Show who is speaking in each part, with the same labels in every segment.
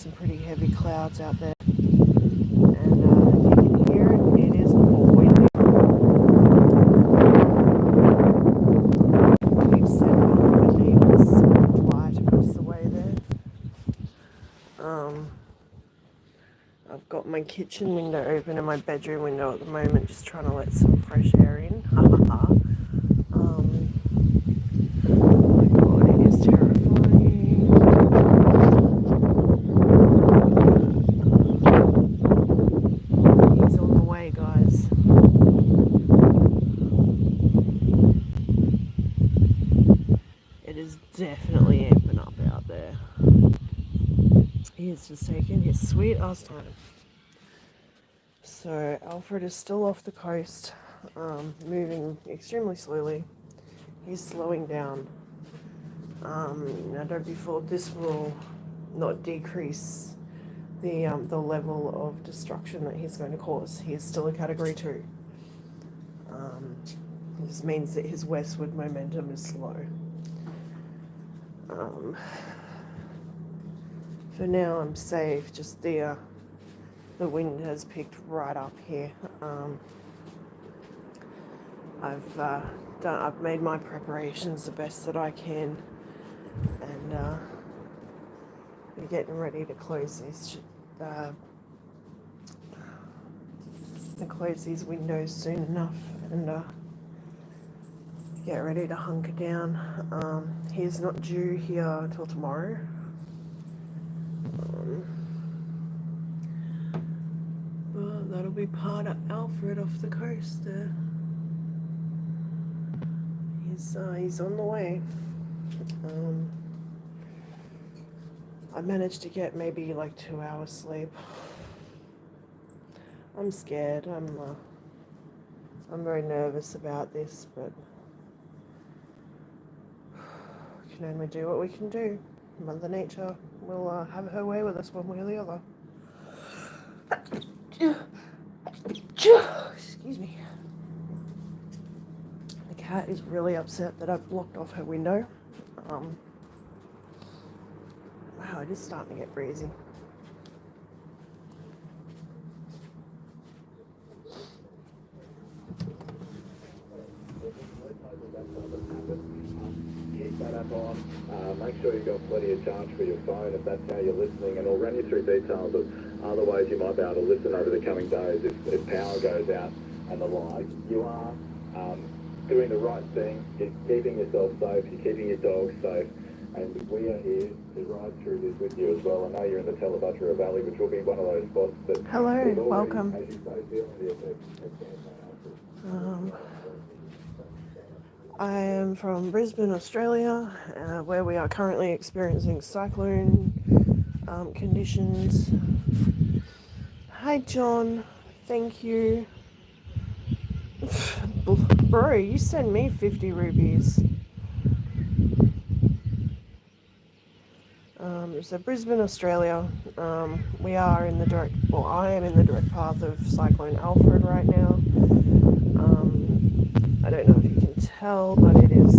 Speaker 1: some pretty heavy clouds out there. And if you can hear it, it is windy. Keeps setting off the leaves light across the way there. I've got my kitchen window open and my bedroom window at the moment, just trying to let some fresh air in. Ha ha ha. Oh my god, it is terrifying. He's on the way, guys. It is definitely amping up out there. He is just taking his sweet ass time. So Alfred is still off the coast, moving extremely slowly. He's slowing down. Now don't be fooled, this will not decrease the level of destruction that he's going to cause. He is still a category 2. This means that his westward momentum is slow. For now I'm safe, just the wind has picked right up here. I've made my preparations the best that I can, and we're getting ready to close these windows soon enough, and get ready to hunker down. He's not due here till tomorrow. But that'll be part of Alfred off the coast there. He's on the way. I managed to get maybe like 2 hours sleep. I'm scared. I'm very nervous about this, but we can only do what we can do. Mother Nature will have her way with us one way or the other. Excuse me. The cat is really upset that I've blocked off her window. Wow, it is starting to get breezy.
Speaker 2: Keep that up on. Make sure you've got plenty of charge for your phone if that's how you're listening, and we'll run you through details of other ways you might be able to listen over the coming days if power goes out and the like. You are doing the right thing. You're keeping yourself safe. You're keeping your dogs safe. And we are here to ride through this with you as well. I know you're in the Telebutchera Valley, which will be one of those spots that...
Speaker 1: Hello, welcome.
Speaker 2: As you say, feeling the effects of
Speaker 1: I am from Brisbane, Australia, where we are currently experiencing cyclone conditions. Hi, John. Thank you. Bro, you send me 50 rupees. So Brisbane, Australia. We are in the direct... Well, I am in the direct path of Cyclone Alfred right now. I don't know if you can tell, but it is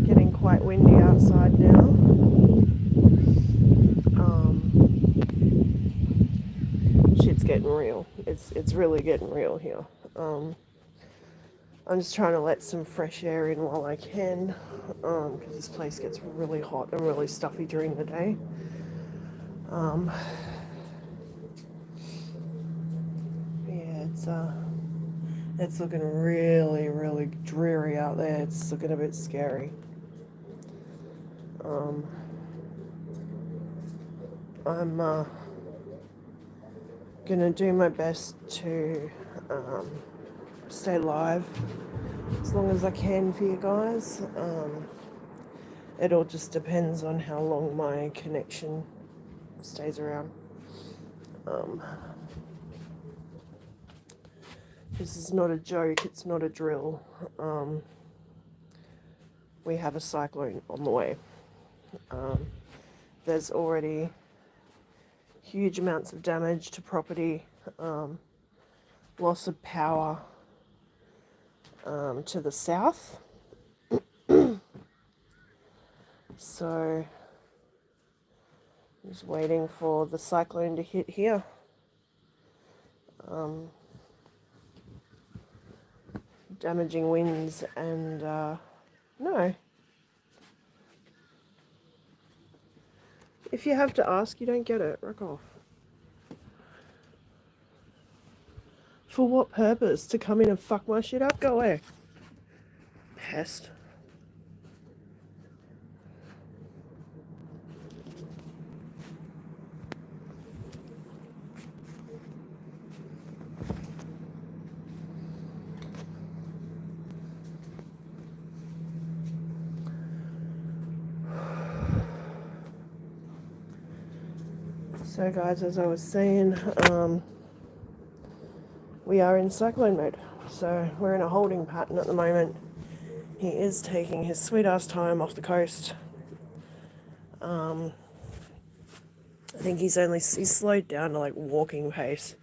Speaker 1: getting quite windy outside now. Shit's getting real. It's really getting real here. I'm just trying to let some fresh air in while I can, because this place gets really hot and really stuffy during the day. Yeah, it's looking really, really dreary out there. It's looking a bit scary. I'm gonna do my best to stay live as long as I can for you guys. It all just depends on how long my connection stays around. This is not a joke, it's not a drill. We have a cyclone on the way. There's already huge amounts of damage to property, loss of power to the south. So Just waiting for the cyclone to hit here. Damaging winds and no. If you have to ask, you don't get it. Rock off. For what purpose? To come in and fuck my shit up? Go away. Pest. So guys, as I was saying, we are in cyclone mode. So we're in a holding pattern at the moment. He is taking his sweet ass time off the coast. I think he's slowed down to like walking pace.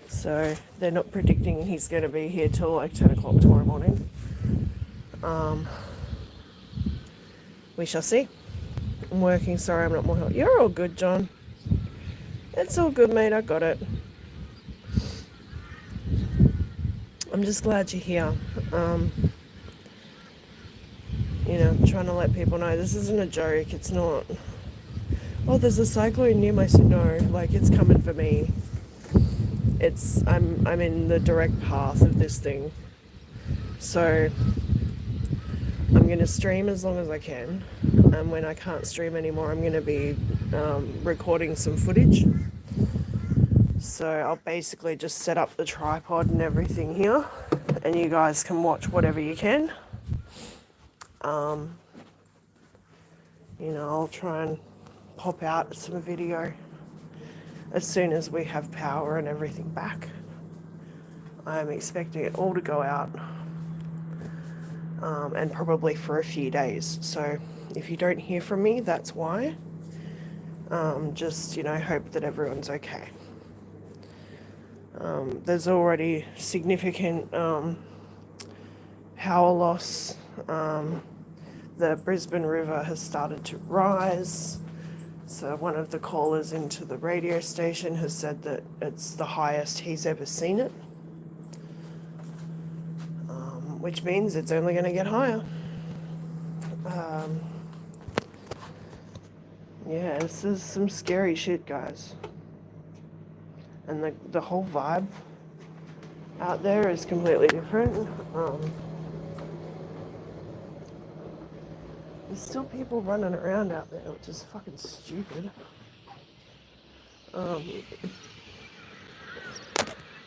Speaker 1: So they're not predicting he's going to be here till like 10 o'clock tomorrow morning. We shall see. I'm working, sorry I'm not more help. You're all good, John. It's all good, mate, I got it. I'm just glad you're here. You know, trying to let people know this isn't a joke, it's not. Oh, there's a cyclone near my no, like it's coming for me. I'm in the direct path of this thing. So I'm going to stream as long as I can, and when I can't stream anymore, I'm going to be recording some footage. So I'll basically just set up the tripod and everything here, and you guys can watch whatever you can. You know, I'll try and pop out some video as soon as we have power and everything back. I'm expecting it all to go out, and probably for a few days. So if you don't hear from me, that's why. Just, you know, hope that everyone's okay. There's already significant power loss. The Brisbane River has started to rise. So one of the callers into the radio station has said that it's the highest he's ever seen it. Which means it's only going to get higher. Yeah, this is some scary shit, guys. And the whole vibe out there is completely different. There's still people running around out there, which is fucking stupid. At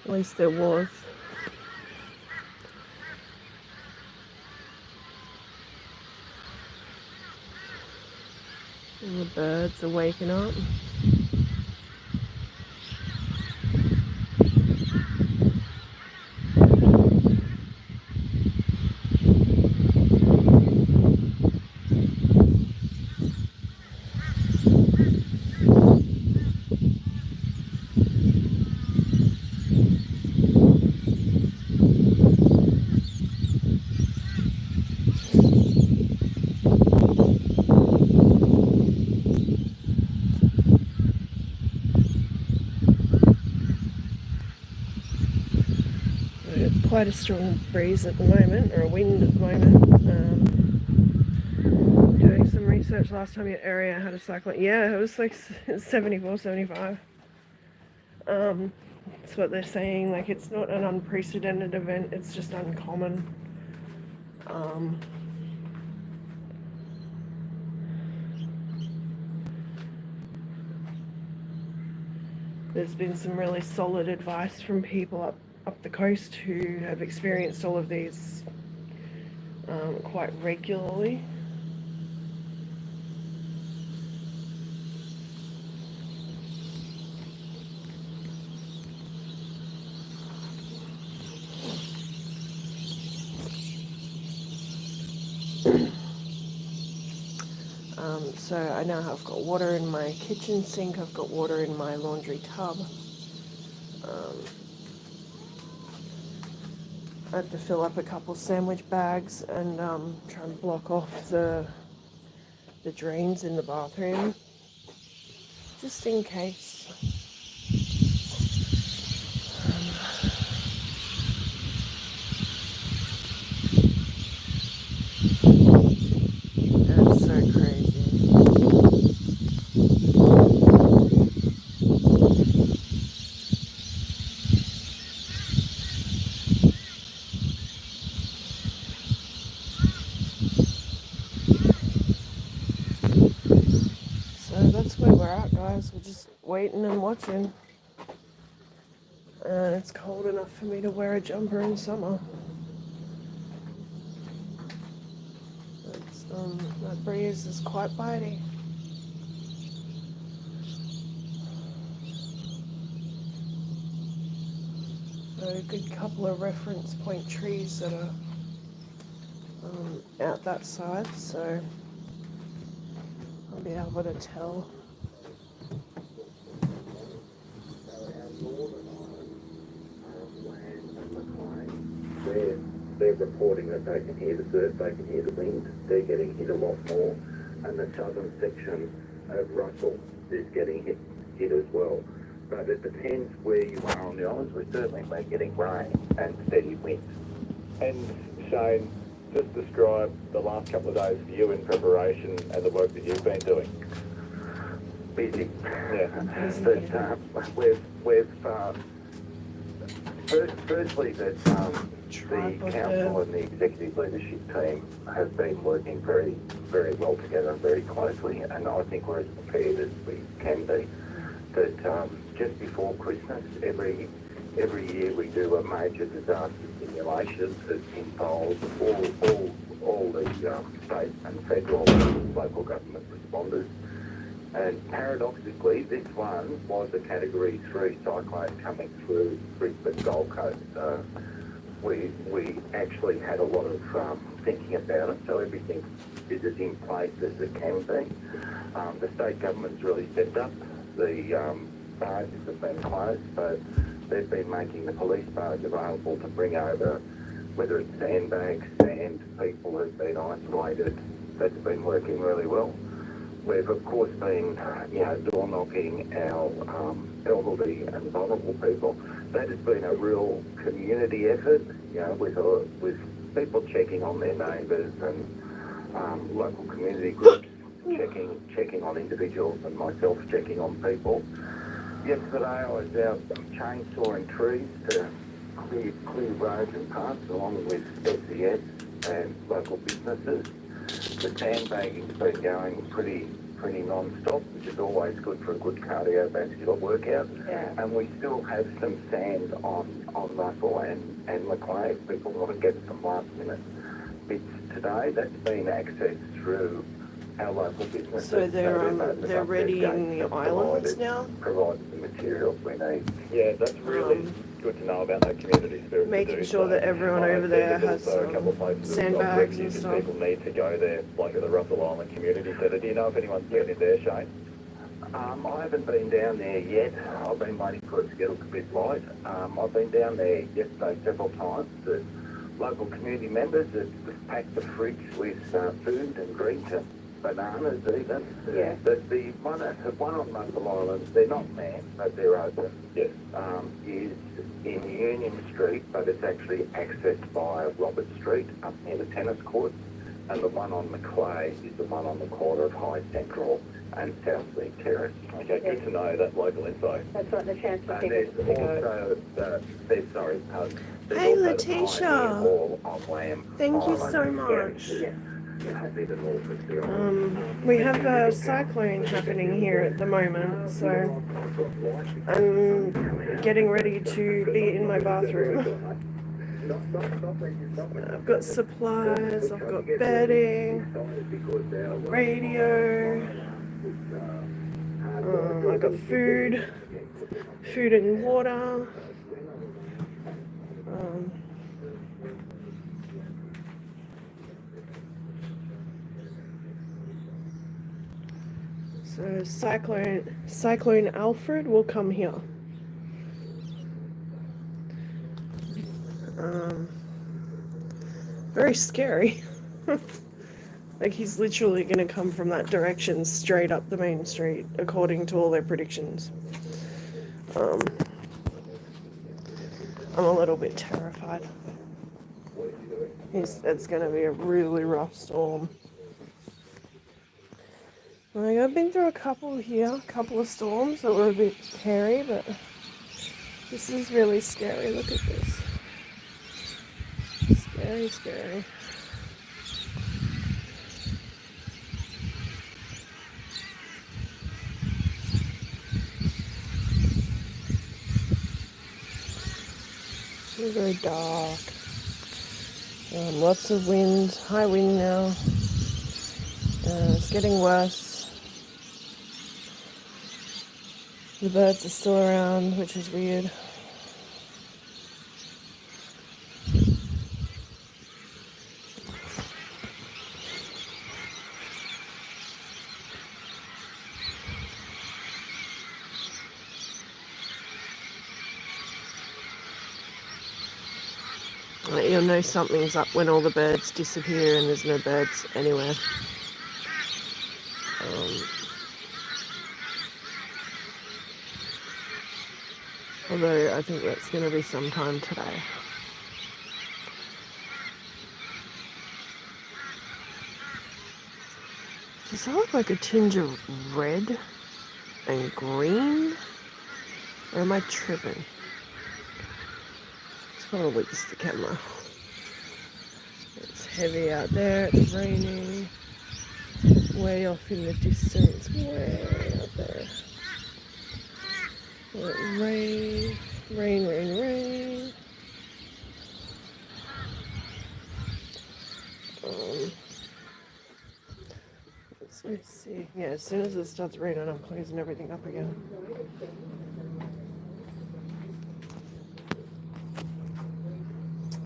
Speaker 1: least there was. And the birds are waking up. Quite a strong breeze at the moment, or a wind at the moment. Doing some research last time your area had a cyclone. Yeah, it was like 74, 75. That's what they're saying. Like, it's not an unprecedented event, it's just uncommon. There's been some really solid advice from people up the coast who have experienced all of these quite regularly. So I now have got water in my kitchen sink, I've got water in my laundry tub. I have to fill up a couple sandwich bags and try and block off the drains in the bathroom. just in case. That's so crazy. So that's where we're at, guys. We're just waiting and watching. And it's cold enough for me to wear a jumper in summer. That breeze is quite bitey. A good couple of reference point trees that are out that side, so I'll be able to tell.
Speaker 2: They're reporting that they can hear the surf, they can hear the wind, they're getting hit a lot more, and the southern section of Russell is getting hit as well. But it depends where you are on the islands. We're getting rain and steady winds. And Shane, just describe the last couple of days for you in preparation and the work that you've been doing. Busy. Yeah. But we've firstly that the council and the executive leadership team have been working very, very well together, very closely, and I think we're as prepared as we can be. That just before Christmas, every year we do a major disaster simulation that involves all the state and federal and local government responders. And paradoxically, this one was a Category 3 cyclone coming through Brisbane Gold Coast. We actually had a lot of thinking about it, so everything is as in place as it can be. The state government's really stepped up. The barges have been closed, but they've been making the police barge available to bring over, whether it's sandbags, sand, people who've been isolated. That's been working really well. We've of course been, door knocking our elderly and vulnerable people. That has been a real community effort, with people checking on their neighbours and local community groups checking on individuals, and myself checking on people. Yesterday I was out chainsawing trees to clear roads and paths along with SES and local businesses. The sandbagging's been going pretty non-stop, which is always good for a good cardiovascular workout. Yeah. And we still have some sand on Russell and Macleay. People want to get some last minute bits today. That's been accessed through our local businesses.
Speaker 1: So they're readying the islands now?
Speaker 2: Provides the materials we need. Yeah, that's really good to know about that community spirit.
Speaker 1: Making sure that everyone over there has sandbags and stuff.
Speaker 2: People need to go there, like at the Russell Island Community Centre. Do you know if anyone's been in there, Shane? I haven't been down there yet. I've been waiting for it to get a bit light. I've been down there yesterday several times. The local community members have packed the fridge with food and drink and bananas even. Yeah. But the one on Russell Island, they're not manned, but they're open. Yes. Is in Union Street, but it's actually accessed via Robert Street up near the tennis courts. And the one on Macleay is the one on the corner of High Central and South Sea Terrace. Okay, good to know that local info.
Speaker 3: That's what the chance for
Speaker 2: people
Speaker 3: to
Speaker 2: go.
Speaker 1: Hey, Letitia. Thank you so much.
Speaker 2: Yeah.
Speaker 1: We have a cyclone happening here at the moment, so I'm getting ready to be in my bathroom. I've got supplies, I've got bedding, radio, I've got food and water. So Cyclone Alfred will come here. Very scary. Like, he's literally going to come from that direction straight up the main street, according to all their predictions. I'm a little bit terrified. It's going to be a really rough storm. Like, I've been through a couple of storms that were a bit hairy, but this is really scary. Look at this. Scary, scary. It's very dark. Lots of wind, high wind now. It's getting worse. The birds are still around, which is weird. You'll know something's up when all the birds disappear and there's no birds anywhere. Although I think that's going to be sometime today. Does that look like a tinge of red and green? Or am I tripping? It's probably just the camera. It's heavy out there, it's raining. Way off in the distance, way out there. Rain, rain, rain, rain. Let's see. Yeah, as soon as it starts raining, I'm closing everything up again.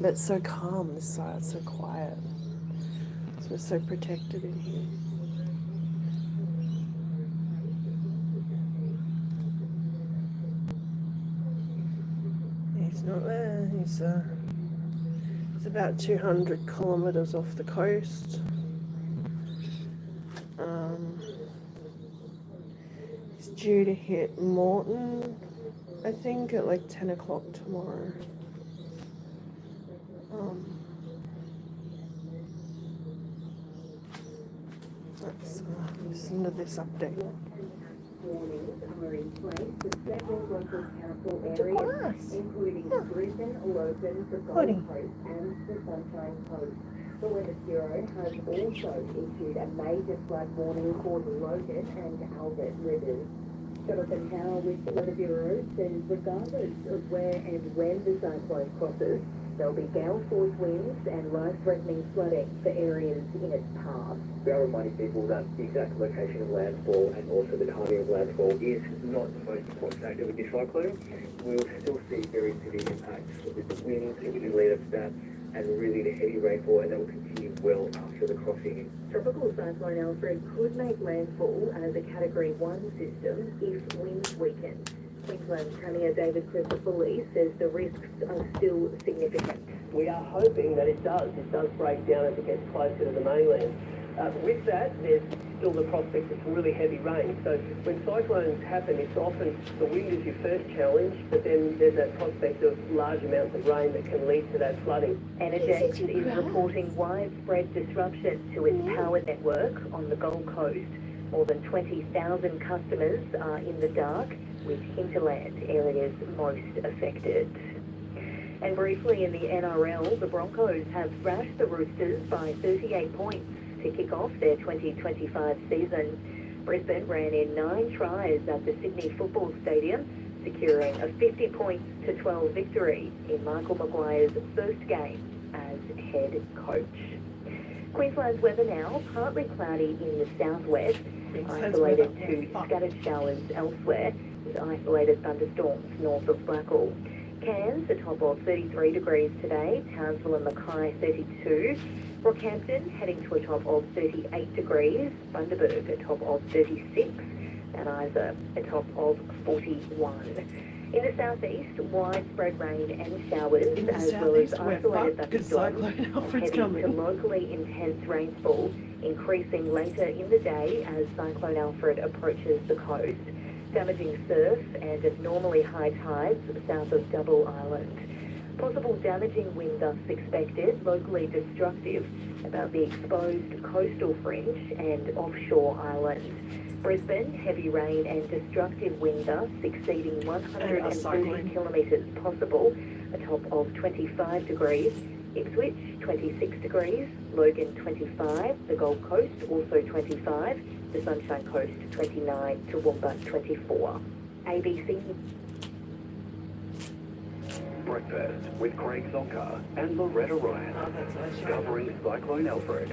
Speaker 1: But it's so calm this side, it's so quiet. So we're so protected in here. He's not there. He's about 200 kilometers off the coast. He's due to hit Morton, I think, at like 10 o'clock tomorrow. Let's listen to this update.
Speaker 3: Warnings are in place for several local council areas, including Brisbane, Logan, the Gold Coast and the Sunshine Coast. The Weather Bureau has also issued a major flood warning for the Logan and Albert rivers. Jonathan Howe with the Weather Bureau says regardless of where and when the cyclone crosses, there'll be gale force winds and life-threatening flooding for areas in its path.
Speaker 2: We are reminding people that the exact location of landfall and also the timing of landfall is not the most important factor with this cyclone. We will still see very severe impacts with the winds which will lead up to that, and really the heavy rainfall, and that will continue well after the crossing.
Speaker 3: Tropical cyclone Alfred could make landfall as a Category 1 system if winds weaken. Queensland Premier David Christopherly says the risks are still significant.
Speaker 4: We are hoping that it does break down as it gets closer to the mainland. With that, there's still the prospect of some really heavy rain. So when cyclones happen, it's often the wind is your first challenge, but then there's that prospect of large amounts of rain that can lead to that flooding.
Speaker 3: Energex is reporting widespread disruption to its power network on the Gold Coast. More than 20,000 customers are in the dark, with hinterland areas most affected. And briefly in the NRL, the Broncos have thrashed the Roosters by 38 points to kick off their 2025 season. Brisbane ran in 9 tries at the Sydney Football Stadium, securing a 50-12 victory in Michael Maguire's first game as head coach. Queensland's weather now, partly cloudy in the southwest, isolated to scattered showers elsewhere, with isolated thunderstorms north of Blackall. Cairns, a top of 33 degrees today. Townsville and Mackay, 32. Rockhampton, heading to a top of 38 degrees. Bundaberg, a top of 36. And Isa, a top of 41. In the southeast, widespread rain and showers,
Speaker 1: In the
Speaker 3: as well as
Speaker 1: southeast, we're
Speaker 3: isolated
Speaker 1: fucked because
Speaker 3: thunderstorms,
Speaker 1: Cyclone Alfred's
Speaker 3: heading to
Speaker 1: coming.
Speaker 3: locally intense rainfall, increasing later in the day as Cyclone Alfred approaches the coast, damaging surf and abnormally high tides south of Double Island. Possible damaging wind gusts expected, locally destructive about the exposed coastal fringe and offshore island. Brisbane, heavy rain and destructive wind gusts exceeding 130 kilometres possible, a top of 25 degrees. Ipswich, 26 degrees. Logan, 25. The Gold Coast, also 25. The Sunshine Coast, 29. Toowoomba, 24. ABC.
Speaker 5: Breakfast with Craig Zonka and Loretta Ryan, covering Cyclone Alfred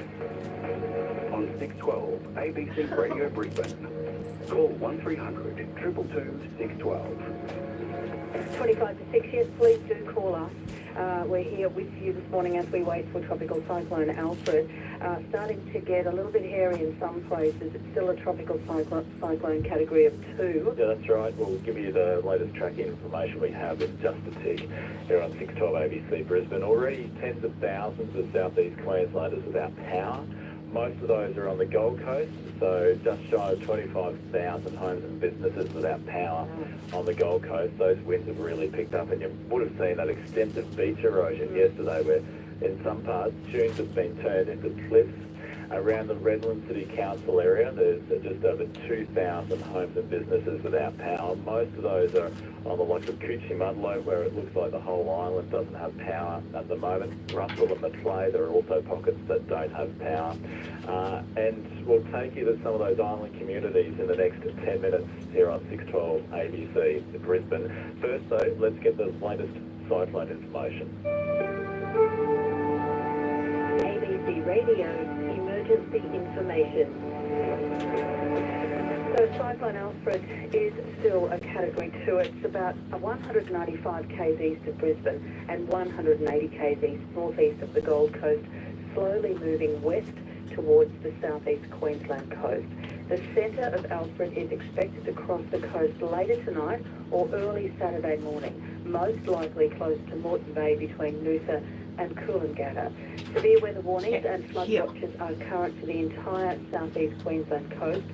Speaker 5: on 612 ABC Radio Brisbane. Call 1300 222 612.
Speaker 3: 25 to 6, yes, please do call us. We're here with you this morning as we wait for Tropical Cyclone Alfred. Starting to get a little bit hairy in some places. It's still a tropical cyclone category of 2.
Speaker 2: Yeah, that's right. We'll give you the latest tracking information we have in just a tick here on 612 ABC Brisbane. Already tens of thousands of southeast Queenslanders without power. Most of those are on the Gold Coast, so just shy of 25,000 homes and businesses without power on the Gold Coast. Those winds have really picked up, and you would have seen that extensive beach erosion yesterday where in some parts dunes have been turned into cliffs. Around the Redland City Council area, there's just over 2,000 homes and businesses without power. Most of those are on the likes of Coochie-Mudlow, where it looks like the whole island doesn't have power at the moment. Russell and Macleay, there are also pockets that don't have power. And we'll take you to some of those island communities in the next 10 minutes here on 612 ABC Brisbane. First though, let's get the latest cyclone information.
Speaker 3: ABC Radio emergency information. So Cyclone Alfred is still a Category 2. It's about 195 k's east of Brisbane and 180 k's east northeast of the Gold Coast, slowly moving west towards the southeast Queensland coast. The centre of Alfred is expected to cross the coast later tonight or early Saturday morning, most likely close to Moreton Bay between Noosa and Coolangatta. Severe weather warnings and flood watches are current for the entire southeast Queensland coast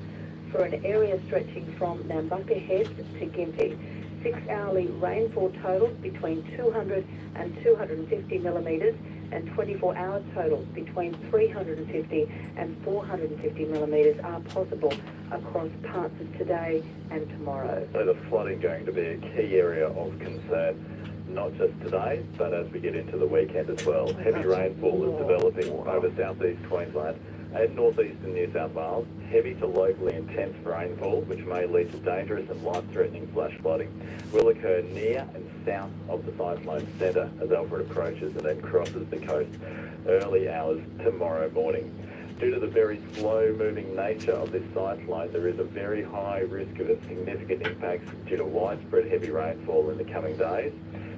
Speaker 3: for an area stretching from Nambucca Head to Gympie. 6-hourly rainfall totals between 200 and 250 millimetres and 24-hour totals between 350 and 450 millimetres are possible across parts of today and tomorrow.
Speaker 2: So the flooding going to be a key area of concern, not just today, but as we get into the weekend as well. Heavy rainfall is developing over southeast Queensland and northeastern New South Wales. Heavy to locally intense rainfall, which may lead to dangerous and life-threatening flash flooding, will occur near and south of the cyclone centre as Alfred approaches and then crosses the coast early hours tomorrow morning. Due to the very slow-moving nature of this cyclone, there is a very high risk of significant impacts due to widespread heavy rainfall in the coming days.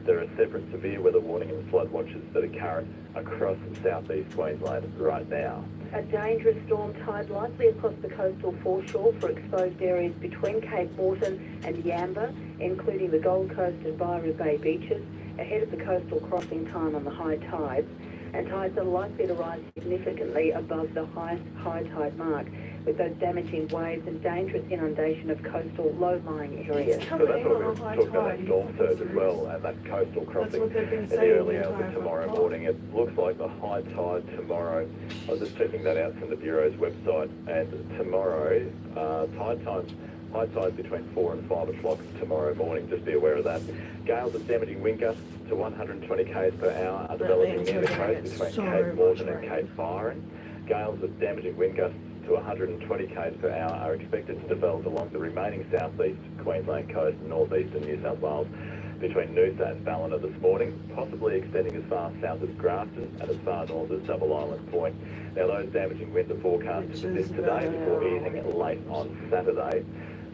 Speaker 2: There are separate severe weather warning and flood watches that are current across southeast Queensland right now.
Speaker 3: A dangerous storm tide likely across the coastal foreshore for exposed areas between Cape Morton and Yamba, including the Gold Coast and Byron Bay beaches, ahead of the coastal crossing time on the high tides. And tides are likely to rise significantly above the highest high tide mark, with those damaging waves and dangerous inundation of coastal low-lying areas.
Speaker 2: So that's what we were talking about, that storm surge as well, and that coastal crossing in the early hours of tomorrow morning. It looks like the high tide tomorrow, I was just checking that out from the Bureau's website, and tomorrow, high tide between 4 and 5 o'clock tomorrow morning, just be aware of that. Gales of damaging wind gusts to 120 k's per hour are developing near the coast between Cape Morton and Cape Byron. Gales of damaging wind gusts to 120 k's per hour are expected to develop along the remaining southeast Queensland coast and northeastern New South Wales between Noosa and Ballina this morning, possibly extending as far south as Grafton and as far north as Double Island Point. Now those damaging winds are forecast to persist today before easing late on Saturday.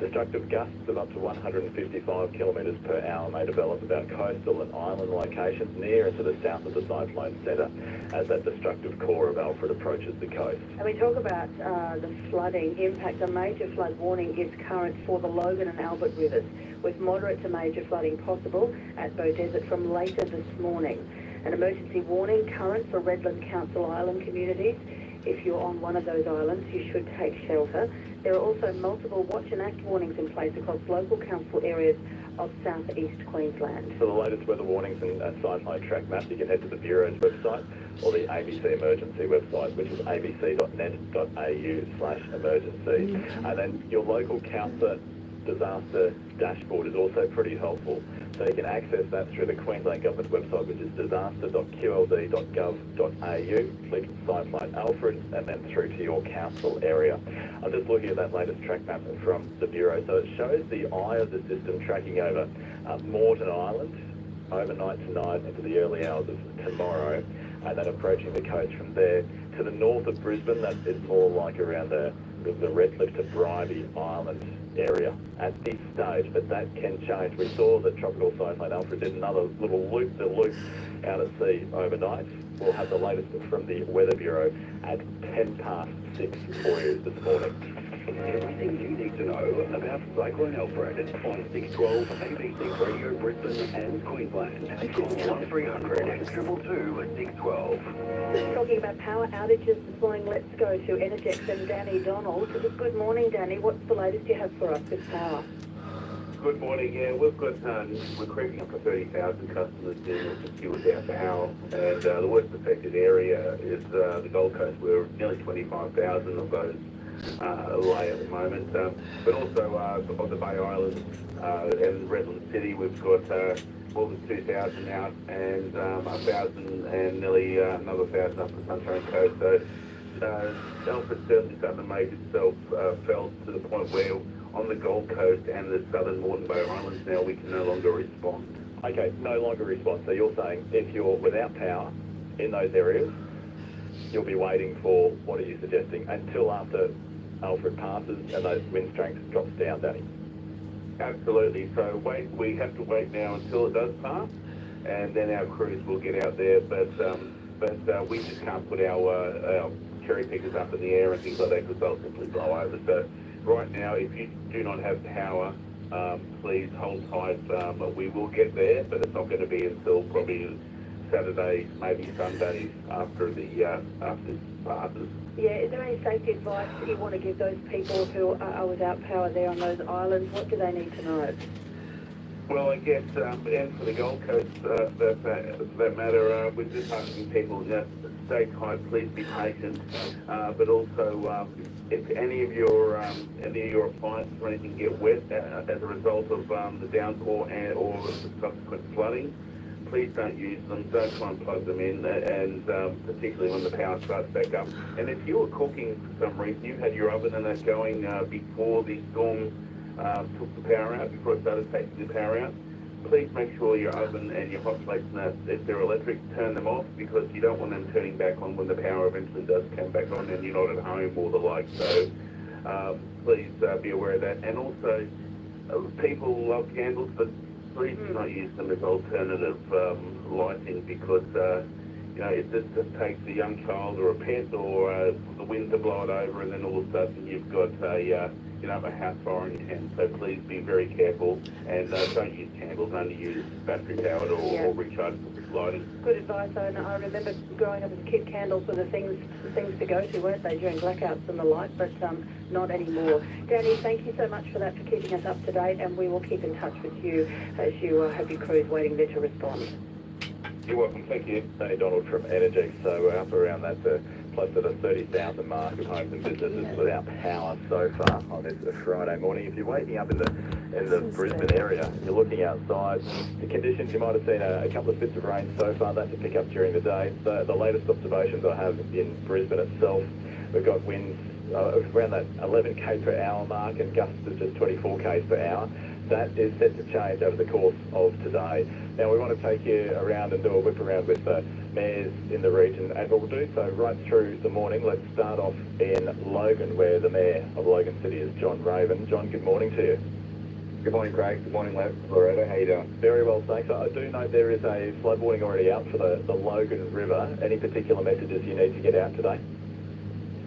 Speaker 2: Destructive gusts of up to 155 kilometres per hour may develop about coastal and island locations near and to the south of the cyclone centre as that destructive core of Alfred approaches the coast.
Speaker 6: And we talk about the flooding impact. A major flood warning is current for the Logan and Albert rivers, with moderate to major flooding possible at Beaudesert from later this morning. An emergency warning current for Redland Council Island communities. If you're on one of those islands, you should take shelter. There are also multiple watch and act warnings in place across local council areas of southeast Queensland.
Speaker 2: For the latest weather warnings and cyclone track maps, you can head to the Bureau's website or the ABC Emergency website, which is abc.net.au/emergency. And then your local council disaster dashboard is also pretty helpful. So you can access that through the Queensland Government website, which is disaster.qld.gov.au. Click Cyclone Alfred and then through to your council area. I'm just looking at that latest track map from the Bureau. So it shows the eye of the system tracking over Moreton Island overnight tonight into the early hours of tomorrow, and then approaching the coast from there. To the north of Brisbane, that is more like around the Redcliffe to Bribie Island area at this stage, but that can change. We saw that Tropical Cyclone Alfred did another little loop-the-loop out at sea overnight. We'll have the latest from the Weather Bureau at 6:10 for you this morning.
Speaker 5: Everything you need to know about Cyclone Alfred on 612 ABC Radio Brisbane and Queensland. Call 1300 222 612.
Speaker 6: Talking about power outages this morning, let's go to Energex and Danny Donald. Good morning, Danny. What's the latest you have for us with power?
Speaker 7: Good morning. Yeah, we've got we're creeping up to 30,000 customers dealing without power, and the worst affected area is the Gold Coast, where nearly 25,000 of those lay at the moment. But also on the Bay Islands and Redland City, we've got more than 2,000 out, and 1,000 and nearly another 1,000 up the Sunshine Coast. So Alfred's certainly starting to make itself felt to the point where on the Gold Coast and the southern Moreton Bay Islands now we can no longer respond.
Speaker 2: Okay, no longer respond. So you're saying if you're without power in those areas, you'll be waiting for, what are you suggesting, until after Alfred passes and those wind strength drops down, Danny?
Speaker 7: Absolutely. So we have to wait now until it does pass, and then our crews will get out there. But we just can't put our cherry pickers up in the air and things like that because they'll simply blow over. So right now, if you do not have power, please hold tight. We will get there, but it's not going to be until probably Saturday, maybe Sunday after it passes.
Speaker 6: Yeah, is there any safety advice that you want to give those people who are without power there on those islands? What do they need to know?
Speaker 7: Well, I guess, and for the Gold Coast, for that matter, we're just asking people to stay tight, please be patient, but also if any of your appliances or anything get wet as a result of the downpour or the subsequent flooding, please don't use them, don't try and plug them in, and particularly when the power starts back up. And if you were cooking for some reason, you had your oven and that going before the storm took the power out, before it started taking the power out, please make sure your oven and your hot plates, if they're electric, turn them off, because you don't want them turning back on when the power eventually does come back on and you're not at home or the like. So please be aware of that. And also, people love candles, but please do not use them as alternative lighting, because it just takes a young child or a pet or the wind to blow it over, and then all of a sudden you've got a house fire in your hand. So please be very careful, and don't use candles, only use battery powered or rechargeable lighting.
Speaker 6: Good advice. I remember growing up as a kid, candles were the things to go to, weren't they, during blackouts and the like, but not anymore. Danny, thank you so much for that, for keeping us up to date, and we will keep in touch with you as you have your crews waiting there to respond.
Speaker 7: You're welcome. Thank you.
Speaker 2: Danny Donald from Energex. So we're up around that close to the 30,000 mark of homes and businesses without power so far on this Friday morning. If you're waking up in the Brisbane area, you're looking outside, the conditions, you might have seen a couple of bits of rain so far. That to pick up during the day. The latest observations I have in Brisbane itself, we've got winds around that 11 k's per hour mark and gusts of just 24 k's per hour. That is set to change over the course of today. Now we want to take you around and do a whip around with the mayors in the region, and we'll do so right through the morning. Let's start off in Logan, where the Mayor of Logan City is John Raven. John, good morning to you.
Speaker 8: Good morning, Craig. Good morning, Loretta. How you doing?
Speaker 2: Very well, thanks. I do know there is a flood warning already out for the Logan River. Any particular messages you need to get out today?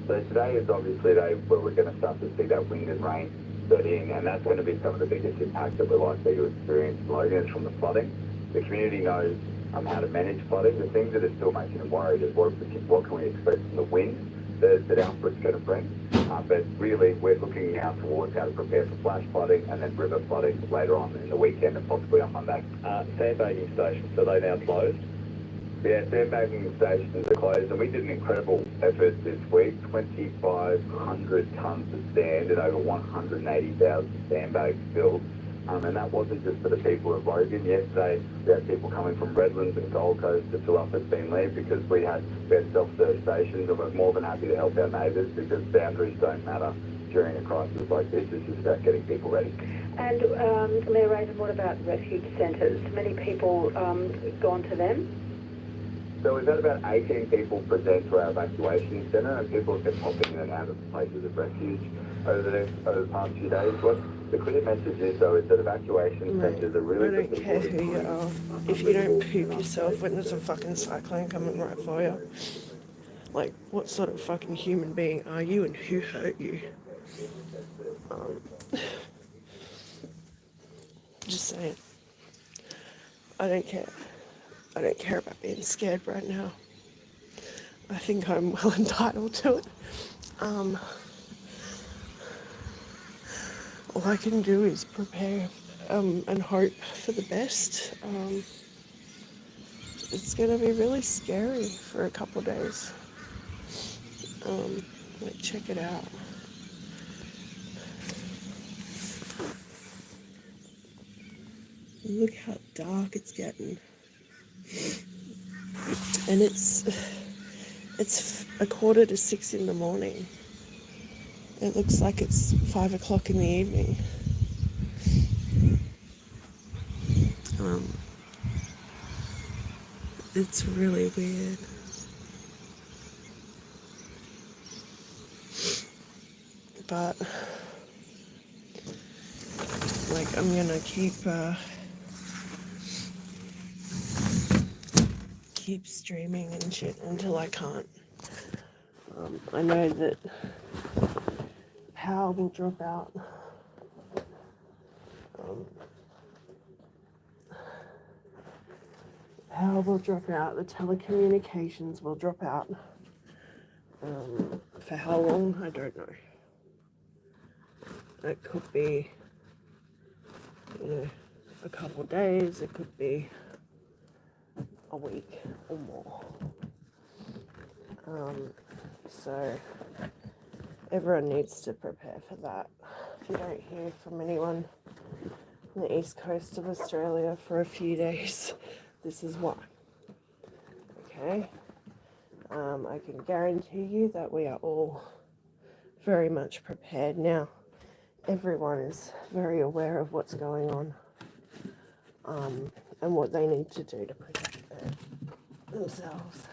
Speaker 8: So today is obviously the day where we're going to start to see that wind and rain set in, and that's going to be some of the biggest impacts that we're likely to experience in Logan is from the flooding. The community knows how to manage flooding. The things that are still making them worried is what can we expect from the wind that Alfred's going to bring. But really, we're looking now towards how to prepare for flash flooding and then river flooding later on in the weekend and possibly on Monday.
Speaker 2: Sandbagging stations, are they now closed?
Speaker 8: Yeah, sandbagging stations are closed, and we did an incredible effort this week. 2,500 tonnes of sand and over 180,000 sandbags filled. And that wasn't just for the people of Logan. Yesterday, we had people coming from Redlands and Gold Coast to fill up at Beenleigh because we had self-serve stations, and we're more than happy to help our neighbours because boundaries don't matter during a crisis like this. It's just about getting people ready.
Speaker 6: And Mayor Raven, what about refuge centres? Many people gone to them?
Speaker 8: So we've had about 18 people present to our evacuation centre, and people have been popping in and out of places of refuge over the past few days. What the clear message is, though, is that evacuation centres are really...
Speaker 1: I don't care who you are. If you don't poop yourself when there's a fucking cyclone coming right for you. Like, what sort of fucking human being are you and who hurt you? Just saying. I don't care. I don't care about being scared right now. I think I'm well entitled to it. All I can do is prepare and hope for the best. It's going to be really scary for a couple of days. Like, check it out. Look how dark it's getting. And it's 5:45 in the morning. It looks like it's 5 o'clock in the evening. It's really weird. But like, I'm gonna keep streaming and shit until I can't. I know that power will drop out. Power will drop out. The telecommunications will drop out. For how long, I don't know. It could be, a couple of days. It could be a week or more. So everyone needs to prepare for that. If you don't hear from anyone on the east coast of Australia for a few days, this is why. Okay? I can guarantee you that we are all very much prepared now. Everyone is very aware of what's going on, and what they need to do to protect themselves.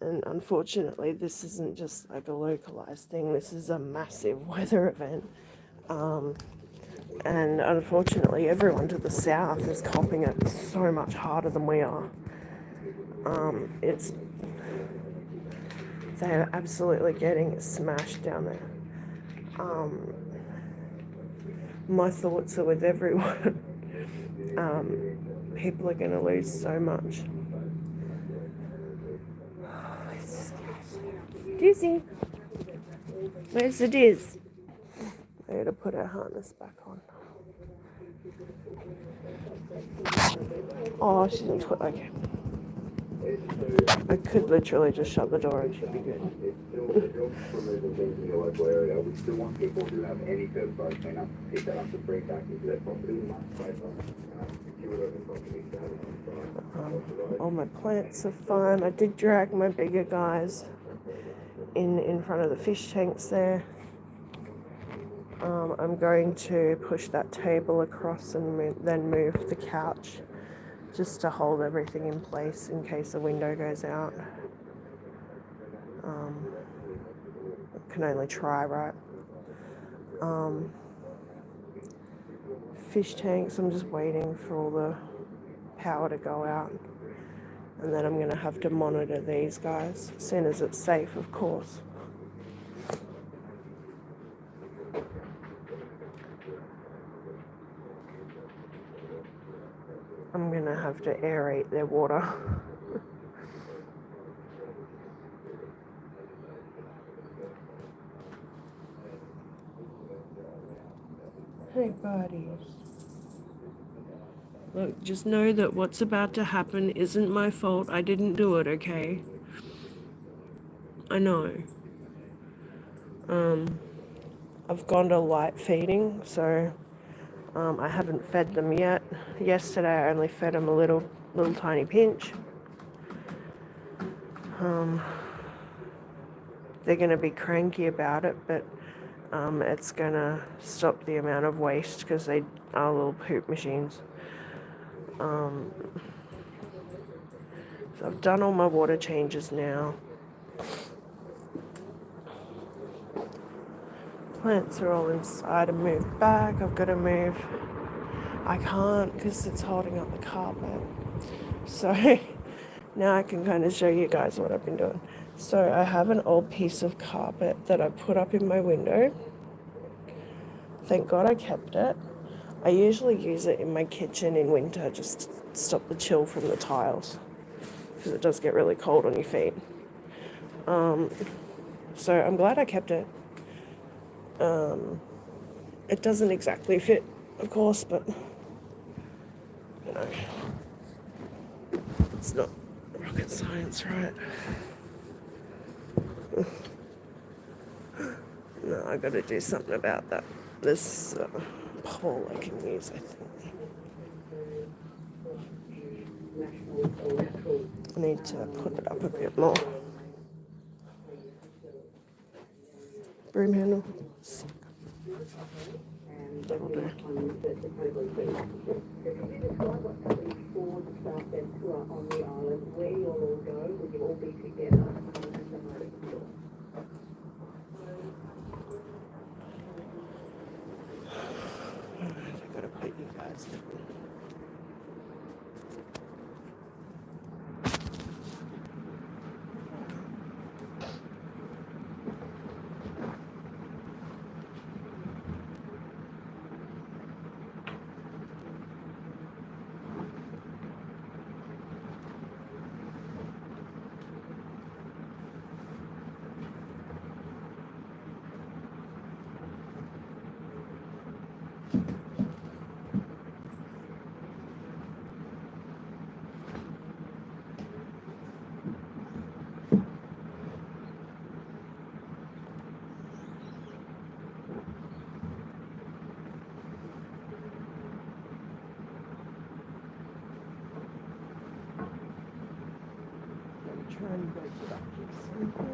Speaker 1: And unfortunately, this isn't just like a localized thing. This is a massive weather event. And unfortunately, everyone to the south is copping it so much harder than we are. They're absolutely getting smashed down there. My thoughts are with everyone. People are going to lose so much. Dizzy, where's the Diz? I gotta put her harness back on. Oh, she's in okay. I could literally just shut the door and she'd be good.
Speaker 8: We still want people who have any curbside cleanup to pick that up to bring back into their property.
Speaker 1: All my plants are fine. I did drag my bigger guys in front of the fish tanks there. I'm going to push that table across and then move the couch just to hold everything in place in case the window goes out. Can only try, right? Fish tanks, I'm just waiting for all the power to go out. And then I'm going to have to monitor these guys as soon as it's safe, of course. I'm going to have to aerate their water. Hey, buddies. Look, just know that what's about to happen isn't my fault. I didn't do it, okay? I know. I've gone to light feeding, so I haven't fed them yet. Yesterday I only fed them a little tiny pinch. They're going to be cranky about it, but it's going to stop the amount of waste because they are little poop machines. So I've done all my water changes now. Plants are all inside and moved back. I've got to move. I can't because it's holding up the carpet. So now I can kind of show you guys what I've been doing. So I have an old piece of carpet that I put up in my window. Thank God I kept it. I usually use it in my kitchen in winter just to stop the chill from the tiles because it does get really cold on your feet. So I'm glad I kept it. It doesn't exactly fit, of course, but you know, it's not rocket science, right? No, I gotta do something about that. This pole I can use, I think. I need to put it up a bit more. Broom handle. That'll do. I gotta put you guys in. Try and break it up with something.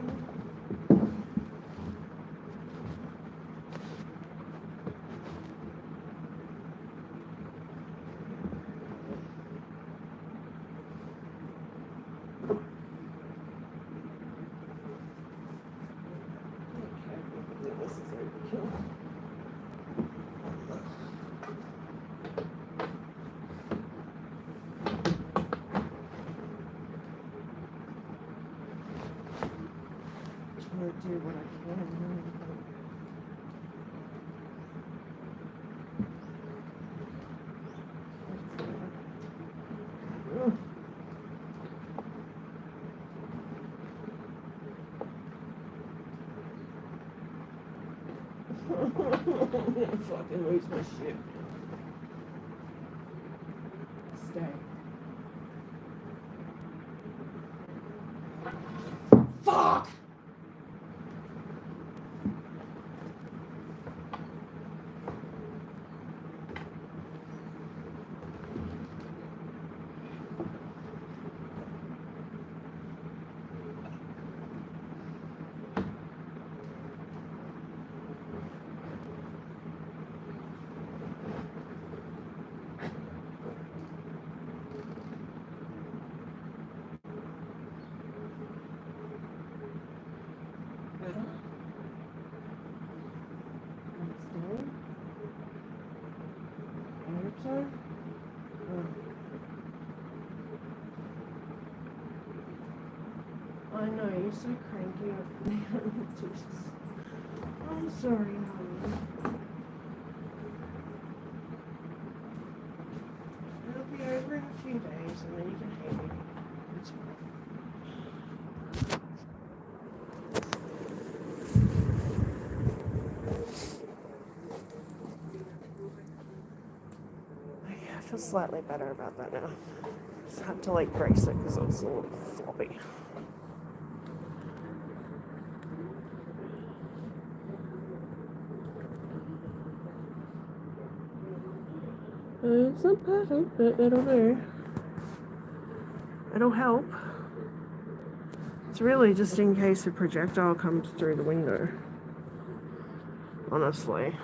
Speaker 1: This is overkill. Try to do what I can. I'm gonna fucking lose my shit. Stay. Fuck! so? I know, you're so cranky up there. Jesus. I'm sorry, honey. It'll be over in a few days and then you can hate me. It's fine. Okay, I feel slightly better about that now. Just had to like brace it because it was a little floppy. It's not perfect, but it'll do. It'll help. It's really just in case a projectile comes through the window. Honestly.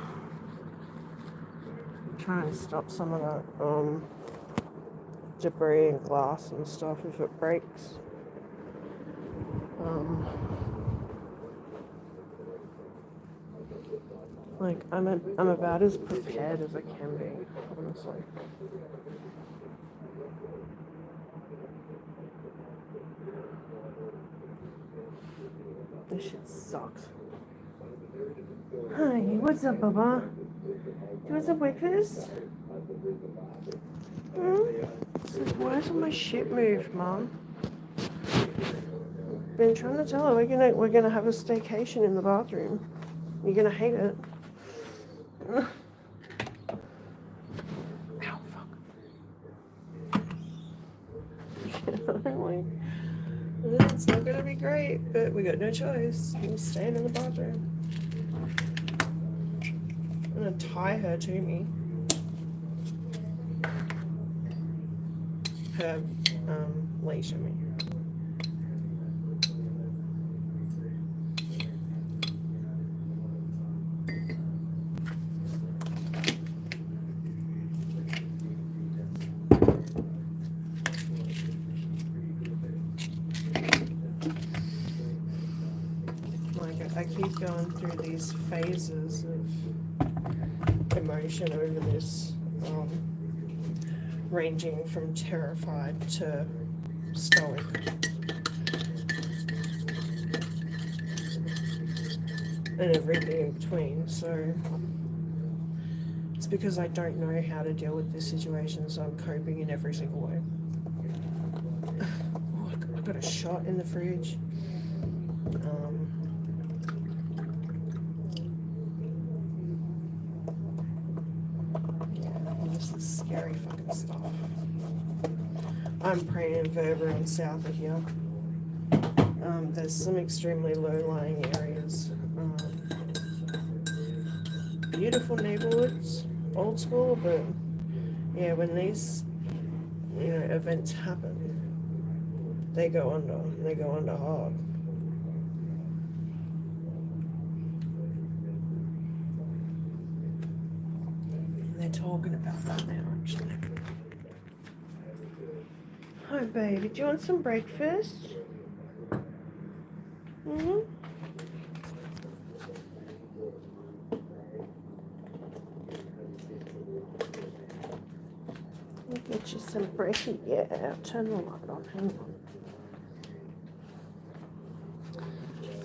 Speaker 1: Try and stop some of that debris and glass and stuff if it breaks. Like I'm about as prepared as I can be, honestly. This shit sucks. Hi, what's up, Baba? Do you want some breakfast? So why hasn't my shit moved, Mom? Been trying to tell her we're gonna have a staycation in the bathroom. You're gonna hate it. Ow, fuck. It's not gonna be great, but we got no choice. I'm staying in the bathroom. I'm gonna tie her to me. Her leash, I mean. Like I keep going through these phases of emotion over this, ranging from terrified to stoic. And everything in between, so it's because I don't know how to deal with this situation, so I'm coping in every single way. Oh, I got a shot in the fridge. Yeah, this is scary fucking stuff. I'm praying for everyone south of here. There's some extremely low-lying areas. Beautiful neighborhoods, old school, but yeah, when these events happen, they go under hard. And they're talking about that now, actually. Hi, baby. Do you want some breakfast? Mm-hmm. I'll get you some breakfast. Yeah, I'll turn the light on. Hang on.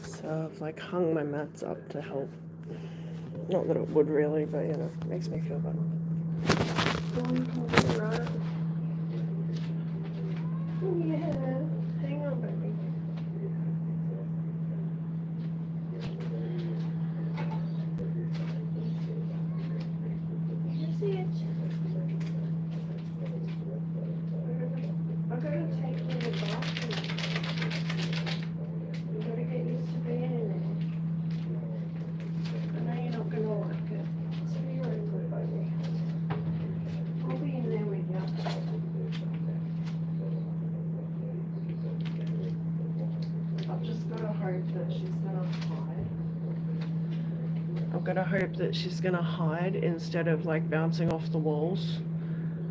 Speaker 1: So I've like hung my mats up to help. Not that it would really, but it makes me feel better. Right. Yeah, hang on, baby. You see it? I'm gonna take you to the bathroom. You gotta get used to being in there. I know you're not gonna like it. It's for your own good, baby. I'll be in there with you. I've just gotta hope that she's gonna hide. I've gotta hope that she's gonna hide instead of like bouncing off the walls,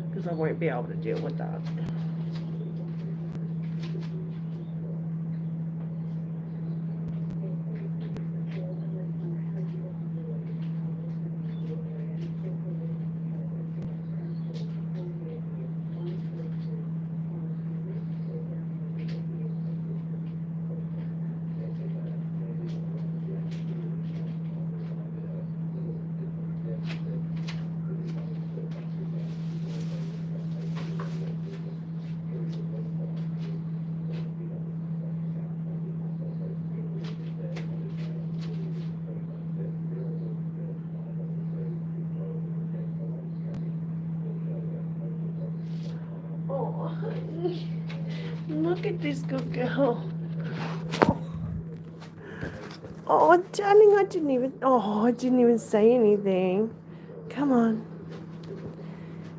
Speaker 1: because I won't be able to deal with that. Oh, look at this good girl. Oh, darling, I didn't even say anything. Come on.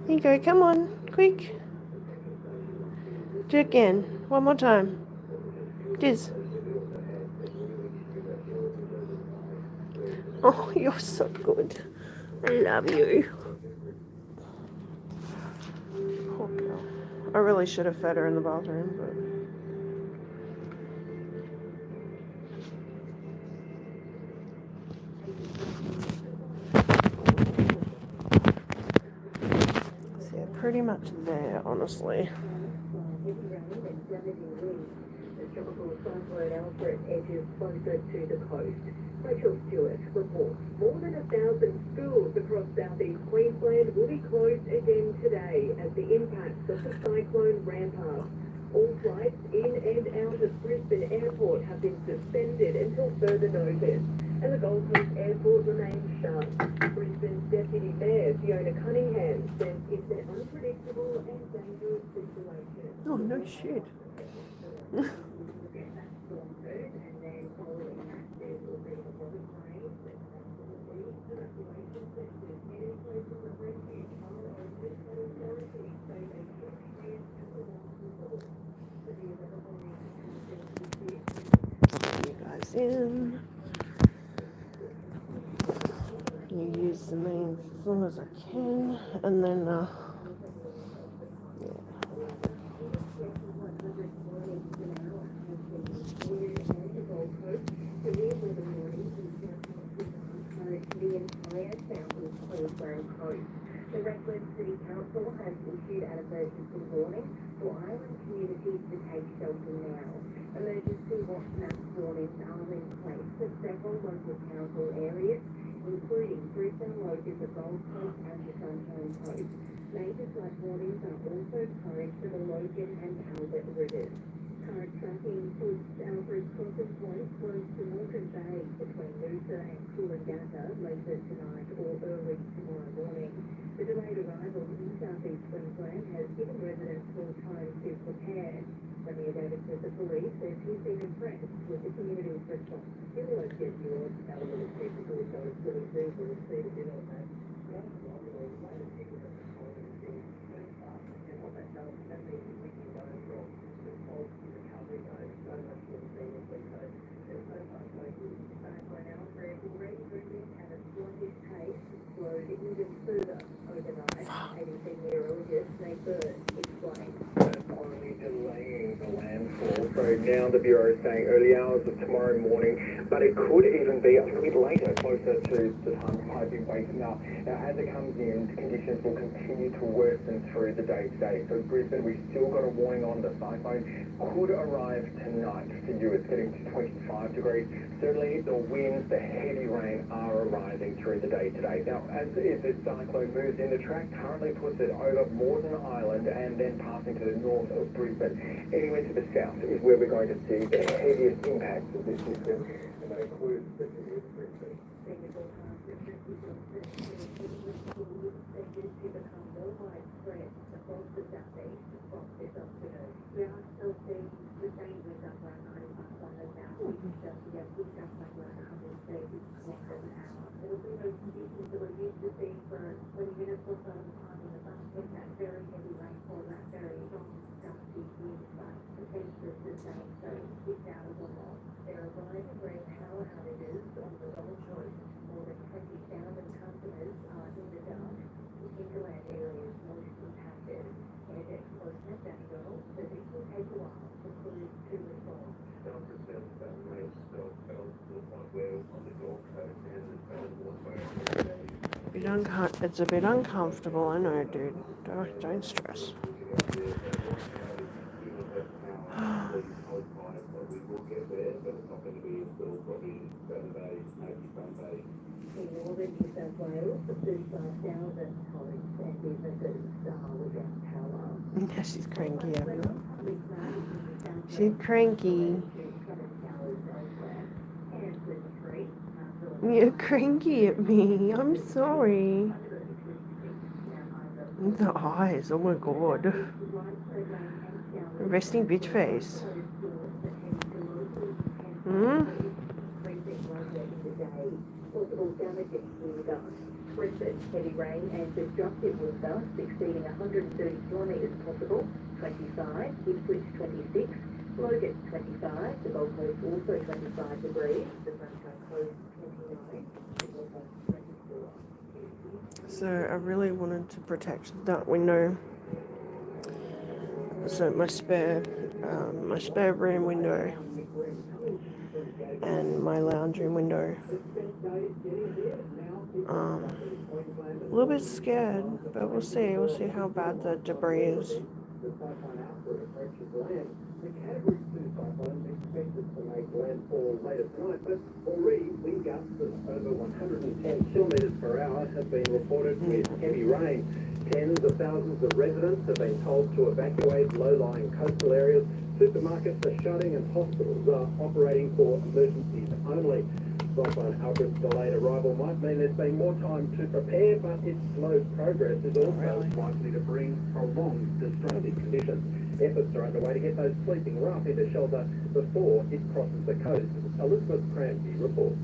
Speaker 1: Here you go, come on, quick. Do it again, one more time. Diz. Oh, you're so good. I love you. Poor girl. I really should have fed her in the bathroom, but... So yeah, pretty much there, honestly.
Speaker 3: The tropical cyclone Alfred edges closer to the coast. Rachel Stewart reports more than 1,000 schools across southeast Queensland will be closed again today as the impacts of the cyclone ramp up. All flights in and out of Brisbane Airport have been suspended until further notice, and the Gold Coast Airport remains shut. Brisbane's Deputy Mayor Fiona Cunningham says it's an unpredictable and dangerous situation.
Speaker 1: Oh, no shit. You guys in. You use the mains as long as I can, and then
Speaker 3: The entire southeast Queensland coast. The Redfern City Council has issued an emergency warning for island communities to take shelter now. Emergency watch map warnings are in place for several local council areas, including Brisbane, Logan, the Gold Coast and the Sunshine Coast. Major flood warnings are also current for the Logan and Albert rivers. Current tracking puts Alfred Crossing Point close to Morecambe Bay between Noosa and Coolangatta later tonight or early tomorrow morning. The delayed arrival in southeast Queensland has given residents more time to prepare. Premier David says the police says he's been impressed with the community's response. He will get your element of people who are so silly people to see the dinner on that. Even further overnight, ABC meteorologist Nate Bird explained.
Speaker 2: Only delaying the landfall. So now the Bureau is saying early hours of tomorrow morning, but it could even be a little bit later, closer to the time it might be waking up. Now, as it comes in, conditions will continue to worsen through the day today. So Brisbane, we've still got a warning on the cyclone. Could arrive tonight for you. It's getting to 25 degrees. Certainly the winds, the heavy rain are arriving through the day today. Now, as this cyclone moves in, the track currently puts it over Morden Island and then passing to the north of Brisbane. Anywhere to the south is where we're going to see the heaviest impacts of this system, and that includes the city of Brisbane.
Speaker 1: It's a bit uncomfortable, I know, dude. Don't stress.
Speaker 3: In northern New South Wales, 35,000 homes and businesses are without power.
Speaker 1: Yeah, she's cranky, everyone. She's cranky. You're cranky at me. I'm sorry. The eyes, oh my god. resting bitch face. Hmm?
Speaker 3: Possible damaging wind gusts. Recent heavy rain and destructive wind gusts exceeding 130 kilometres possible. 25, Ipswich 26, Logan 25, the Gold Coast also 25 degrees, the Sunshine Coast 29, the Gold Coast 24.
Speaker 1: So I really wanted to protect that window. So my spare room window and my lounge room window. A little bit scared, but we'll see. We'll see how bad the debris is.
Speaker 2: The cyclone Alfred approaches land. The Category 2 cyclone is expected to make landfall later tonight, but already wind gusts of over 110 kilometres per hour have been reported with heavy rain. Tens of thousands of residents have been told to evacuate low-lying coastal areas. Supermarkets are shutting and hospitals are operating for emergencies only. Cyclone Alfred's delayed arrival might mean there's been more time to prepare, but its slow progress is also likely to bring prolonged destructive conditions. Efforts are underway to get those sleeping rough into shelter before it crosses the coast. Elizabeth Cramsey reports.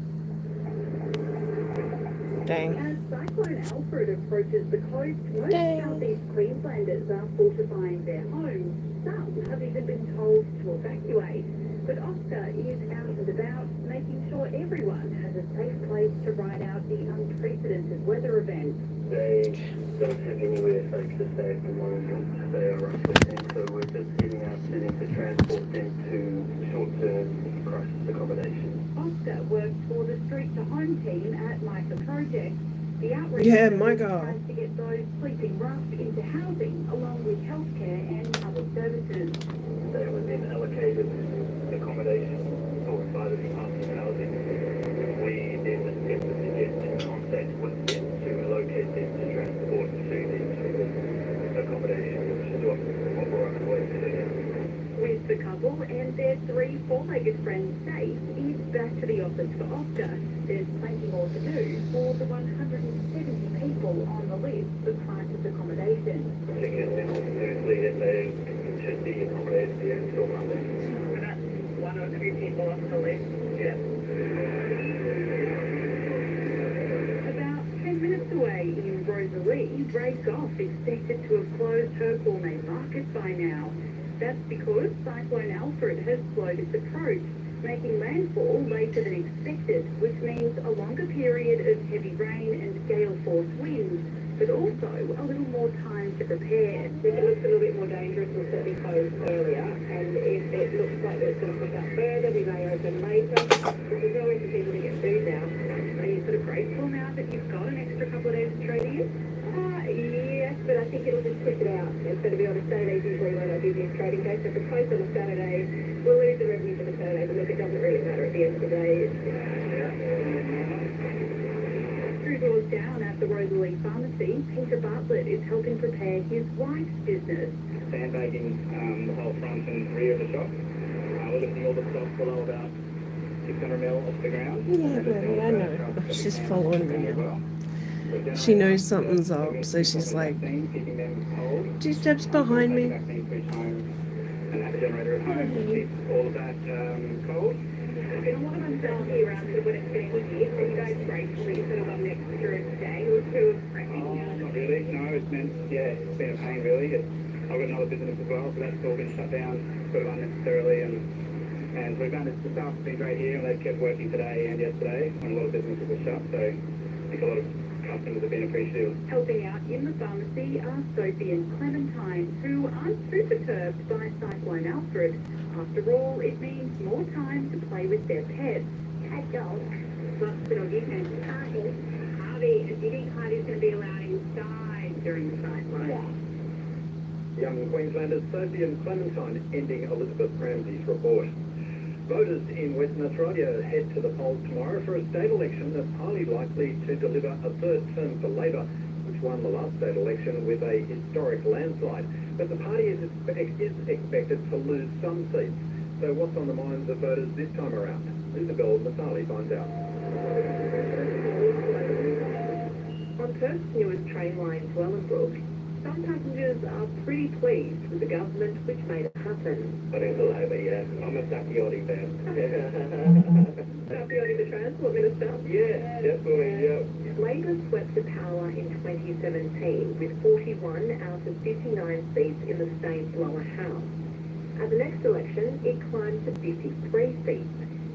Speaker 1: Dang.
Speaker 6: As Cyclone Alfred approaches the coast, most
Speaker 1: Dang.
Speaker 6: southeast Queenslanders are fortifying their homes. Some have even been told to evacuate. But Oscar is out and about, making sure everyone has a safe place to ride out the unprecedented weather event.
Speaker 9: They don't have anywhere safe to stay at the moment. They are roughly 10, so we're just heading out to transport them to short-term crisis accommodation.
Speaker 6: Oscar works for the Street to Home team at Micah Project. The outreach tries to get those sleeping rough into housing, along with healthcare and other services.
Speaker 9: They were then allocated accommodation outside of the Department of Housing. We then get to get in contact with them to locate them to transport to the accommodation, which is what we're on the way to do now.
Speaker 6: With the couple and their 3 four-legged friends safe, it's back to the office for Oscar. There's plenty more to do for the 170 people on the list for crisis accommodation.
Speaker 9: I think it's been obviously that they should be accommodated here until Monday.
Speaker 6: So that's 1 or 2 people off the list?
Speaker 9: Yeah.
Speaker 6: About 10 minutes away in Rosalie, Ray Goff expected to have closed her gourmet market by now. That's because Cyclone Alfred has slowed its approach, making landfall later than expected, which means a longer period of heavy rain and gale-force winds, but also a little more time to prepare. If it looks a little bit more dangerous, we'll certainly close earlier, and if it looks like it's going to push up further, we may open later. But there's always for people to get food now. Are you sort of grateful now that you've got an extra couple of days to trade in? Yes, but I think it'll just push it out. It's going to be on a Saturday, usually when I do the trading day, so if it's close on a Saturday, we'll lose the revenue for the Saturday, but look, it doesn't really matter at the end of the day. Through doors down at the Rosalie Pharmacy, Peter Bartlett is helping prepare his wife's business.
Speaker 9: Sandbagging the whole front and rear of the shop. We're lifting all the stock below about 600 mil off the ground.
Speaker 1: Yeah, baby, I know. She's following me now. She knows something's up, so she's like 2 steps behind me.
Speaker 9: And have a generator at home to keep all of that cold.
Speaker 6: There's been a lot of uncertainty around when it's getting here. Are you guys grateful that you sort of got an extra day or 2 of prepping?
Speaker 9: Not really, no, it's been a pain really. I've got another business as well, so that's all been shut down sort of unnecessarily, and we've found the staff has been great here, and they've kept working today and yesterday when a lot of businesses were shut, so I think a lot of customers have been appreciative.
Speaker 6: Helping out in the pharmacy are Sophie and Clementine, who aren't too perturbed by Cyclone Alfred. After all, it means more time to play with their pets. A dog. What's the doggy name? Harvey. Harvey. And do you think Harvey's going to be allowed inside during the cyclone?
Speaker 2: Yeah. Young Queenslanders Sophie and Clementine ending Elizabeth Cramsey's report. Voters in Western Australia head to the polls tomorrow for a state election that's highly likely to deliver a third term for Labor, which won the last state election with a historic landslide. But the party is expected to lose some seats. So what's on the minds of voters this time around? Isabel Masali finds out.
Speaker 3: On Perth's newest train line to Ellenbrook,
Speaker 6: some passengers are pretty pleased with the government which made it happen.
Speaker 9: My name's Alaba, yeah. I'm a Sapioti fan.
Speaker 6: Sapioti, the Transport Minister?
Speaker 9: Yeah, definitely, yeah.
Speaker 6: Labour swept to power in 2017 with 41 out of 59 seats in the state's lower house. At the next election, it climbed to 53 seats,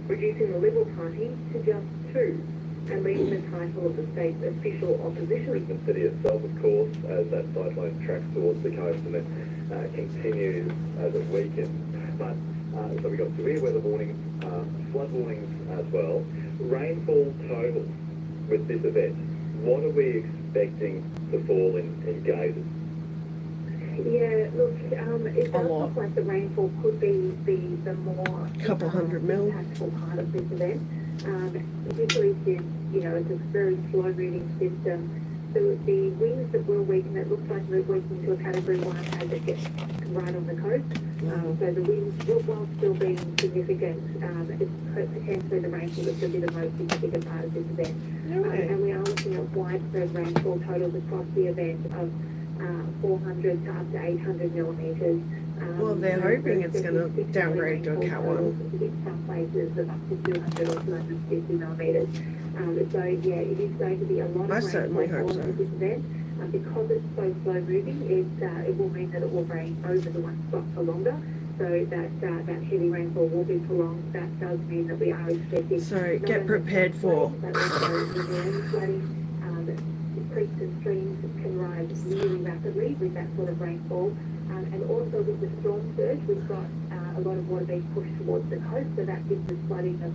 Speaker 6: reducing the Liberal Party to just 2, and leaving the title of the state's official opposition.
Speaker 2: Brisbane City itself, of course, as that cyclone tracks towards the coast and then continues as it weakens. But, so we got severe weather warnings, flood warnings as well. Rainfall total with this event, what are we expecting to fall in gauges?
Speaker 6: Yeah, look, it does look like the rainfall could be the more
Speaker 1: Couple hundred mil.
Speaker 6: impactful part of this event. Particularly since, it's a very slow-moving system. So the winds that will weaken, it looks like they're weakening to a Category 1 as it gets right on the coast. So the winds, while still being significant, it's potentially the rainfall that's going to be the most significant part of this event. And we are looking at widespread rainfall totals across the event of 400 to up to 800 millimetres.
Speaker 1: Well, they're hoping it's going to downgrade to a Cat 1.
Speaker 6: In some places of up to 200 or 250 millimetres. So yeah, it is going to be a lot of
Speaker 1: I certainly
Speaker 6: rainfall
Speaker 1: hope so.
Speaker 6: at this event. Because it's so slow moving, it will mean that it will rain over the one spot for longer. So that heavy rainfall will be prolonged. That does mean that we are expecting.
Speaker 1: So get prepared for.
Speaker 6: But also flooding. Creeks and streams can rise really rapidly with that sort of rainfall. And also with the storm surge, we've got a lot of water being pushed towards the coast, so that gives us flooding of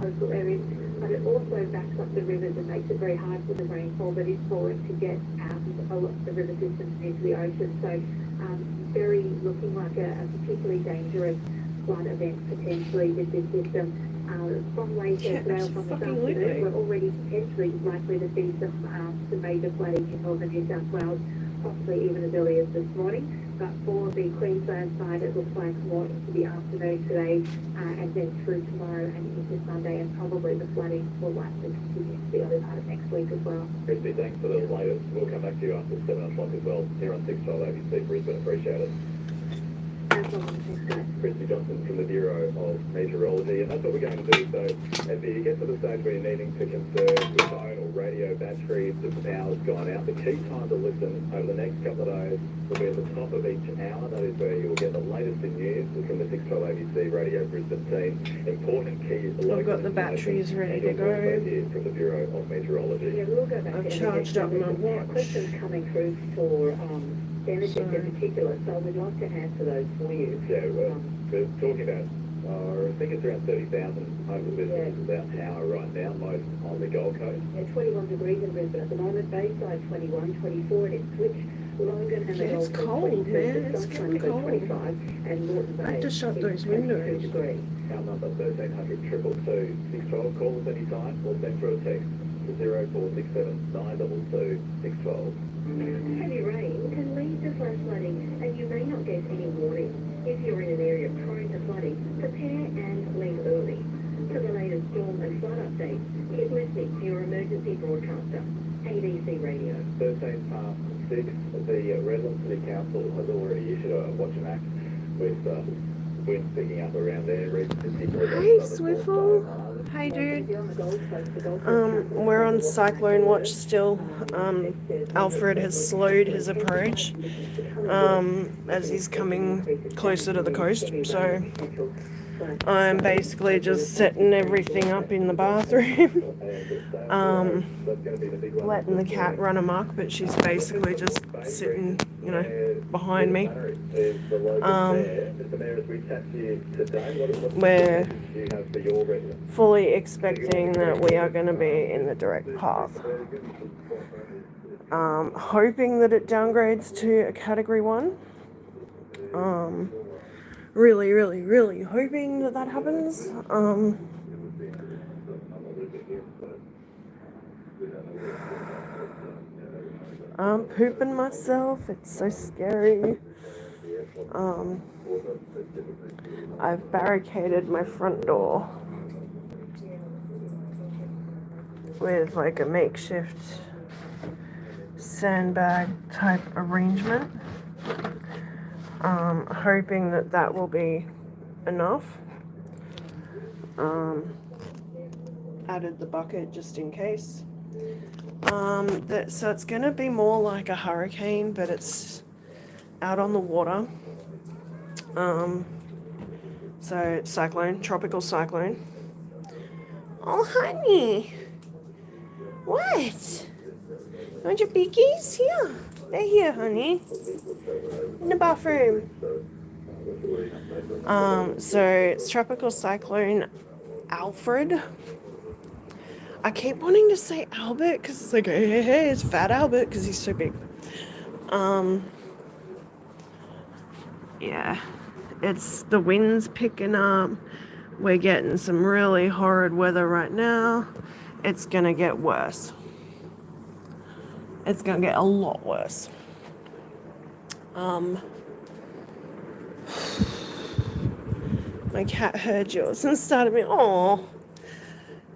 Speaker 6: coastal areas. But it also backs up the rivers and makes it very hard for the rainfall that is falling to get out of the river systems into the ocean. So very looking like a particularly dangerous flood event potentially with this system. From later today or from this afternoon, we're already potentially likely to see some major flooding in northern New South Wales, possibly even as early as this morning. But for the Queensland side, it looks like more into the afternoon today, and then through tomorrow and into Sunday, and probably the flooding will likely continue to the early part of next week as well.
Speaker 2: Christy, thanks for the latest. We'll come back to you after 7 o'clock as well, here on 612 ABC Brisbane. Appreciate it. Christy Johnson from the Bureau of Meteorology, and that's what we're going to do. So if you get to the stage where you're needing to conserve your phone or radio batteries, the power's gone out, the key time to listen over the next couple of days will be at the top of each hour. That is where you'll get the latest in news from the 612 ABC Radio Brisbane team. Important key.
Speaker 1: I've got the batteries ready to go.
Speaker 2: From the Bureau of Meteorology.
Speaker 6: Yeah, we'll go back.
Speaker 1: I've charged up my watch.
Speaker 6: Questions coming through for benefits in particular, so we'd like to answer those for you.
Speaker 2: Yeah, well, we're talking about, I think it's around 30,000 homes and businesses out tower right now, most on the Gold Coast.
Speaker 6: Yeah, 21 degrees in Brisbane at the moment, Bayside 21, 24 in Ipswich, Logan and the
Speaker 1: It's
Speaker 6: Gold Coast
Speaker 1: cold,
Speaker 6: 22,
Speaker 1: man. It's
Speaker 6: Sunshine
Speaker 1: getting cold.
Speaker 6: 25, and Norton Bay.
Speaker 1: I had to shut those
Speaker 6: 22
Speaker 1: windows.
Speaker 6: degrees.
Speaker 2: Our number 1300 222 612. Call us anytime or send through a text to 0467 922 612.
Speaker 3: Heavy rain can lead to flash flooding, and you may not get any warning. If you're in an area prone to flooding, prepare and leave early. For the latest storm and flood updates, keep listening to your emergency broadcaster, ABC Radio.
Speaker 2: 13 past 6, the Redland City Council has already issued a watch and act with winds picking up around there.
Speaker 1: Hey, Swiffle. Hey, dude. We're on cyclone watch still. Alfred has slowed his approach as he's coming closer to the coast. So I'm basically just setting everything up in the bathroom. Letting the cat run amok, but she's basically just sitting, behind me. We're fully expecting that we are going to be in the direct path. Hoping that it downgrades to a Category 1. Really, really, really hoping that happens. I'm pooping myself. It's so scary. I've barricaded my front door with like a makeshift sandbag type arrangement. Hoping that that will be enough. Added the bucket just in case. So it's going to be more like a hurricane, but it's out on the water. So cyclone, tropical cyclone. Oh, honey. What? Want your biggies? Here. They're here, honey. In the bathroom. So it's tropical cyclone Alfred. I keep wanting to say Albert because it's like, hey, it's Fat Albert because he's so big. Yeah, it's the wind's picking up. We're getting some really horrid weather right now. It's gonna get worse. It's gonna get a lot worse. My cat heard yours and started me. Oh,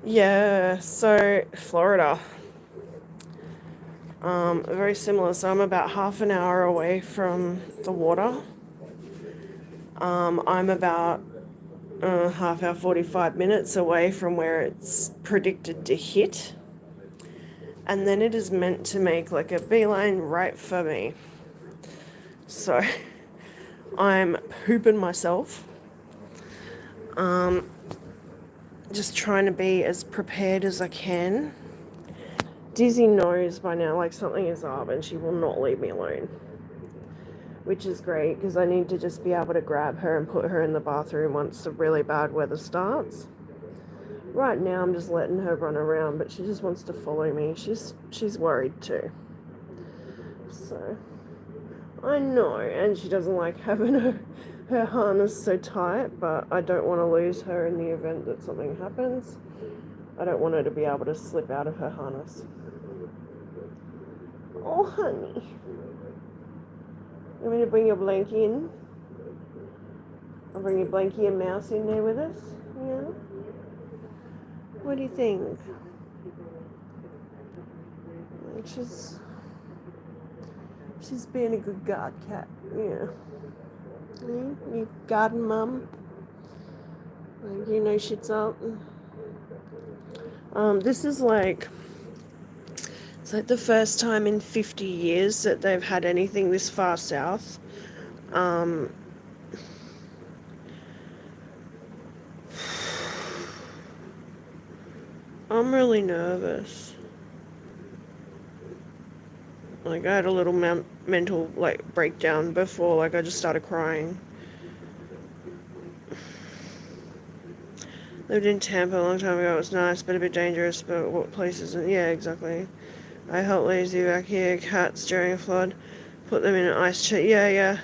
Speaker 1: yeah. So Florida. Very similar. So I'm about half an hour away from the water. I'm about half hour, 45 minutes away from where it's predicted to hit. And then it is meant to make like a beeline right for me. So I'm pooping myself. Just trying to be as prepared as I can. Dizzy knows by now like something is up and she will not leave me alone. Which is great because I need to just be able to grab her and put her in the bathroom once the really bad weather starts. Right now I'm just letting her run around, but she just wants to follow me. She's worried too. So I know, and she doesn't like having her harness so tight, but I don't want to lose her in the event that something happens. I don't want her to be able to slip out of her harness. Oh, honey. You want me to bring your blankie in? I'll bring your blankie and mouse in there with us. Yeah? What do you think? She's being a good guard cat. Yeah. You garden mum. Like, you know shit's up. This is like... It's like the first time in 50 years that they've had anything this far south. I'm really nervous. Like, I had a little mental, like, breakdown before, like, I just started crying. Lived in Tampa a long time ago. It was nice, but a bit dangerous, but what places... Yeah, exactly. I helped ladies evacuate cats during a flood. Put them in an ice chest. Yeah.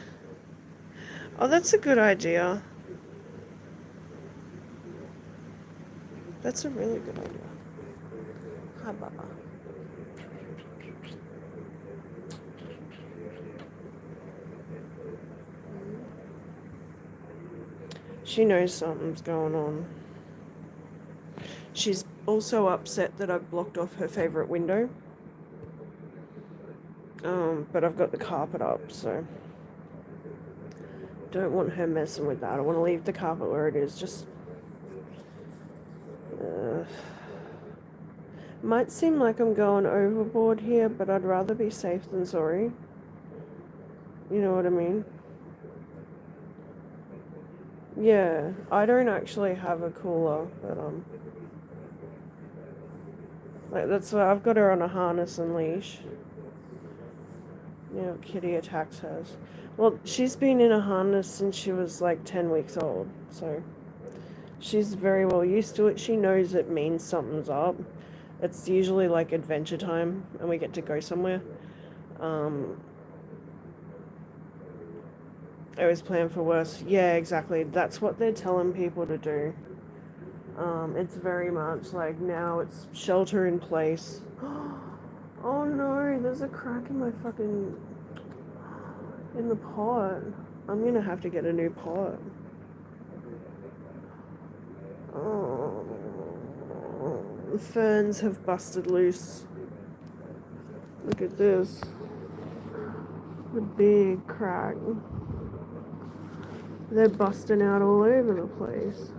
Speaker 1: Oh, that's a good idea. That's a really good idea. Hi, Baba. She knows something's going on. She's also upset that I've blocked off her favourite window. But I've got the carpet up, so don't want her messing with that. I want to leave the carpet where it is. Just might seem like I'm going overboard here, but I'd rather be safe than sorry. You know what I mean? Yeah, I don't actually have a cooler, but like that's why I've got her on a harness and leash. You know, Kitty attacks hers. Well, she's been in a harness since she was like 10 weeks old, so she's very well used to it. She knows it means something's up. It's usually like adventure time and we get to go somewhere. I always plan for worse. Yeah, exactly. That's what they're telling people to do. It's very much like now it's shelter in place. Oh no, there's a crack in my in the pot. I'm gonna have to get a new pot. Oh, the ferns have busted loose. Look at this. The big crack. They're busting out all over the place.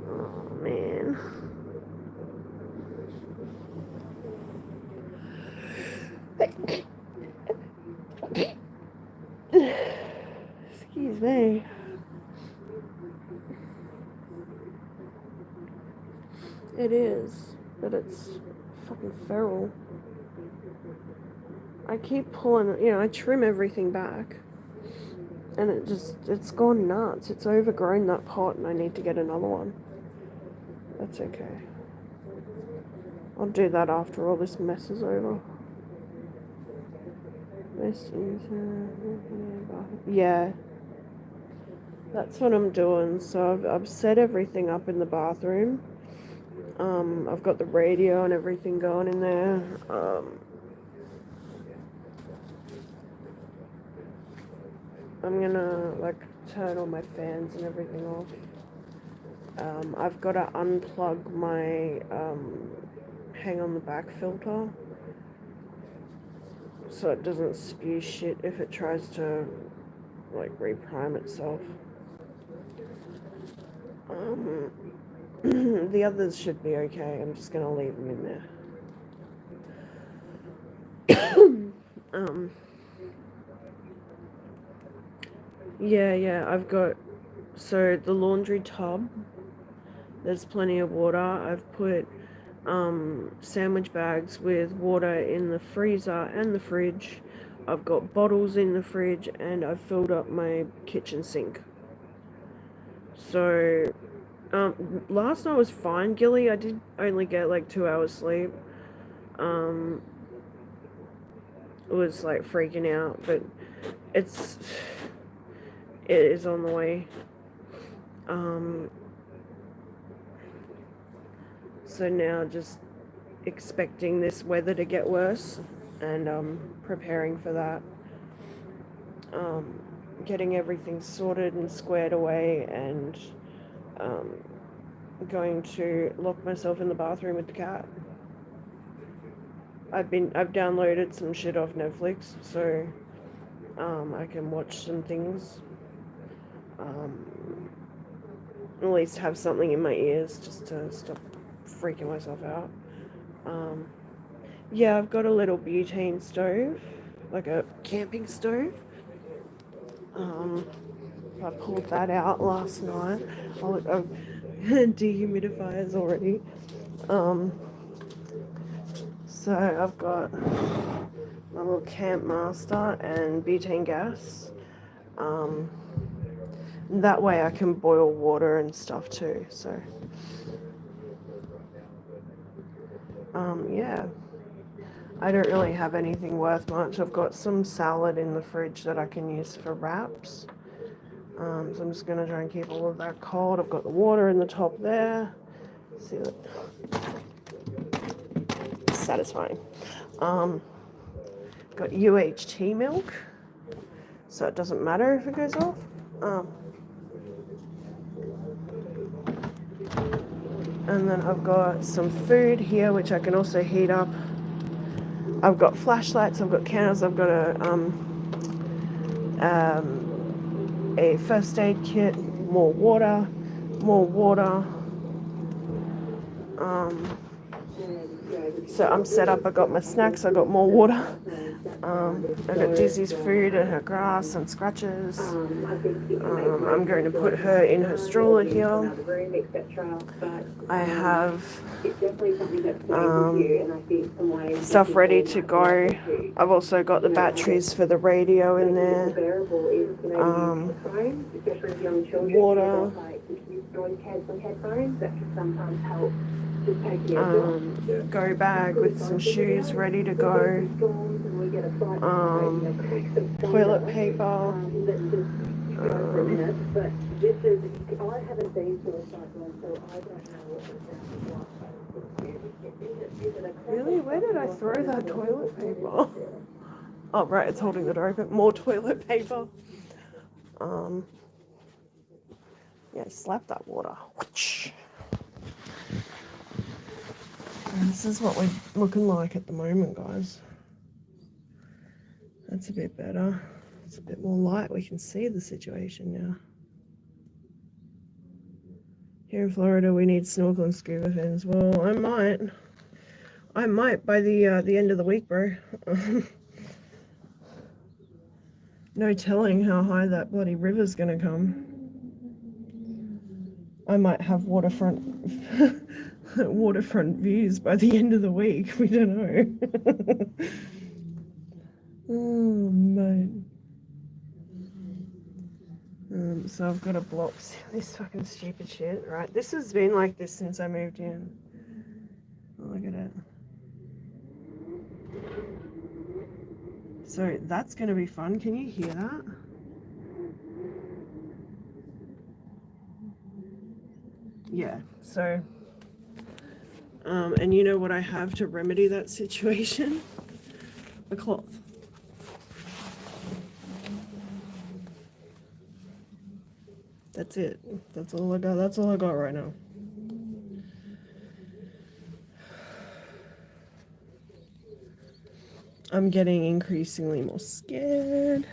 Speaker 1: Oh man. Excuse me. It is, but it's fucking feral. I keep pulling, I trim everything back. And it's gone nuts. It's overgrown that pot and I need to get another one. That's okay. I'll do that after all this mess is over. Yeah. That's what I'm doing. So I've set everything up in the bathroom. I've got the radio and everything going in there. I'm gonna turn all my fans and everything off. I've got to unplug my hang on the back filter so it doesn't spew shit if it tries to reprime itself. The others should be okay. I'm just gonna leave them in there. Yeah, I've got, so the laundry tub, there's plenty of water. I've put sandwich bags with water in the freezer and the fridge. I've got bottles in the fridge and I've filled up my kitchen sink. So last night was fine, Gilly. I did only get 2 hours sleep. It was freaking out, but it is on the way. So now just expecting this weather to get worse and preparing for that. Getting everything sorted and squared away and going to lock myself in the bathroom with the cat. I've downloaded some shit off Netflix, so I can watch some things. At least have something in my ears just to stop freaking myself out. Yeah, I've got a little butane stove, like a camping stove. I pulled that out last night. Dehumidifiers already. So I've got my little Camp Master and butane gas. That way I can boil water and stuff too. So yeah. I don't really have anything worth much. I've got some salad in the fridge that I can use for wraps. So I'm just going to try and keep all of that cold. I've got the water in the top there. See that? Satisfying. Got UHT milk, so it doesn't matter if it goes off. And then I've got some food here, which I can also heat up. I've got flashlights, I've got candles, I've got a first aid kit, more water. So I'm set up, I got my snacks, I got more water. I got Dizzy's food and her grass and scratches. I'm going to put her in her stroller here. I have stuff ready to go. I've also got the batteries for the radio in there. Water. Go bag with some shoes ready to go. Toilet paper. Really? Where did I throw that toilet paper? Oh, right, it's holding the door open. More toilet paper. Yeah, slap that water. And this is what we're looking like at the moment, guys. That's a bit better. It's a bit more light. We can see the situation now. Here in Florida, we need snorkel and scuba fins. Well, I might by the end of the week, bro. No telling how high that bloody river's gonna come. I might have waterfront views by the end of the week. We don't know. Oh man. So I've got to block this fucking stupid shit. Right, this has been like this since I moved in. Oh, look at it. So that's gonna be fun. Can you hear that? Yeah. So, and you know what I have to remedy that situation? A cloth. That's it. That's all I got. That's all I got right now. I'm getting increasingly more scared.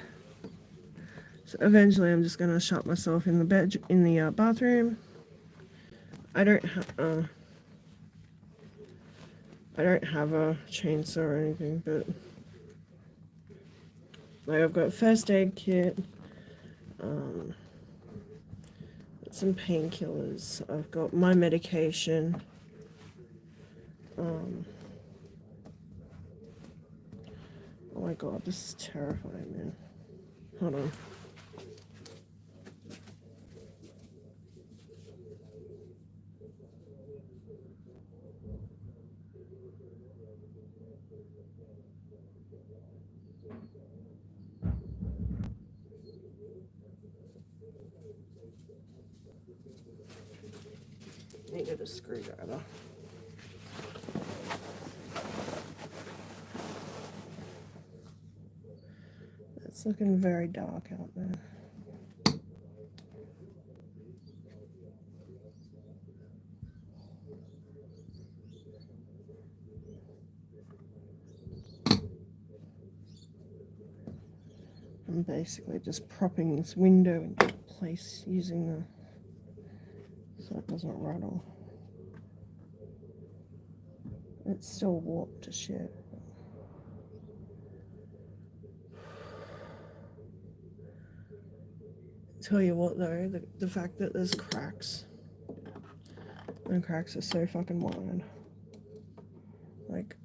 Speaker 1: So eventually, I'm just gonna shut myself in the bathroom. I don't have a chainsaw or anything, but like I've got first aid kit, some painkillers. I've got my medication. Oh my god, this is terrifying, man. Hold on. Needed a screwdriver. It's looking very dark out there. I'm basically just propping this window into place using the so it doesn't rattle. It's still warped to shit. Tell you what though, the fact that there's cracks, and cracks are so fucking wide. Like,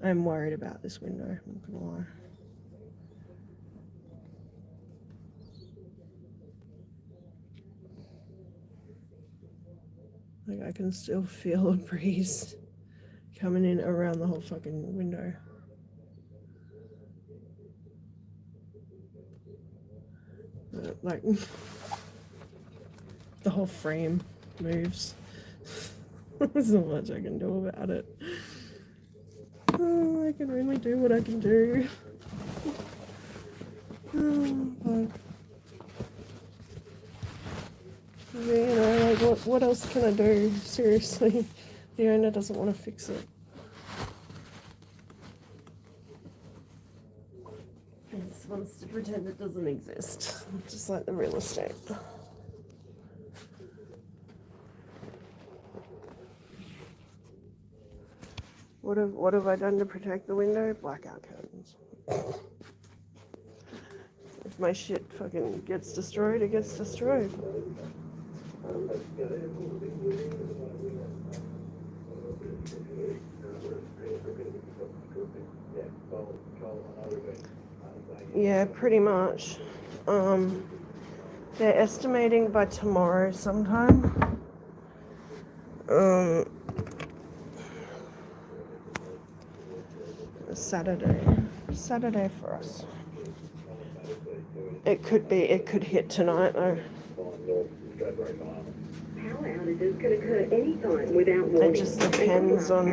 Speaker 1: I'm worried about this window, I'm not gonna lie. Like, I can still feel a breeze coming in around the whole fucking window. Like, the whole frame moves. There's not much I can do about it. Oh, I can only do what I can do. But, you know, like, what else can I do? Seriously, the owner doesn't want to fix it. He just wants to pretend it doesn't exist, just like the real estate. What have I done to protect the window? Blackout curtains. If my shit fucking gets destroyed, it gets destroyed. Yeah, pretty much. They're estimating by tomorrow sometime. Saturday for us. It could hit tonight though.
Speaker 3: Power outages can occur anytime without warning.
Speaker 1: It just depends on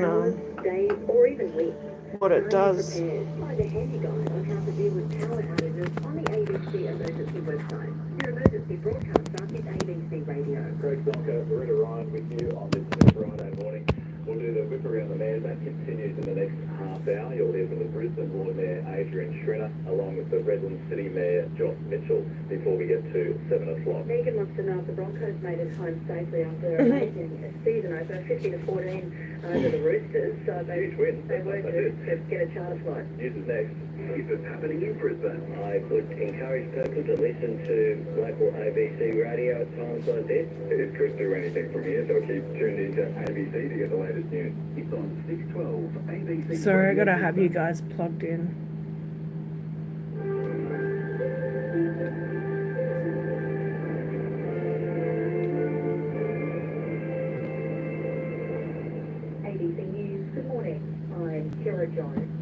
Speaker 3: days or even weeks.
Speaker 1: what it does.
Speaker 3: Find a handy guide on how to deal with power outages on the ABC emergency website. Your emergency broadcaster is ABC Radio.
Speaker 2: Greg Donker, Marina Ryan with you on this Friday morning. We'll do the whip around the mayor. That continues in the next half hour. You'll hear from the Brisbane Lord Mayor Adrian Schrinner along with the Redland City Mayor Joss Mitchell before we get to 7 o'clock.
Speaker 3: Megan wants to know if the Broncos made it home safely after their amazing season opener, 50-14 over the Roosters. So they were to get a charter flight.
Speaker 2: News is next.
Speaker 5: Is this happening in Brisbane?
Speaker 9: I would encourage people to listen to local ABC radio at times like this.
Speaker 2: It could do anything from here, so keep tuned into ABC to get the latest news.
Speaker 5: It's on 612 ABC.
Speaker 1: Sorry, I gotta have you guys plugged in.
Speaker 3: ABC News, good morning. I'm Kira Jones.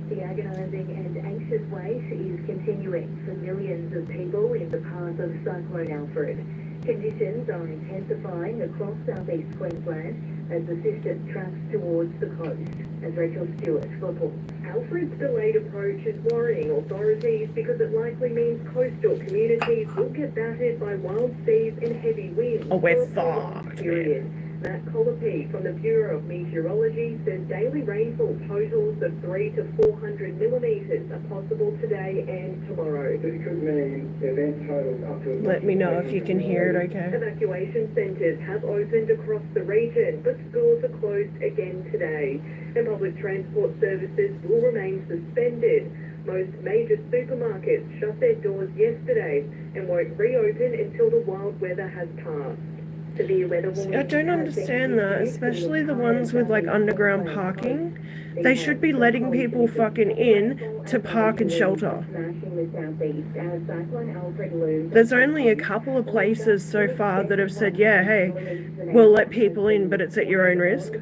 Speaker 3: The agonising and anxious wait is continuing for millions of people in the path of Cyclone Alfred. Conditions are intensifying across southeast Queensland as the system tracks towards the coast, as Rachel Stewart reports. Alfred's delayed approach is worrying authorities because it likely means coastal communities will get battered by wild seas and heavy winds.
Speaker 1: Oh, we're
Speaker 3: for a prolonged
Speaker 1: fucked,
Speaker 3: period. Matt Colopy from the Bureau of Meteorology says daily rainfall totals of 300 to 400 millimetres are possible today and tomorrow.
Speaker 9: This could mean event totals up to...
Speaker 1: Let me know if you can hear it okay.
Speaker 3: Evacuation centres have opened across the region, but schools are closed again today. And public transport services will remain suspended. Most major supermarkets shut their doors yesterday and won't reopen until the wild weather has passed. Severe weather warnings
Speaker 1: I don't understand that, especially the ones with like underground parking. They should be letting people fucking in to park and shelter. There's only a couple of places so far that have said, yeah, hey, we'll let people in, but it's at your own risk.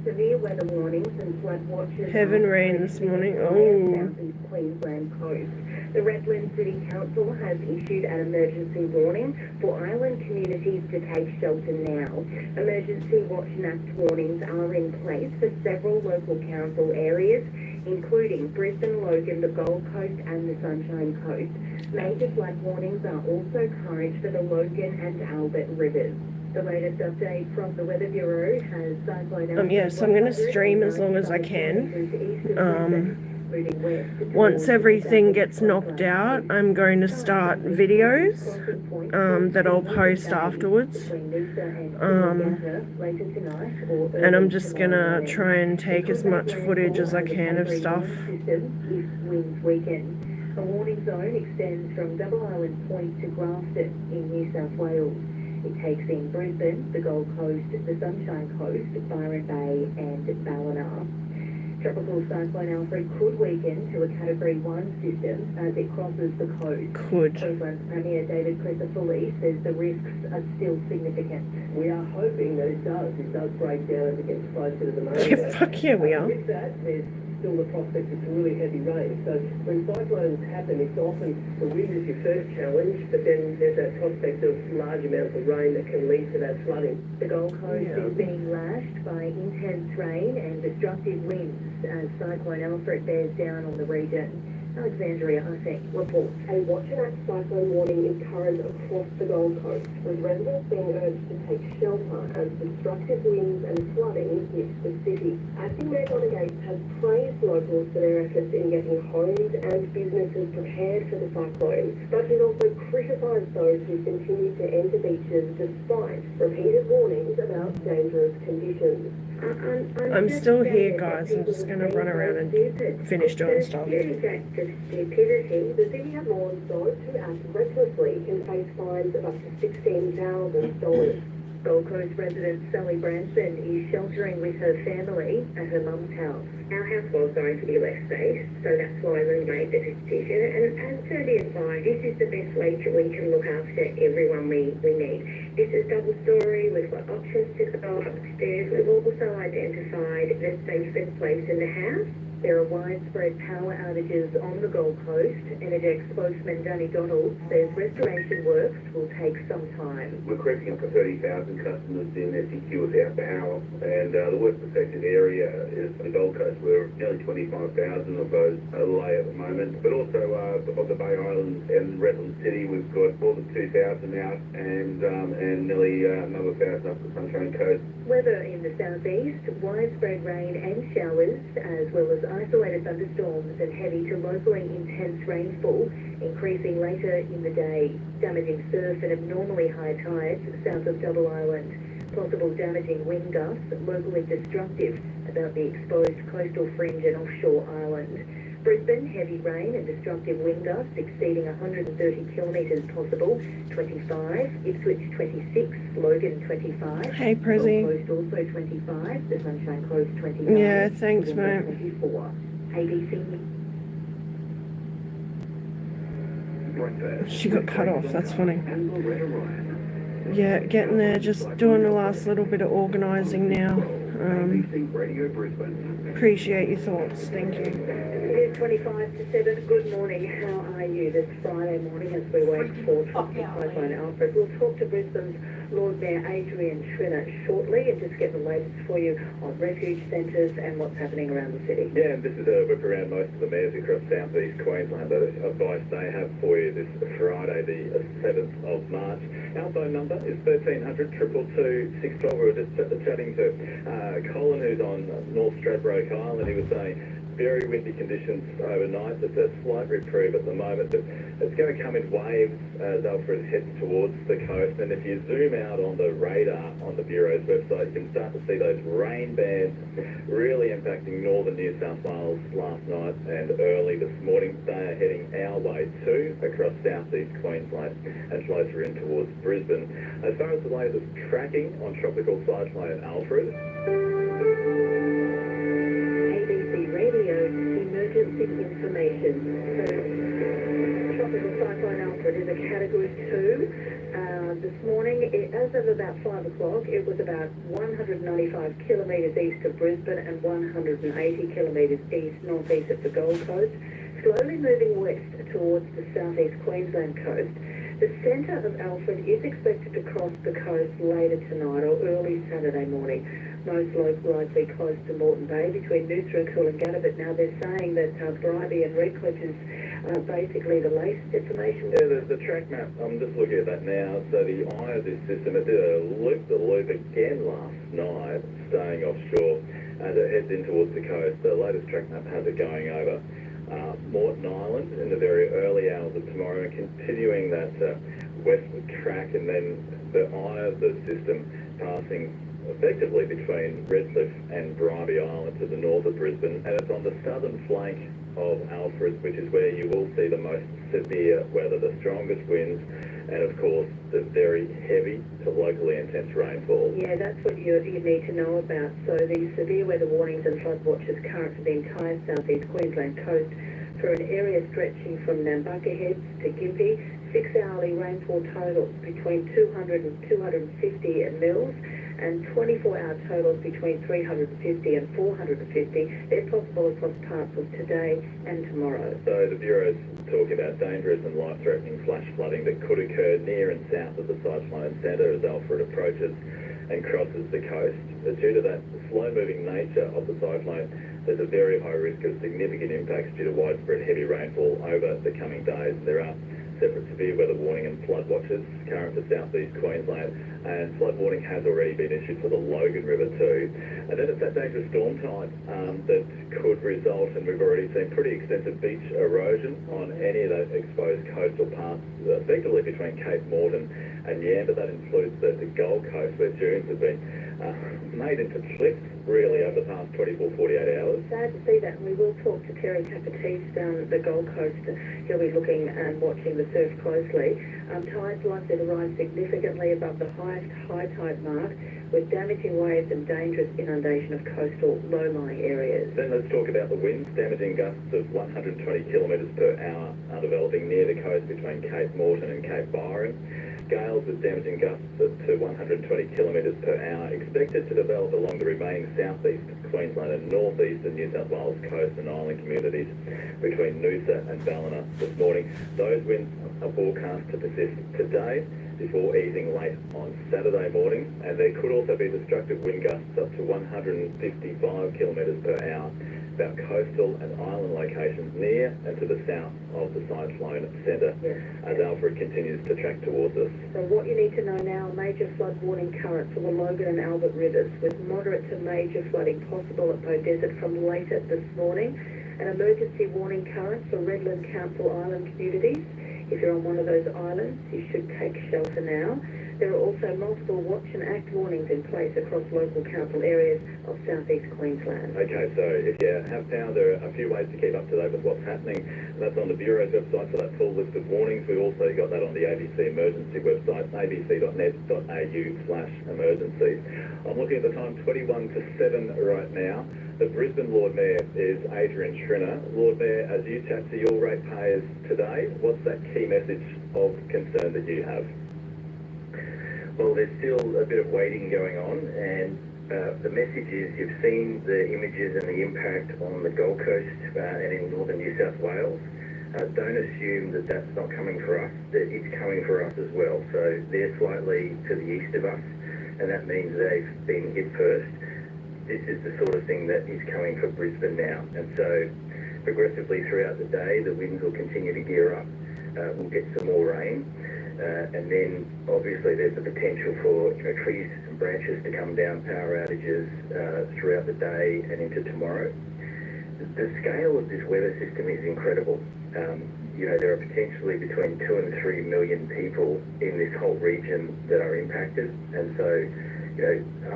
Speaker 3: Severe weather warnings and flood watches.
Speaker 1: Heaven rain this morning. Oh.
Speaker 3: Southeast Queensland coast. The Redland City Council has issued an emergency warning for island communities to take shelter now. Emergency watch and act warnings are in place for several local council areas, including Brisbane, Logan, the Gold Coast and the Sunshine Coast. Major flood warnings are also current for the Logan and Albert rivers. The latest update from the Weather Bureau has cyclone.
Speaker 1: Yeah, so I'm going to stream as long as I can. Once everything gets knocked out, I'm going to start videos that I'll post afterwards. And I'm just going to try and take as much footage as I can of stuff.
Speaker 3: A warning zone extends from Double Island Point to Grafton in New South Wales. It takes in Brisbane, the Gold Coast, the Sunshine Coast, Byron Bay and Ballina. Tropical Cyclone Alfred could weaken to a Category 1 system as it crosses the coast. Queensland's Premier David Crisafulli says the risks are still significant.
Speaker 4: We are hoping that it does break down as it gets closer to the mainland.
Speaker 1: Fuck yeah, we are.
Speaker 4: With that, there's still the prospect of some really heavy rain. So when cyclones happen, it's often the wind is your first challenge, but then there's that prospect of large amounts of rain that can lead to that flooding.
Speaker 3: The Gold Coast is being lashed by intense rain and destructive winds as Cyclone Alfred bears down on the region. Alexandria Hussey reports.
Speaker 10: A watch and act cyclone warning is current across the Gold Coast, with residents being urged to take shelter as destructive winds and flooding hit the city. Acting Mayor Donegate has praised locals for their efforts in getting homes and businesses prepared for the cyclone, but he's also criticised those who continue to enter beaches despite repeated warnings about dangerous conditions.
Speaker 1: I'm still here, guys. I'm just going to run around and finish doing stuff.
Speaker 10: Stupidity, the city have warned those who act recklessly can face fines of up to $16,000.
Speaker 3: Gold Coast resident Sally Branson is sheltering with her family at her mum's house.
Speaker 10: Our house was going to be less safe, so that's why we made the decision. And to the advice, this is the best way that we can look after everyone we need. This is double story, we've got options to go upstairs. We've also identified the safest place in the house
Speaker 3: There are widespread power outages on the Gold Coast. Energex spokesman Danny Donald says restoration works will take some time.
Speaker 7: We're creeping up to 30,000 customers in SEQ without power, and the worst affected area is the Gold Coast, where nearly 25,000 of those are lay at the moment. But also of the Bay Island and Redland City, we've got more than 2,000 out, and nearly another 1,000 up the Sunshine Coast.
Speaker 3: Weather in the southeast, widespread rain and showers, as well as isolated thunderstorms and heavy to locally intense rainfall, increasing later in the day, damaging surf and abnormally high tides south of Double Island. Possible damaging wind gusts, locally destructive about the exposed coastal fringe and offshore island. Brisbane, heavy rain and destructive wind gusts exceeding 130 kilometres possible, 25. Ipswich, 26. Logan, 25.
Speaker 1: Hey, Prezi.
Speaker 3: Gold Coast also 25. The Sunshine Coast, 29.
Speaker 1: Yeah, thanks, mate.
Speaker 3: 24. ABC.
Speaker 1: She got cut off, that's funny. Yeah, getting there, just doing the last little bit of organising now. Appreciate your thoughts, thank you.
Speaker 3: It's 25 to 7. Good morning. How are you this Friday morning as we wait for Tropical Cyclone Alfred? We'll talk to Brisbane's Lord Mayor Adrian Schrinner shortly and just get the latest for you on refuge centres and what's happening around the city.
Speaker 2: Yeah, and this is a whip around most of the mayors across southeast Queensland. That advice they have for you this Friday, the 7th of March. Our phone number is 1300 222 612. We were just chatting to Colin, who's on North Stradbroke Island. He was saying very windy conditions overnight. There's a slight reprieve at the moment, but it's going to come in waves as Alfred heads towards the coast. And if you zoom out on the radar on the Bureau's website, you can start to see those rain bands really impacting northern New South Wales last night and early this morning. They are heading our way too, across southeast Queensland and closer in towards Brisbane. As far as the latest tracking on Tropical Cyclone Alfred,
Speaker 3: Radio emergency information. So, Tropical Cyclone Alfred is a Category 2. This morning, as of about 5 o'clock, it was about 195 kilometres east of Brisbane and 180 kilometres northeast of the Gold Coast, slowly moving west towards the southeast Queensland coast. The centre of Alfred is expected to cross the coast later tonight or early Saturday morning. Most likely close to Moreton Bay between Noosa and Coolangatta, but now they're saying that Bribie and Redcliffe is basically the latest information.
Speaker 2: yeah, the track map, I'm just looking at that now. So the eye of this system, it did a loop-the-loop again last night, staying offshore as it heads in towards the coast. The latest track map has it going over Moreton Island in the very early hours of tomorrow and continuing that westward track, and then the eye of the system passing effectively between Redcliffe and Bribie Island to the north of Brisbane, and it's on the southern flank of Alfred, which is where you will see the most severe weather, the strongest winds, and of course the very heavy to locally intense rainfall.
Speaker 3: Yeah, that's what you need to know about. So the severe weather warnings and flood watches current for the entire southeast Queensland coast through an area stretching from Nambucca Heads to Gympie. 6-hourly rainfall totals between 200 and 250 mils, and 24-hour totals between 350 and 450. They're possible across parts of today and tomorrow.
Speaker 2: So the Bureau's talking about dangerous and life-threatening flash flooding that could occur near and south of the cyclone centre as Alfred approaches and crosses the coast. Due to that slow-moving nature of the cyclone, there's a very high risk of significant impacts due to widespread heavy rainfall over the coming days. There are separate severe weather warning and flood watches current for southeast Queensland, and flood warning has already been issued for the Logan River too. And then it's that dangerous storm tide that could result, and we've already seen pretty extensive beach erosion on any of those exposed coastal parts, effectively between Cape Morton and Yamba. That includes the Gold Coast, where dunes have been made into cliffs really over the past 24, 48 hours.
Speaker 3: Sad to see that, and we will talk to Terry Capitis down at the Gold Coast. He'll be looking and watching the surf closely. Tides likely to rise significantly above the highest high tide mark
Speaker 6: with damaging waves and dangerous inundation of coastal low-lying areas.
Speaker 2: Then let's talk about the winds. Damaging gusts of 120 kilometres per hour are developing near the coast between Cape Morton and Cape Byron. Gales with damaging gusts to 120 kilometres per hour expected to develop along the remaining southeast Queensland and northeastern New South Wales coast and island communities between Noosa and Ballina this morning. Those winds are forecast to persist today before easing late on Saturday morning, and there could also be destructive wind gusts up to 155 kilometres per hour about coastal and island locations near and to the south of the cyclone centre as Alfred continues to track towards us.
Speaker 6: So what you need to know now, major flood warning current for the Logan and Albert rivers with moderate to major flooding possible at Beaudesert from later this morning. An emergency warning current for Redland Council Island communities. If you're on one of those islands, you should take shelter now. There are also multiple watch and act warnings in place across local council areas of southeast Queensland.
Speaker 2: Okay, so if you have power, there are a few ways to keep up to date with what's happening. That's on the Bureau's website for that full list of warnings. We've also got that on the ABC Emergency website, abc.net.au/emergencies. I'm looking at the time, 21 to 7 right now. The Brisbane Lord Mayor is Adrian Schrinner. Lord Mayor, as you chat to your ratepayers today, what's that key message of concern that you have?
Speaker 9: Well, there's still a bit of waiting going on, and the message is you've seen the images and the impact on the Gold Coast and in northern New South Wales. Don't assume that that's not coming for us, that it's coming for us as well. So they're slightly to the east of us, and that means they've been hit first. This is the sort of thing that is coming for Brisbane now, and so progressively throughout the day, the winds will continue to gear up. We'll get some more rain. And then obviously there's the potential for trees and branches to come down, power outages throughout the day and into tomorrow. The scale of this weather system is incredible. There are potentially between 2 and 3 million people in this whole region that are impacted, and so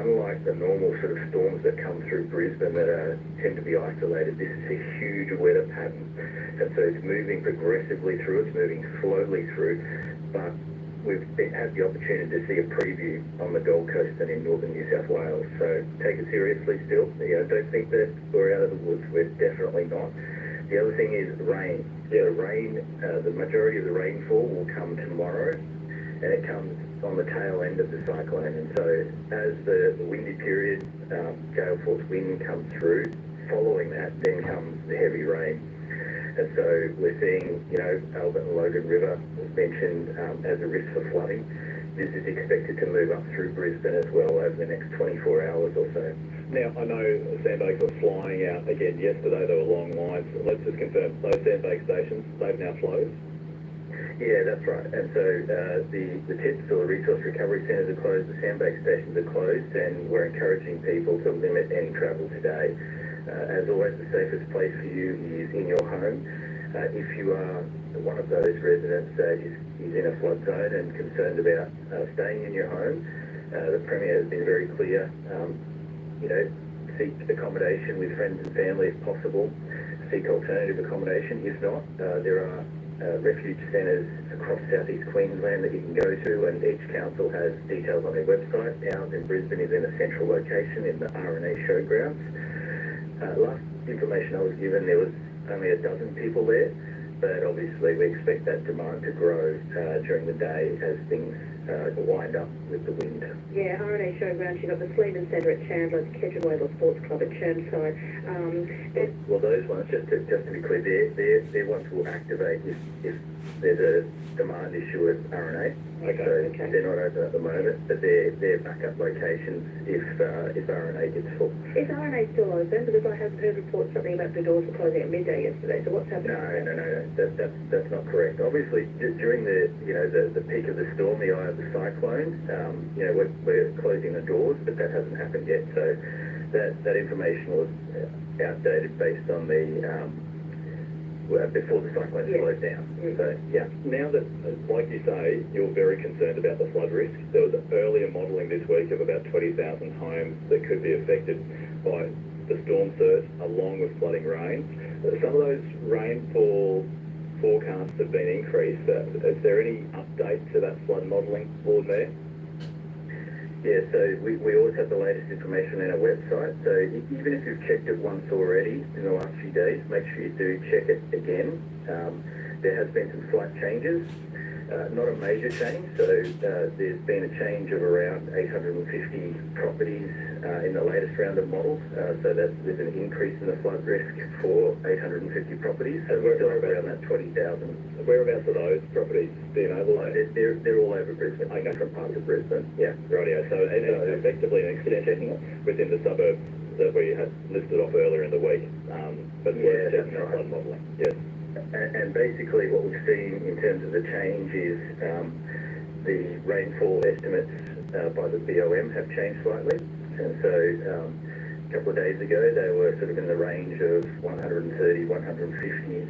Speaker 9: unlike the normal sort of storms that come through Brisbane that tend to be isolated, this is a huge weather pattern, and so it's moving progressively through, it's moving slowly through, but we've had the opportunity to see a preview on the Gold Coast and in northern New South Wales, so take it seriously still. Don't think that we're out of the woods, we're definitely not. The other thing is rain. The rain, the majority of the rainfall will come tomorrow, and it comes on the tail end of the cyclone, and so as the windy period, gale force wind comes through, following that then comes the heavy rain. And so we're seeing, Albert and Logan River was mentioned as a risk for flooding. This is expected to move up through Brisbane as well over the next 24 hours or so.
Speaker 2: Now, I know sandbags were flying out again yesterday. There were long lines. Let's just confirm, those sandbag stations, they've now closed?
Speaker 9: Yeah, that's right. And so the TIPs, or the Resource Recovery Centres, are closed, the sandbag stations are closed, and we're encouraging people to limit any travel today. As always, the safest place for you is in your home. If you are one of those residents that is in a flood zone and concerned about staying in your home, the Premier has been very clear. Seek accommodation with friends and family if possible. Seek alternative accommodation. If not, there are refuge centres across southeast Queensland that you can go to, and each council has details on their website. Ours in Brisbane is in a central location in the R&A showgrounds. Last information I was given, there was only a dozen people there, but obviously we expect that demand to grow during the day as things wind up with the wind.
Speaker 6: Yeah, R&A Showgrounds, you've got the Sleeman Centre at Chandler, the Kedron Sports Club at Chermside.
Speaker 9: Well, those ones, just to be clear, they're ones will activate if there's a demand issue at R&A.
Speaker 2: Okay.
Speaker 9: So they're not open at the moment, but they're backup locations if R&A gets full.
Speaker 6: Is R&A still open? Because I have heard reports something about the doors were closing at midday yesterday. So what's happening?
Speaker 9: No. That's not correct. Obviously, during the peak of the storm, the eye of the cyclone, we're closing the doors, but that hasn't happened yet. So that information was outdated based on the before the cyclone slowed down. So yeah.
Speaker 2: Now that, like you say, you're very concerned about the flood risk, there was earlier modelling this week of about 20,000 homes that could be affected by the storm surge along with flooding rain. Some of those rainfall forecasts have been increased. Is there any update to that flood modelling, Lord Mayor? Yeah, so we always have the latest information on our website. So even if you've checked it once already in the last few days, make sure you do check it again. There has been some slight changes, not a major change. So there's been a change of around 850 properties in the latest round of models. So there's an increase in the flood risk for 850 properties. So we're still around that 20,000. Whereabouts are those properties? Do you know? They're all over Brisbane. Okay. Different parts of Brisbane. Yeah. Rightio. So effectively an extension within the suburbs that we had listed off earlier in the week. But we're checking our flood modelling. Yes. And basically what we've seen in terms of the change is the rainfall estimates by the BOM have changed slightly. And so a couple of days ago they were sort of in the range of 130, 150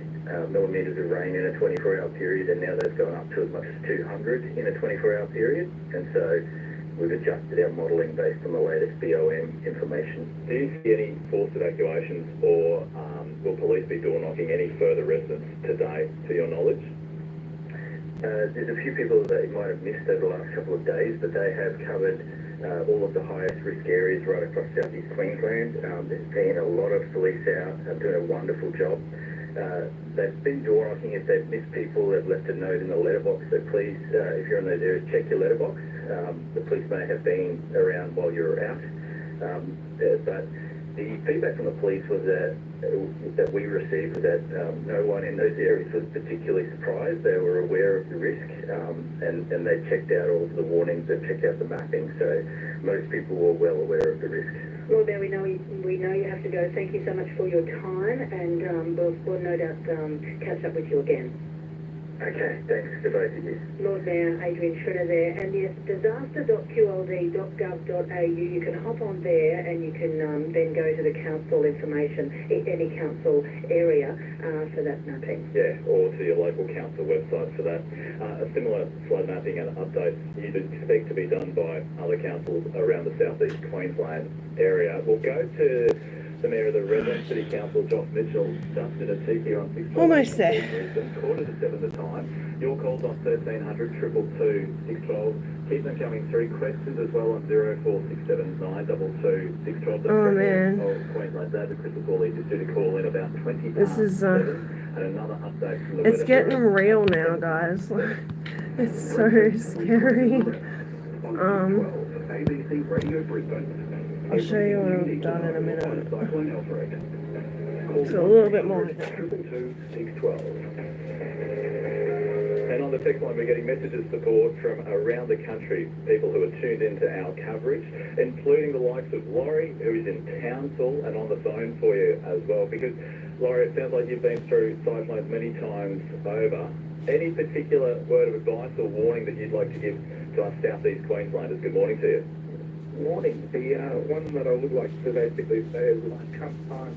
Speaker 2: millimetres of rain in a 24-hour period, and now they've gone up to as much as 200 in a 24-hour period. And so we've adjusted our modelling based on the latest BOM information. Do you see any forced evacuations or will police be door knocking any further residents today, to your knowledge? There's a few people that you might have missed over the last couple of days, but they have covered all of the highest risk areas right across southeast Queensland. There's been a lot of police out doing a wonderful job. They've been door knocking. If they've missed people, they've left a note in the letterbox. So please, if you're in those areas, check your letterbox. The police may have been around while you were out. But the feedback from the police was that we received was that no one in those areas was particularly surprised. They were aware of the risk, and they checked out all of the warnings, they checked out the mapping. So most people were well aware of the risk.
Speaker 6: Lord Mayor, we know you have to go. Thank you so much for your time, and we'll no doubt catch up with you again.
Speaker 2: Okay, thanks to both of you.
Speaker 6: Lord Mayor Adrian Schrinner there, and yes, disaster.qld.gov.au, you can hop on there and you can then go to the council information, any council area for that mapping.
Speaker 2: Yeah, or to your local council website for that. A similar flood mapping and updates you'd expect to be done by other councils around the southeast Queensland area. We'll go to the Mayor of the Redland City Council, Josh Mitchell, just in a TQ on 6.
Speaker 1: Almost there.
Speaker 2: 6:45 the time. Your calls on 1300 222 612. Keep them coming through. Questions as well on 04679 22 612.
Speaker 1: Oh man.
Speaker 2: Queensland Day, the crystal ball is due to call in about 20
Speaker 1: This is
Speaker 2: and another update from the
Speaker 1: it's getting real now, guys. It's so scary.
Speaker 5: ABC Radio Brisbane.
Speaker 1: I'll show you what I've done in a minute.
Speaker 5: Cyclone Alfred.
Speaker 1: It's a little bit more.
Speaker 2: 222 612. And on the text line, we're getting messages of support from around the country, people who are tuned into our coverage, including the likes of Laurie, who is in Townsville and on the phone for you as well. Because, Laurie, it sounds like you've been through cyclones many times over. Any particular word of advice or warning that you'd like to give to us southeast Queenslanders? Good morning to you.
Speaker 9: Morning. The one that I would like to basically say is when it comes time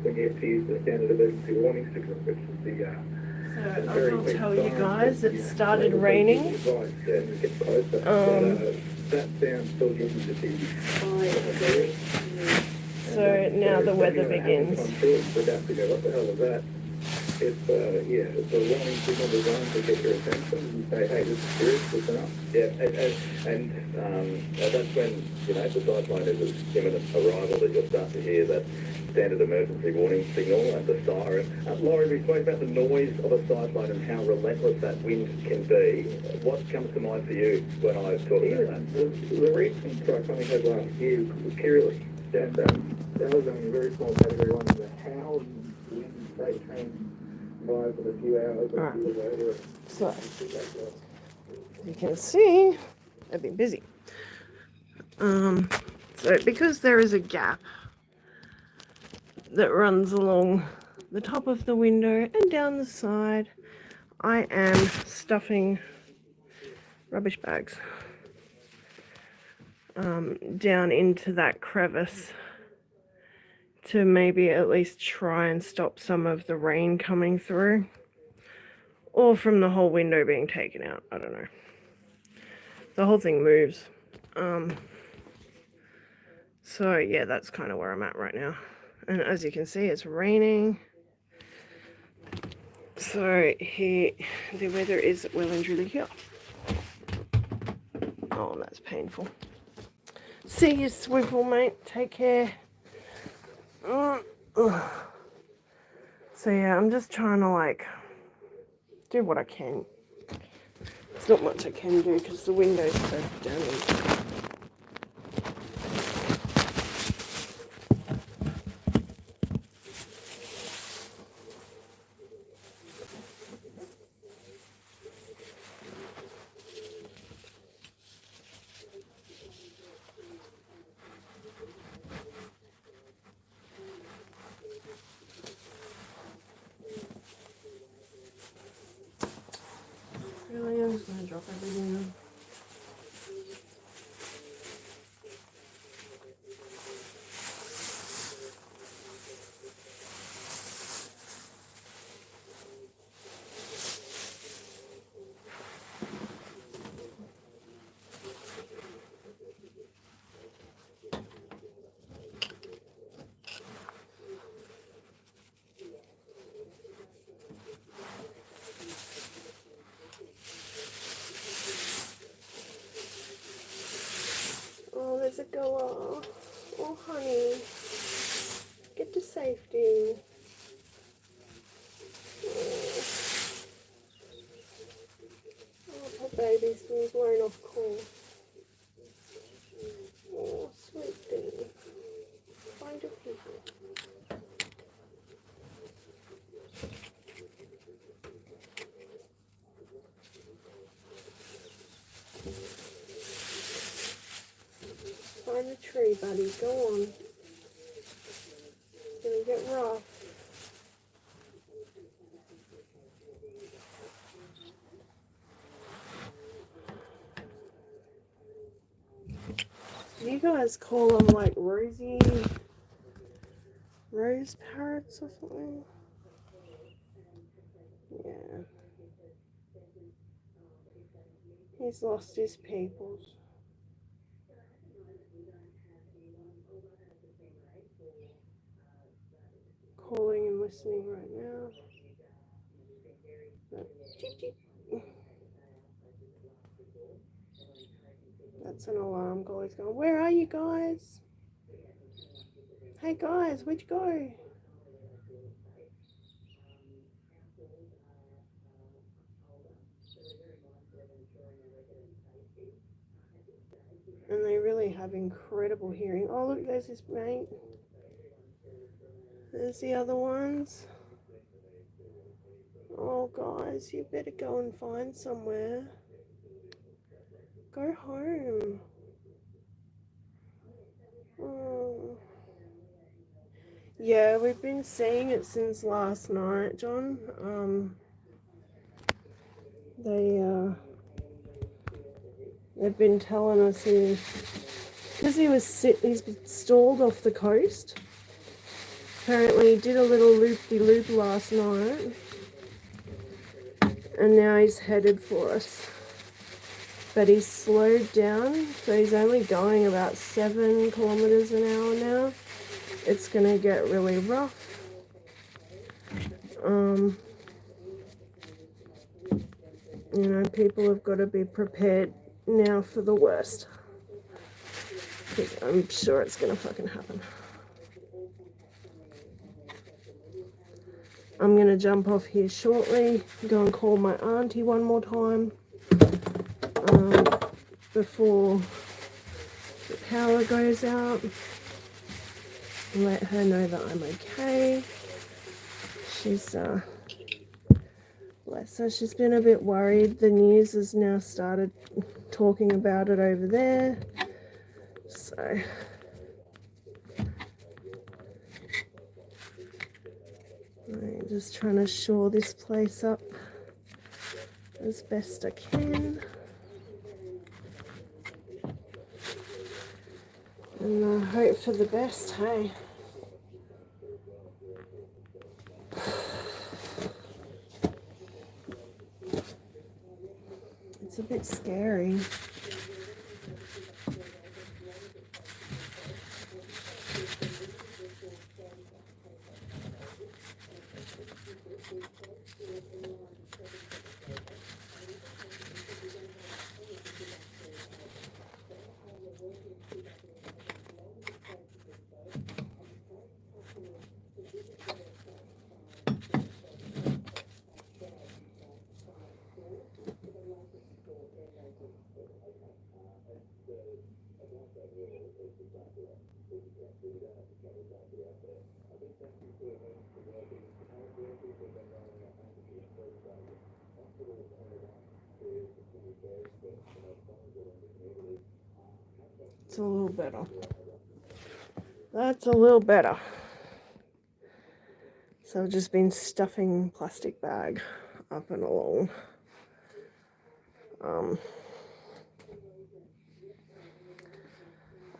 Speaker 9: when you have to use the standard emergency warning signal, which is the
Speaker 1: So I will tell you guys, it started raining.
Speaker 9: That sound still gives you the
Speaker 1: So now the weather begins.
Speaker 9: We'd have to go, what the hell is that? It's a warning signal designed to get your attention and say, hey, this is serious, listen up.
Speaker 2: Yeah, and that's when, the cyclone is its imminent arrival that you'll start to hear that standard emergency warning signal and the siren. Laurie, we spoke about the noise of a cyclone and how relentless that wind can be. What comes to mind for you when I talk about that?
Speaker 9: The recent cyclone we had last year was Curiosities. And that was only a very small category one in the howl and wind they changed by for a few hours.
Speaker 1: Alright. So, you can see, I've been busy. So because there is a gap that runs along the top of the window and down the side, I am stuffing rubbish bags down into that crevice to maybe at least try and stop some of the rain coming through, or from the whole window being taken out. I don't know. The whole thing moves. So yeah, that's kind of where I'm at right now. And as you can see, it's raining. So here, the weather is well and truly here. Oh, that's painful. See you, Swivel, mate. Take care. So yeah, I'm just trying to like do what I can. There's not much I can do because the window's so damaged. Really, I'm just gonna drop everything. Oh, there's a goer. Oh, honey. Get to safety. Oh, poor baby's been blown off course. Oh, sweet thing. Find your people. Find the tree, buddy. Go on. It's gonna get rough. You guys call them like rose parrots or something? Yeah. He's lost his peoples. Calling and listening right now. That's an alarm call. He's going, where are you guys? Hey guys, where'd you go? And they really have incredible hearing. Oh look, there's his mate. There's the other ones. Oh guys, you better go and find somewhere. Go home. Oh. Yeah, we've been seeing it since last night, John. They've been telling us because he's been stalled off the coast. Apparently he did a little loop-de-loop last night. And now he's headed for us. But he's slowed down, so he's only going about 7 kilometers an hour now. It's going to get really rough. You know, people have got to be prepared now for the worst. Because I'm sure it's going to fucking happen. I'm going to jump off here shortly, go and call my auntie one more time before the power goes out. And let her know that I'm okay. She's, bless her, she's been a bit worried. The news has now started talking about it over there. So, I'm just trying to shore this place up as best I can. And hope for the best, hey? It's a bit scary. That's a little better. That's a little better. So I've just been stuffing plastic bag up and along.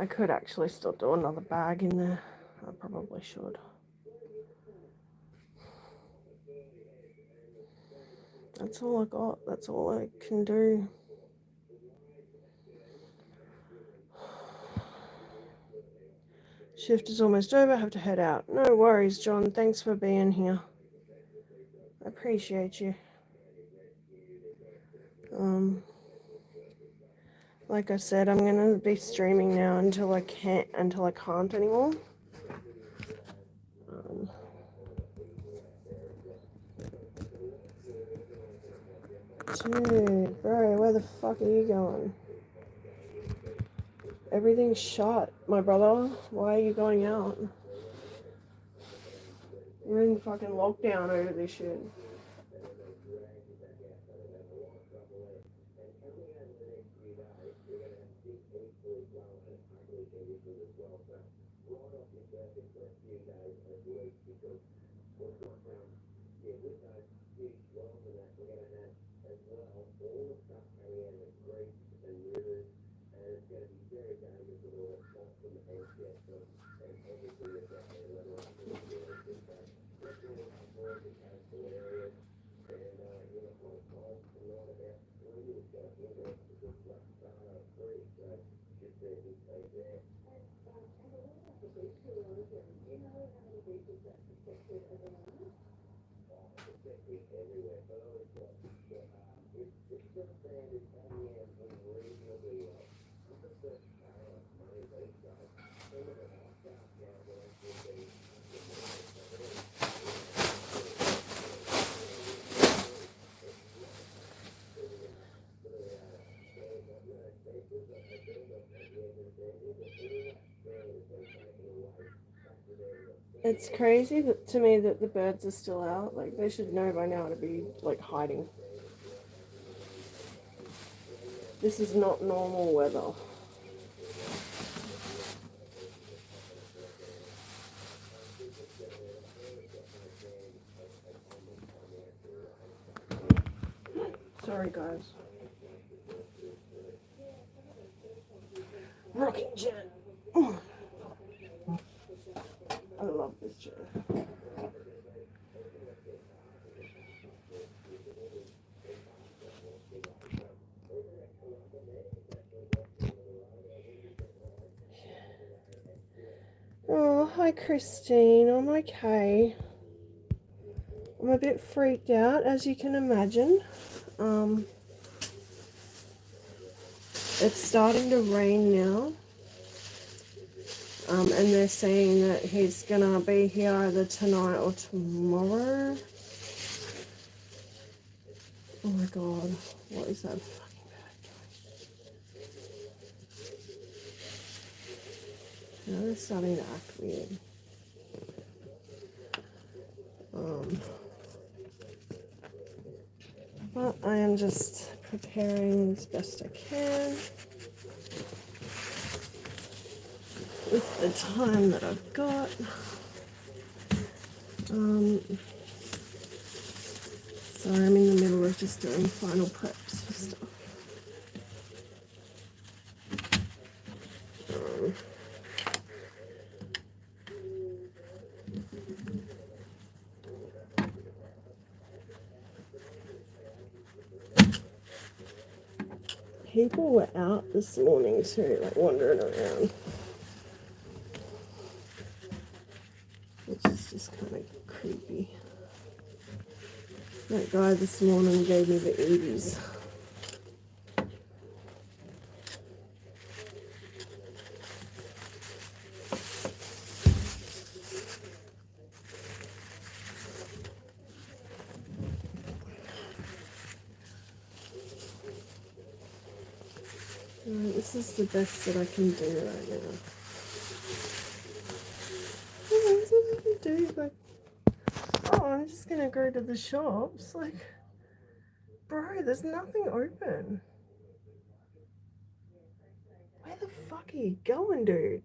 Speaker 1: I could actually still do another bag in there. I probably should. That's all I got. That's all I can do. Shift is almost over. I have to head out. No worries, John. Thanks for being here. I appreciate you. Like I said, I'm gonna be streaming now until I can't anymore. Dude, bro, where the fuck are you going? Everything's shut, my brother. Why are you going out? You're in fucking lockdown over this shit. It's crazy to me that the birds are still out. Like, they should know by now to be, like, hiding. This is not normal weather. Sorry, guys. Rocking jet. I love this chair. Oh, hi Christine. I'm okay. I'm a bit freaked out, as you can imagine. It's starting to rain now. And they're saying that he's gonna be here either tonight or tomorrow. Oh my god, what is that fucking bird doing? Now they're starting to act weird. But I am just preparing as best I can with the time that I've got. Sorry, I'm in the middle of just doing final preps for stuff. People were out this morning too, like wandering around, which is just kind of creepy. That guy this morning gave me the oogies. This is the best that I can do right now. What is it I can do? Like, oh, I'm just gonna go to the shops. Like, bro, there's nothing open. Where Where the fuck are you going, dude?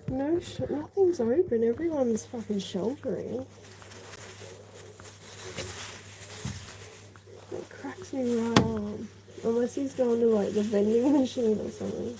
Speaker 1: No, nothing's open. Everyone's fucking sheltering. It cracks me right up. Unless he's going to like the vending machine or something.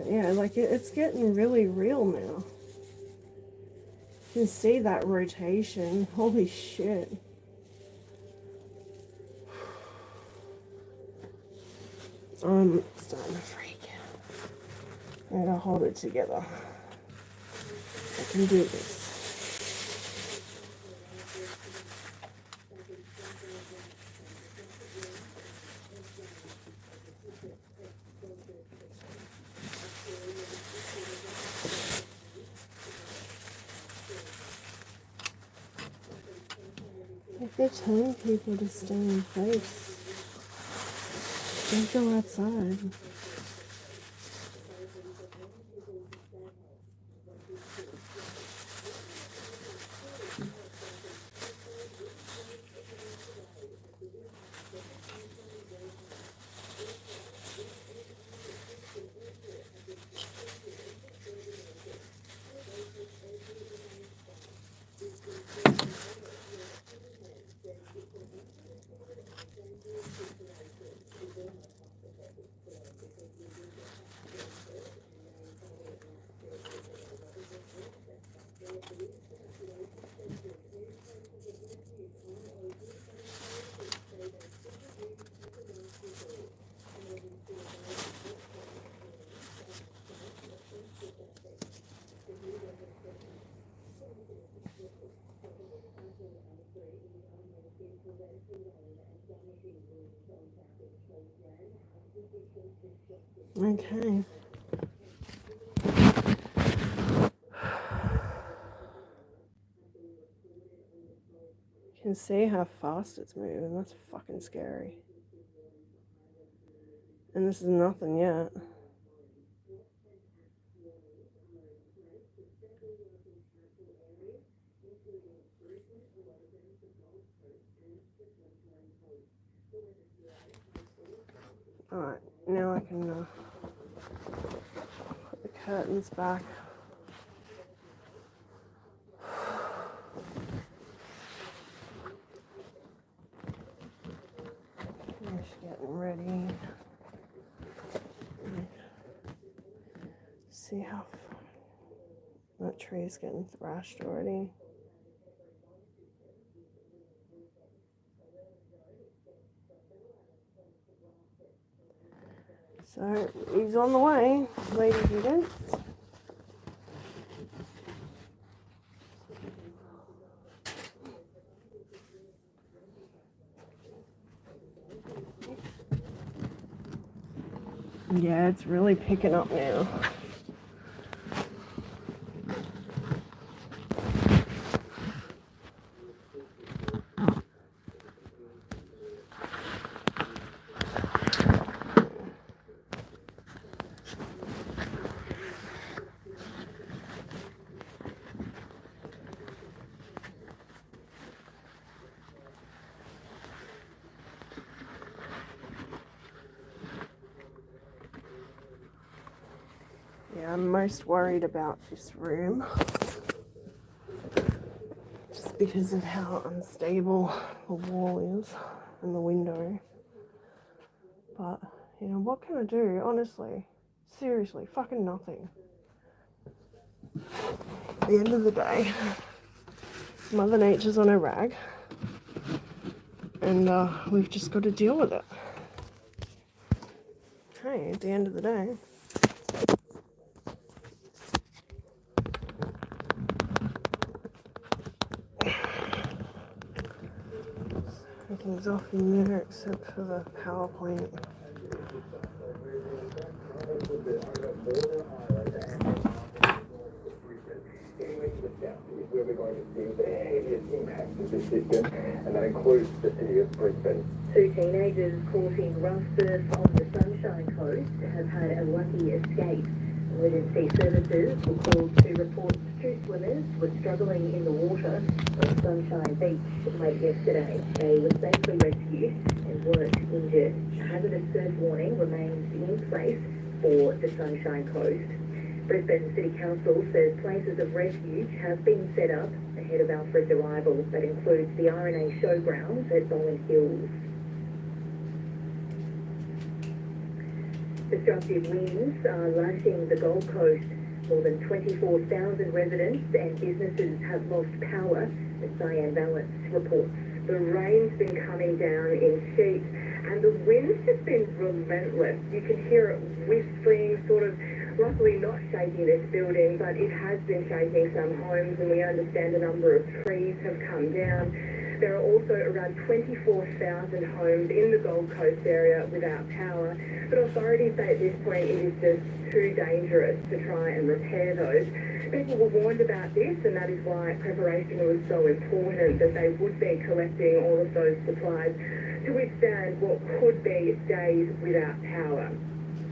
Speaker 1: Yeah, like it's getting really real now. You can see that rotation. Holy shit. I'm starting to freak. I gotta hold it together. I can do this. If they're telling people to stay in place, don't go outside. Okay. You can see how fast it's moving. That's fucking scary. And this is nothing yet. Alright, now I can put the curtains back. Finish getting ready. See how that tree's getting thrashed already. So he's on the way, ladies and gents. Yeah, it's really picking up now. Yeah, I'm most worried about this room. Just because of how unstable the wall is and the window. But, you know, what can I do? Honestly, seriously, fucking nothing. At the end of the day, Mother Nature's on her rag. And we've just got to deal with it. Hey, at the end of the day. everything's off in there except for the power plant.
Speaker 2: Where we're going to see the heaviest impact of this system, and that includes the city of Brisbane.
Speaker 3: 2 teenagers caught in rough surf on the Sunshine Coast have had a lucky escape. Emergency services were called to report 2 swimmers were struggling in the water on Sunshine Beach late yesterday. They were safely rescued and weren't injured. A hazardous surf warning remains in place for the Sunshine Coast. Brisbane City Council says places of refuge have been set up ahead of Alfred's arrival. That includes the RNA Showgrounds at Bowen Hills. Destructive winds are lashing the Gold Coast. More than 24,000 residents and businesses have lost power, as Cyan Valence reports.
Speaker 10: The rain's been coming down in sheets, and the wind's just been relentless. You can hear it whistling, sort of, luckily not shaking this building, but it has been shaking some homes, and we understand a number of trees have come down. There are also around 24,000 homes in the Gold Coast area without power, but authorities say at this point it is just too dangerous to try and repair those. People were warned about this, and that is why preparation was so important, that they would be collecting all of those supplies to withstand what could be days without power.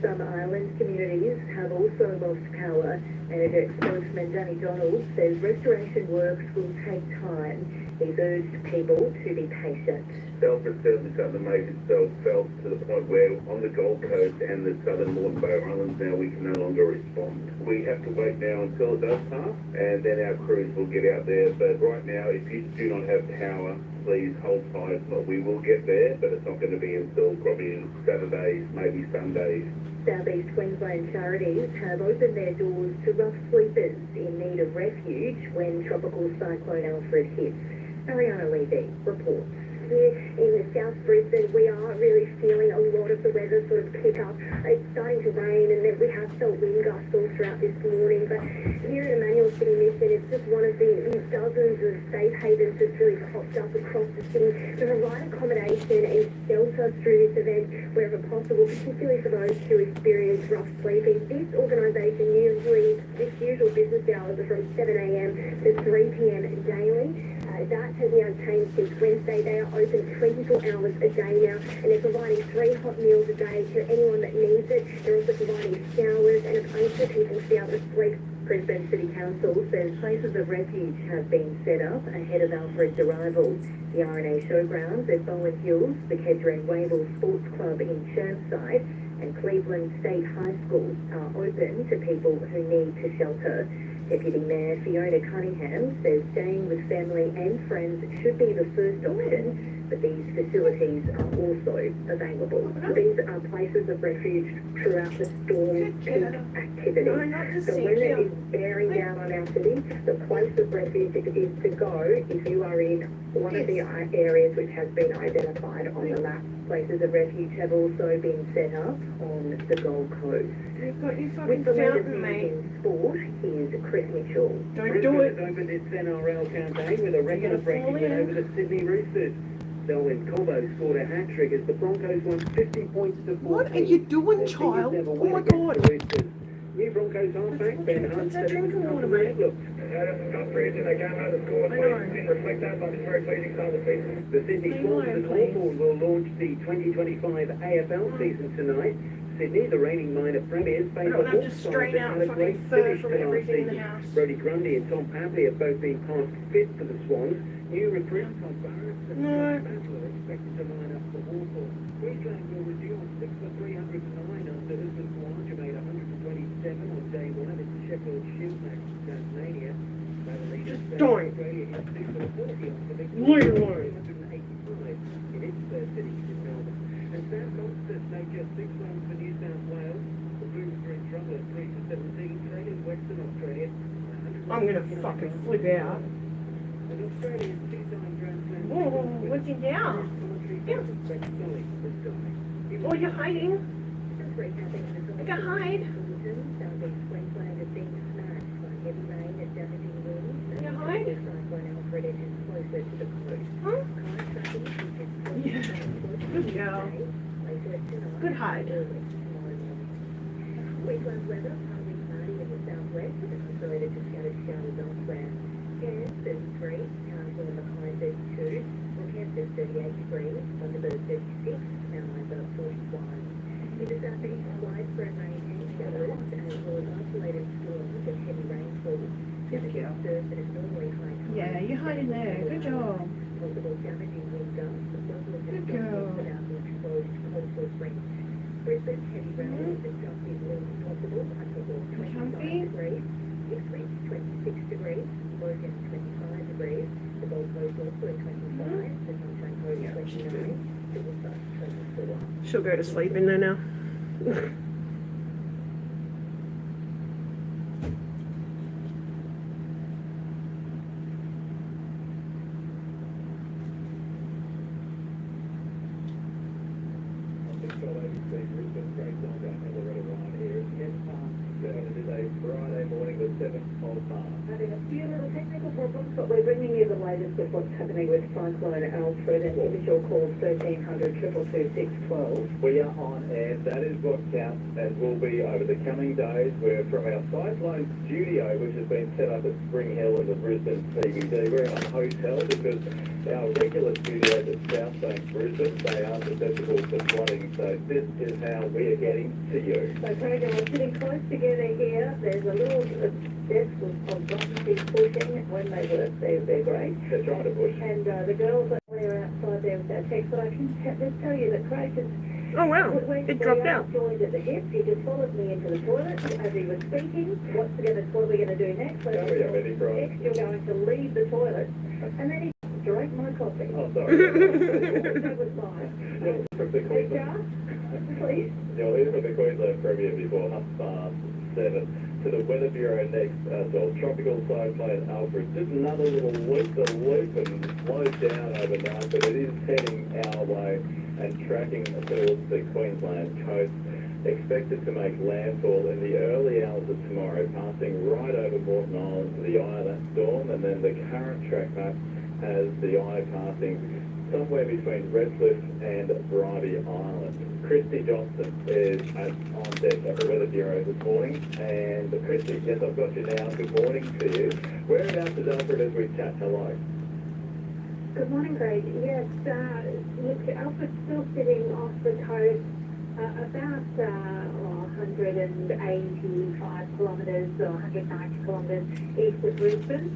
Speaker 3: Some island communities have also lost power. Energex spokesman Danny Donald says restoration works will take time. He's urged people to be patient.
Speaker 7: Belfast certainly starting to make itself felt to the point where on the Gold Coast and the southern Moreton Bay Islands now we can no longer respond. We have to wait now until it does pass, and then our crews will get out there. But right now, if you do not have power, please hold tight. But we will get there, but it's not going to be until probably Saturdays, maybe Sundays.
Speaker 3: Southeast Queensland charities have opened their doors to rough sleepers in need of refuge when tropical cyclone Alfred hits. Ariana Levy reports.
Speaker 10: Here in the South Brisbane, we are really feeling a lot of the weather sort of pick up. It's starting to rain, and then we have felt wind gusts all throughout this morning. But here at Emmanuel City Mission, it's just one of the dozens of safe havens that's really popped up across the city to provide accommodation and shelter through this event wherever possible, particularly for those who experience rough sleeping. This organisation its usual business hours are from 7 a.m. to 3 p.m. daily. That has now changed since Wednesday. They are open 24 hours a day now, and they're providing 3 hot meals a day to anyone that needs it. They're also providing showers and a place for people to be able to sleep.
Speaker 3: Brisbane City Council says places of refuge have been set up ahead of Alfred's arrival. The RNA Showgrounds at Bowen Hills, the Kedra and Wavell Sports Club in Chermside, and Cleveland State High School are open to people who need to shelter. Deputy Mayor Fiona Cunningham says staying with family and friends should be the first option, but these facilities are also available. These are places of refuge throughout the storm peak activity. So when it is bearing down on our city, the place of refuge is to go if you are in one of the areas which has been identified on the map. Places of refuge have also been set up on the Gold Coast.
Speaker 1: You've got your
Speaker 3: With
Speaker 1: fucking
Speaker 3: the latest
Speaker 1: fountain,
Speaker 3: news
Speaker 1: mate.
Speaker 3: in sport, here's Chris Mitchell.
Speaker 1: Don't do it.
Speaker 4: Brisbane has opened its NRL campaign with a record-breaking win over the Sydney Roosters. Selwyn Cobbo scored a hat-trick as the Broncos won 50 points to 14.
Speaker 1: What are you doing,
Speaker 4: Their
Speaker 1: child?
Speaker 4: biggest ever
Speaker 1: Oh
Speaker 4: win
Speaker 1: my
Speaker 4: against
Speaker 1: God.
Speaker 4: the Roosters. New Broncos halfback Ben Hunt
Speaker 1: What's that drinking water, mate?
Speaker 4: Look,
Speaker 9: Top three in that game, the score
Speaker 1: I know.
Speaker 9: didn't reflect that, but it's very pleasing start of the season.
Speaker 4: the Sydney
Speaker 1: Leave
Speaker 4: Swans
Speaker 1: alone,
Speaker 4: and
Speaker 1: please.
Speaker 4: Hawthorn will launch the 2025 AFL season tonight. Sydney, the reigning minor premiers, face
Speaker 1: I don't
Speaker 4: a
Speaker 1: have to
Speaker 4: Hawks
Speaker 1: strain
Speaker 4: side that
Speaker 1: out
Speaker 4: had a
Speaker 1: fucking
Speaker 4: great
Speaker 1: fur
Speaker 4: finish
Speaker 1: from
Speaker 4: to last
Speaker 1: everything in the
Speaker 4: season.
Speaker 1: house.
Speaker 4: Brody Grundy and Tom Papley have both been passed fit for the Swans. New recruit Tom Barrett and
Speaker 1: No.
Speaker 4: Jack Butler are expected to line up for Hawthorn. Queensland will resume 6 for 309 after Usman Khawaja made 127 on day one at the Sheffield Shield match in Tasmania.
Speaker 1: Just don't.
Speaker 4: Australia hit 6 for 40 on the victory.
Speaker 1: Leave it alone.
Speaker 4: 385 in its third city in Melbourne. And Sam Monsters made just 6 runs for New South Wales. The Blues were in trouble at 3 for 17, trailing Western Australia.
Speaker 1: I'm gonna fucking flip out.
Speaker 4: And Australia's two-time Grand Slam
Speaker 1: Whoa, what's it down? Yeah. Oh, you're hiding. I can hide.
Speaker 3: Southeast Queensland has been smashed by heavy rain and damaging winds.
Speaker 1: Yeah, hi.
Speaker 3: The cyclone Alfred edges closer to the coast.
Speaker 1: Huh?
Speaker 3: Car traffic is
Speaker 1: Yeah. Good girl.
Speaker 3: later tonight.
Speaker 1: Good hide.
Speaker 3: Early tomorrow morning. Weekend weather, partly cloudy in the southwest, and isolated to scattered showers elsewhere. Cairns 33, Townsville in the high 32, Rockhampton 38 degrees, Thunderbird 36, Mount Isa 41. In the southeast, widespread rain and showers, as well as isolated storms and heavy rainfall.
Speaker 1: Good girl.
Speaker 3: Surf and abnormally high tides.
Speaker 1: Yeah, you're hiding there. Good job.
Speaker 3: Possible damaging wind gusts, as well as
Speaker 1: Good girl.
Speaker 3: without the exposed coastal fringe. Brisbane, heavy rain and gusty winds possible, high of 25
Speaker 1: Comfy?
Speaker 3: degrees. Ipswich, 26 degrees. Logan, 25 degrees. The Gold Coast also at 25. The Sunshine Coast, 29. Hillside, 24.
Speaker 1: She'll go to sleep in there now.
Speaker 2: It is a Friday morning, the 7th of March.
Speaker 6: Having a few little technical problems, but we're bringing you the latest of what's happening with Cyclone Alfred, and give us your call 1300 222 612.
Speaker 2: We are on air. That is what counts and will be over the coming days. We're from our Cyclone studio, which has been set up at Spring Hill in the Brisbane CBD. We're in a hotel because our regular studios at South Bank, Brisbane, they are susceptible to flooding. So this is how we are getting to you.
Speaker 6: So Craig and we're sitting close together here. There's a little desk of buttons he's pushing. When they work, they're great.
Speaker 2: They're trying to push.
Speaker 6: And the girls are outside there with our text, but I can just tell you that Craig is...
Speaker 1: Oh wow, it dropped out.
Speaker 6: Joined at the hip. He just followed me into the toilet as he was speaking. What are we going to do next? So
Speaker 2: Don't be a mini cry.
Speaker 6: next, you're going to leave the toilet. And then he drank my coffee.
Speaker 2: Oh, sorry.
Speaker 6: That was fine.
Speaker 2: From the Queensland.
Speaker 6: Please.
Speaker 2: You'll hear from the Queensland Premier before 7:30 to the Weather Bureau next. So tropical cyclone Alfred, just another little loop and slows down overnight, but it is heading our way and tracking towards the Queensland coast. Expected to make landfall in the early hours of tomorrow, passing right over Moreton Island to the eye of that storm, and then the current track map has the eye passing somewhere between Redcliffe and Bribie Island. Christy Johnson is on deck at the Weather Bureau this morning. And Christy, yes, I've got you now. Good morning to you. Whereabouts is Alfred as we chat? Hello.
Speaker 10: Good morning, Greg. Yes, look, Alfred's still sitting off the coast about 185 kilometres or 190 kilometres east of Brisbane.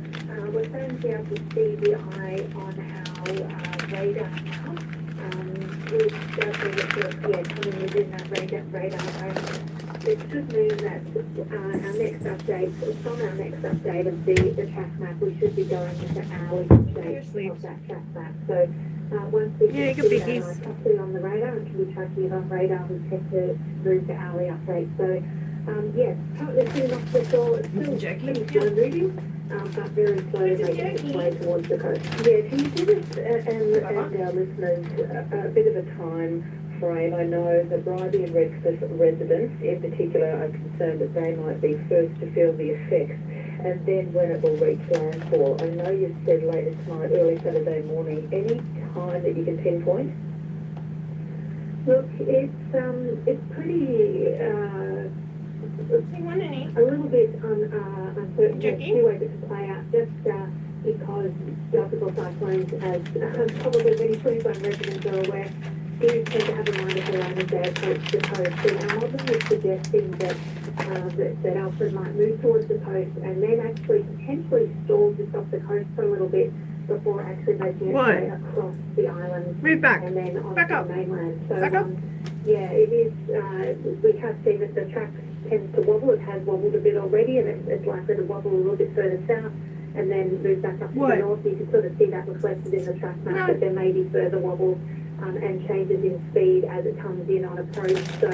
Speaker 10: We're starting to be able to see the eye on our radar now. We've started to coming within that radar range. It should mean that our next update, from our next update of the track map, we should be going into hourly updates of that track map. So once we
Speaker 1: Yeah,
Speaker 10: can
Speaker 1: good
Speaker 10: see
Speaker 1: biggies.
Speaker 10: that properly on the radar and can be tracking it on radar, we tend to move to hourly updates. So yes, currently sitting off the shore, it's still pretty slow moving, but very slowly making its way towards the coast. Yeah, can you give us and our listeners a bit of a time frame? I know the Bribie and Redcliffe residents in particular are concerned that they might be first to feel the effects, and then when it will reach landfall. I know you've said later tonight, early Saturday morning. Any time that you can pinpoint? Look, it's pretty a little bit uncertain. There's two ways it can play out. Just because tropical cyclones, as probably many Queensland residents are aware, do tend to have a wonderful rain as they approach the coast. And our modelling is suggesting that Alfred might move towards the coast and then actually potentially stall just off the coast for a little bit before actually making its way across the island.
Speaker 1: Move back.
Speaker 10: And then on
Speaker 1: Back
Speaker 10: to
Speaker 1: up.
Speaker 10: the mainland. So,
Speaker 1: Back up.
Speaker 10: yeah, it is. We have seen that the track tends to wobble. It has wobbled a bit already, and it's likely to wobble a little bit further south and then move back up to the north. You can sort of see that reflected in the track map, that there may be further wobbles and changes in speed as it comes in on approach. So,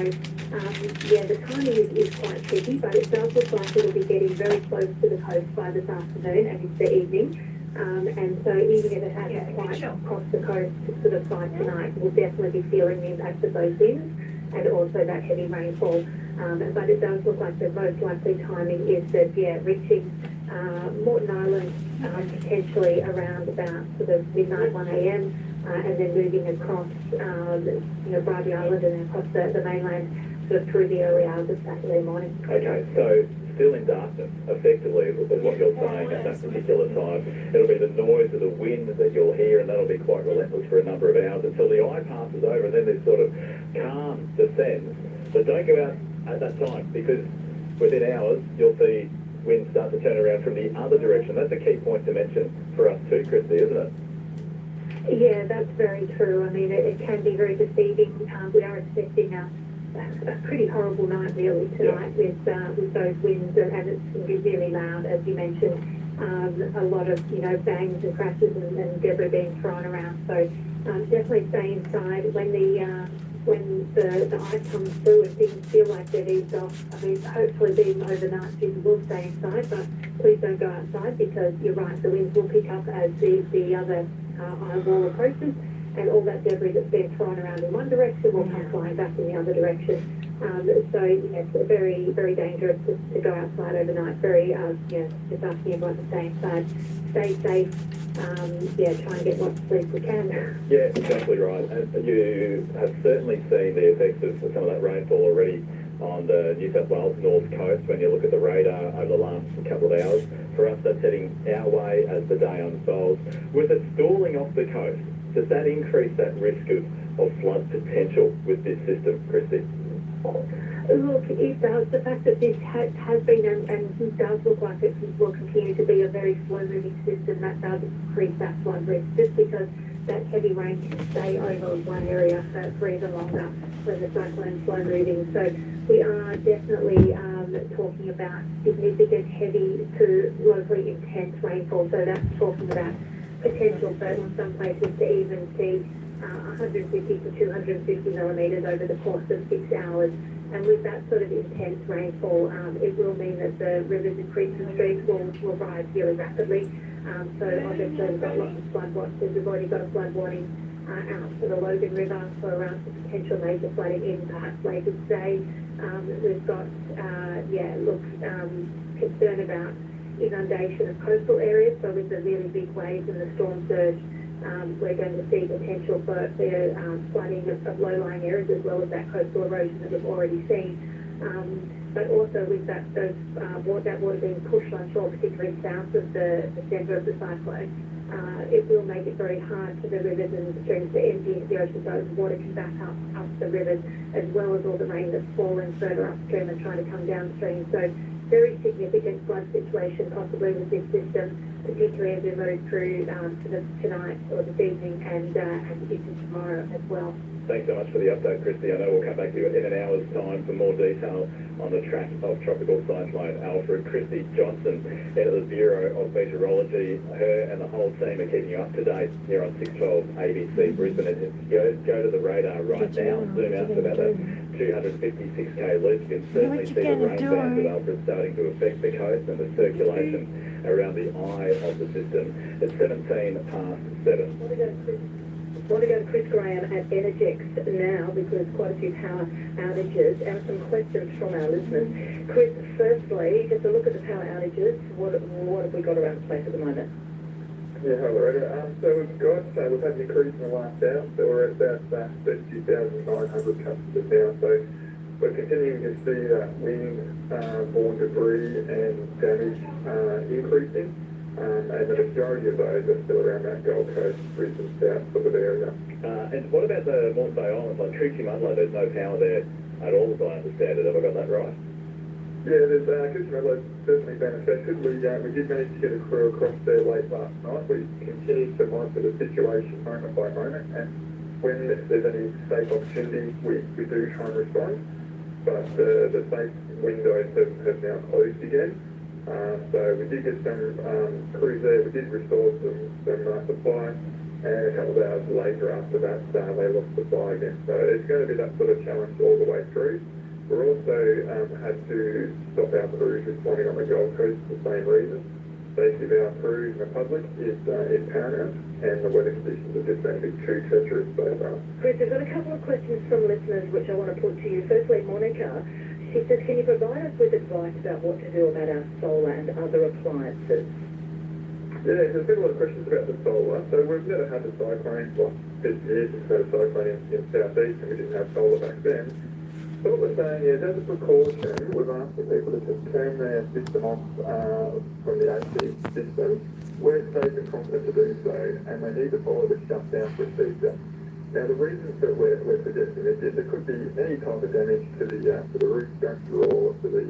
Speaker 10: yeah, the timing is quite tricky, but it does look like it'll be getting very close to the coast by this afternoon and into the evening. And so even if it hasn't quite crossed the coast sort of by tonight, we'll definitely be feeling the impact of those winds and also that heavy rainfall. But it does look like the most likely timing is that, reaching Moreton Island potentially around about sort of midnight, 1 a.m, and then moving across, Bribie Island and then across the mainland sort of through the early hours of Saturday morning.
Speaker 2: Okay, so still in darkness, effectively, is what you're saying at that particular time. It'll be the noise of the wind that you'll hear, and that'll be quite relentless for a number of hours until the eye passes over, and then this sort of calm descends. But don't go out at that time, because within hours, you'll see wind start to turn around from the other direction. That's a key point to mention for us too, Christy, isn't it?
Speaker 10: Yeah, that's very true. I mean, it can be very deceiving. We are expecting a pretty horrible night really tonight with those winds, and it's going to be really loud, as you mentioned. A lot of bangs and crashes and debris being thrown around. So definitely stay inside when the ice comes through and things feel like they've eased off. I mean, hopefully being overnight, people will stay inside, but please don't go outside, because you're right, the winds will pick up as the other eye wall approaches, and all that debris that's been thrown around in one direction will come flying back in the other direction. So yes, very, very dangerous to go outside overnight. Very, just asking everyone to stay inside, stay safe. Try and get lots of sleep we can.
Speaker 2: Yeah, exactly right. And you have certainly seen the effects of some of that rainfall already on the New South Wales north coast when you look at the radar over the last couple of hours. For us, that's heading our way as the day unfolds. With it stalling off the coast, does that increase that risk of flood potential with this system, Christy?
Speaker 10: Look, it does. The fact that this has been and does look like it will continue to be a very slow-moving system, that does increase that flood risk, just because that heavy rain can stay over one area for even longer when the cyclone is slow-moving. So we are definitely talking about significant heavy to locally intense rainfall. So that's talking about potential for in some places to even see 150 to 250 millimetres over the course of 6 hours. And with that sort of intense rainfall, it will mean that the rivers and creeks and streams will rise really rapidly. So obviously we've got lots of flood watches. We've already got a flood warning out for the Logan River for some potential major flooding in perhaps later today. We've got, concern about inundation of coastal areas. So with the really big waves and the storm surge, we're going to see potential for flooding of low-lying areas, as well as that coastal erosion that we've already seen. But also with that water being pushed on shore, particularly south of the centre of the cyclone, it will make it very hard for the rivers and the streams to empty into the ocean, so water can back up the rivers, as well as all the rain that's falling further upstream and trying to come downstream. So very significant flood situation possibly with this system, particularly as we move through tonight or this evening and into tomorrow as well.
Speaker 2: Thanks so much for the update, Christy. I know we'll come back to you in an hour's time for more detail on the track of Tropical Cyclone Alfred. Christy Johnson, head of the Bureau of Meteorology, her and the whole team are keeping you up to date here on 612 ABC Brisbane. And go to the radar right now, zoom out to about that 256k loop. You can certainly see the rain bands of Alfred starting to affect the coast and the circulation around the eye of the system. It's 17 past 7.
Speaker 6: I want to go to Chris Graham at Energex now, because quite a few power outages and some questions from our listeners. Chris, firstly, just a look at the power outages. What have we got around the place at the moment?
Speaker 11: Yeah, hi Loretta. So we've had an increase in the last hour, so we're at about 32,900 customers now. So we're continuing to see wind-borne debris and damage increasing. And the majority of those are still around that Gold Coast, Brisbane South sort of area.
Speaker 2: And what about the Moreton Bay Islands, like Curiosities? There's no power there at all, as I understand it. Have I got that right?
Speaker 11: Yeah, there's Curiosities certainly been affected. We did manage to get a crew across there late last night. We continue to monitor the situation moment by moment, and when there's any safe opportunity, we do try and respond. But the safe windows have now closed again. So we did get some crews there. We did restore some supply, and a couple of hours later after that, they lost supply again. So it's going to be that sort of challenge all the way through. We're also had to stop our crews responding on the Gold Coast for the same reason. Safety of our crews and the public is paramount, and the weather conditions have just been a bit too treacherous so far.
Speaker 6: Chris, I've got a couple of questions from listeners which I want to put to you. Firstly, Monica, she She says, can you provide us with advice about what to do about our solar and other appliances?
Speaker 11: Yeah, there's been a lot of questions about the solar. So we've never had a cyclone, well, 50 years since we had a cyclone in South East, and we didn't have solar back then. So what we're saying is, as a precaution, we're asking people to just turn their system off from the AC system. We're safe and confident to do so, and they need to follow the shutdown procedure. Now, the reasons that we're suggesting this is there could be any type of damage to the roof structure or to the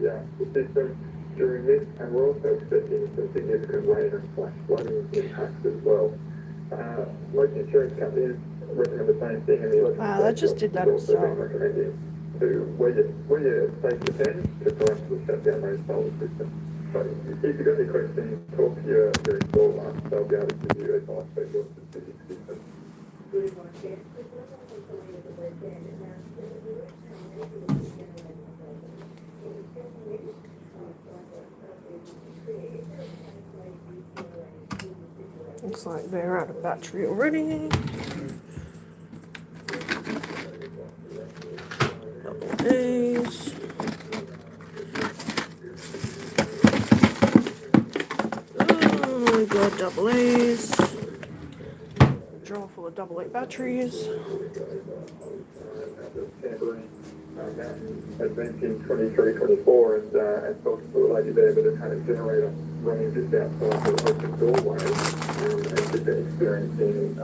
Speaker 11: system during this, and we're also expecting some significant rain and flash flooding impacts as well. Most insurance companies recommend the same thing, and the electric
Speaker 1: Wow, that just did that
Speaker 11: also
Speaker 1: itself.
Speaker 11: been recommending to where you're safe to turn to proactively shut down those solar systems. So if you've got any questions, talk to your installer. They'll be able to give you advice about your specific system.
Speaker 1: Looks like they're out of battery already. Double A's. Oh, we got double A's. Drawer full of double A batteries.
Speaker 11: Event in 23-24 and talking to a lady there that had had a generator running just outside the open doorway and she'd been experiencing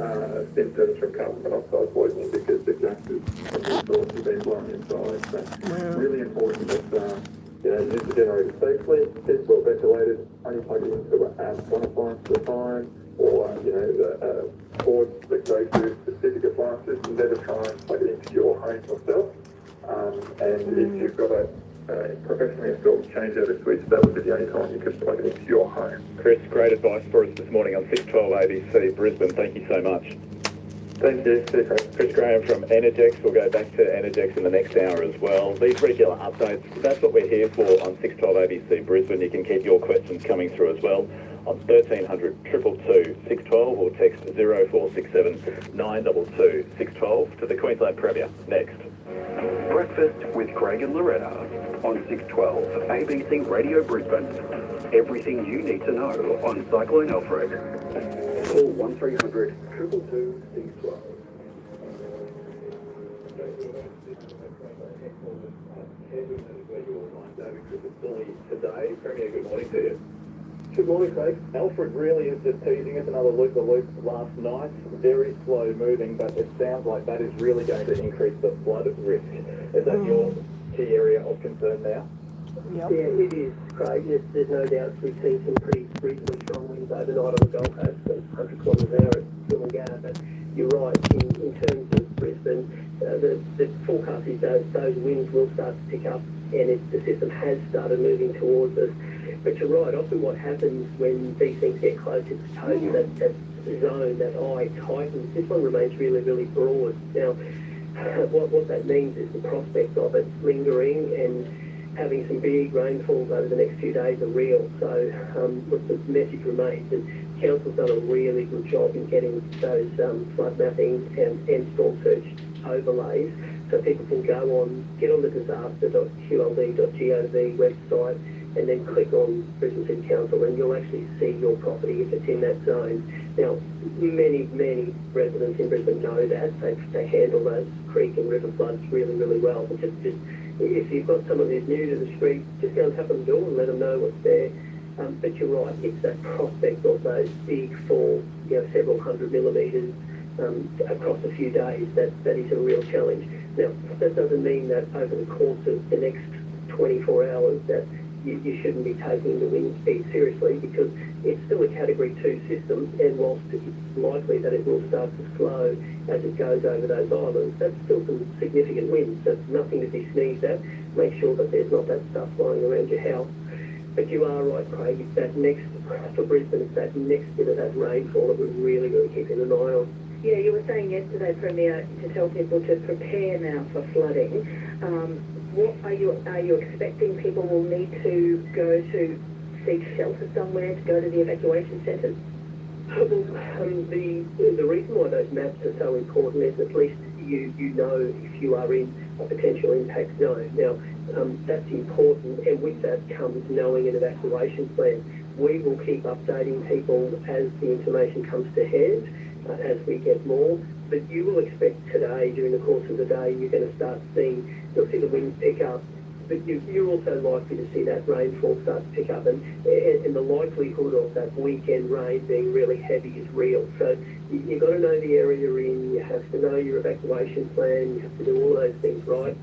Speaker 11: symptoms from carbon monoxide poisoning because the gases from the exhaust had been blown inside. So really important that use the generator safely, it's well ventilated, only plug it into one appliance at a time, or the cords that go to specific appliances, and never try and plug it into your home yourself. And if you've got a professionally installed changeover switch, that would be the only time you can plug it into your home.
Speaker 2: Chris, great advice for us this morning on 612 ABC Brisbane. Thank you so much.
Speaker 11: Thank you. See you, Chris.
Speaker 2: Chris Graham from Energex. We'll go back to Energex in the next hour as well. These regular updates, that's what we're here for on 612 ABC Brisbane. You can keep your questions coming through as well on 1300 222 612 or text 0467 922 612 to the Queensland Premier. Next.
Speaker 5: Breakfast with Craig and Loretta on 612 ABC Radio Brisbane. Everything you need to know on Cyclone Alfred. Call 1300 222 612.
Speaker 2: Today, Premier, good morning to you.
Speaker 11: Good morning, Craig.
Speaker 2: Alfred really is just teasing us another loop-the-loop last night. Very slow moving, but it sounds like that is really going to increase the flood risk. Is that your key area of concern now?
Speaker 1: Yep.
Speaker 4: Yeah, it is, Craig. There's no doubt we've seen some pretty reasonably strong winds overnight on the Gold Coast, 100 kilometres an hour at Wollongong. But you're right, in terms of Brisbane, the forecast is those winds will start to pick up, and the system has started moving towards us. But you're right, often what happens when these things get close to the coast, that zone, that eye tightens. This one remains really, really broad. Now, what that means is the prospect of it lingering and having some big rainfalls over the next few days are real. So the message remains, and Council's done a really good job in getting those flood mapping and storm surge overlays, so people can get on the disaster.qld.gov website and then click on Brisbane City Council, and you'll actually see your property if it's in that zone. Now, many residents in Brisbane know that. They handle those creek and river floods really, really well. But just if you've got someone who's new to the street, just go and tap on the door and let them know what's there. But you're right, it's that prospect of those big falls, several hundred millimetres across a few days, that is a real challenge. Now, that doesn't mean that over the course of the next 24 hours that you shouldn't be taking the wind speed seriously, because it's still a Category 2 system, and whilst it's likely that it will start to slow as it goes over those islands, that's still some significant winds. That's nothing to be sneezed at. Make sure that there's not that stuff flying around your house. But you are right, Craig, it's that next, for Brisbane, it's that next bit of that rainfall that we're really, really keeping an eye on.
Speaker 6: Yeah, you were saying yesterday, Premier, to tell people to prepare now for flooding. What are you expecting people will need to go to seek shelter somewhere, to go to the evacuation centres?
Speaker 4: The reason why those maps are so important is at least you know if you are in a potential impact zone. Now, that's important, and with that comes knowing an evacuation plan. We will keep updating people as the information comes to hand, as we get more, but you will expect today, during the course of the day, you're going to start seeing, you'll see the winds pick up, but you're also likely to see that rainfall start to pick up, and the likelihood of that weekend rain being really heavy is real. So you've got to know the area you're in, you have to know your evacuation plan, you have to do all those things right,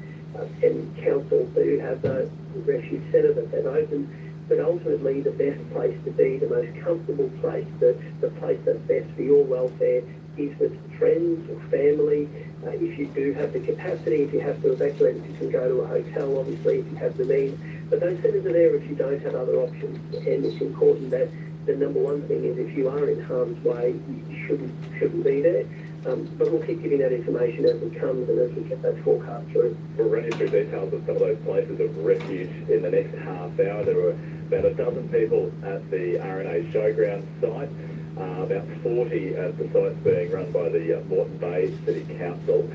Speaker 4: and councils do have a refuge centre that's open, but ultimately the best place to be, the most comfortable place, the place that's best for your welfare is with friends or family. If you do have the capacity, if you have to evacuate, if you can go to a hotel, obviously, if you have the means. But those centres are there if you don't have other options. And it's important that the number one thing is if you are in harm's way, you shouldn't be there. But we'll keep giving that information as it comes and as we get that forecast through.
Speaker 2: We'll run you through details of some of those places of refuge in the next half hour. There were about a dozen people at the RNA Showground site, about 40 at the sites being run by the Moreton Bay City Council.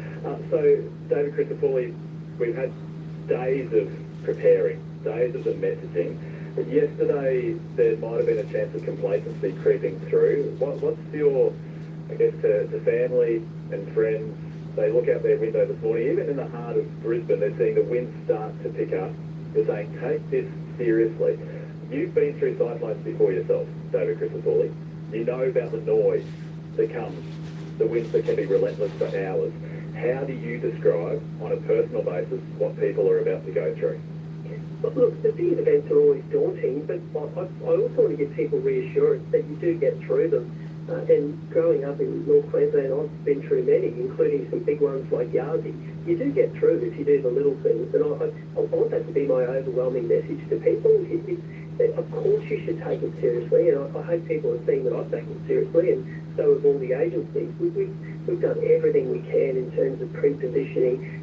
Speaker 2: So, David Christopherli, we've had days of preparing, days of the messaging. But yesterday, there might have been a chance of complacency creeping through. What's your, I guess, to family and friends? They look out their window this morning, even in the heart of Brisbane, they're seeing the wind start to pick up. They're saying, take this seriously. You've been through cyclones before yourself, David Christopherli. You know about the noise that comes, the winds that can be relentless for hours. How do you describe, on a personal basis, what people are about to go through?
Speaker 4: Look, the big events are always daunting, but I also want to give people reassurance that you do get through them. And growing up in North Queensland, I've been through many, including some big ones like Yardi. You do get through if you do the little things, and I want that to be my overwhelming message to people. Of course you should take it seriously, and I hope people are seeing that I've taken it seriously, and so have all the agencies. We've done everything we can in terms of pre-positioning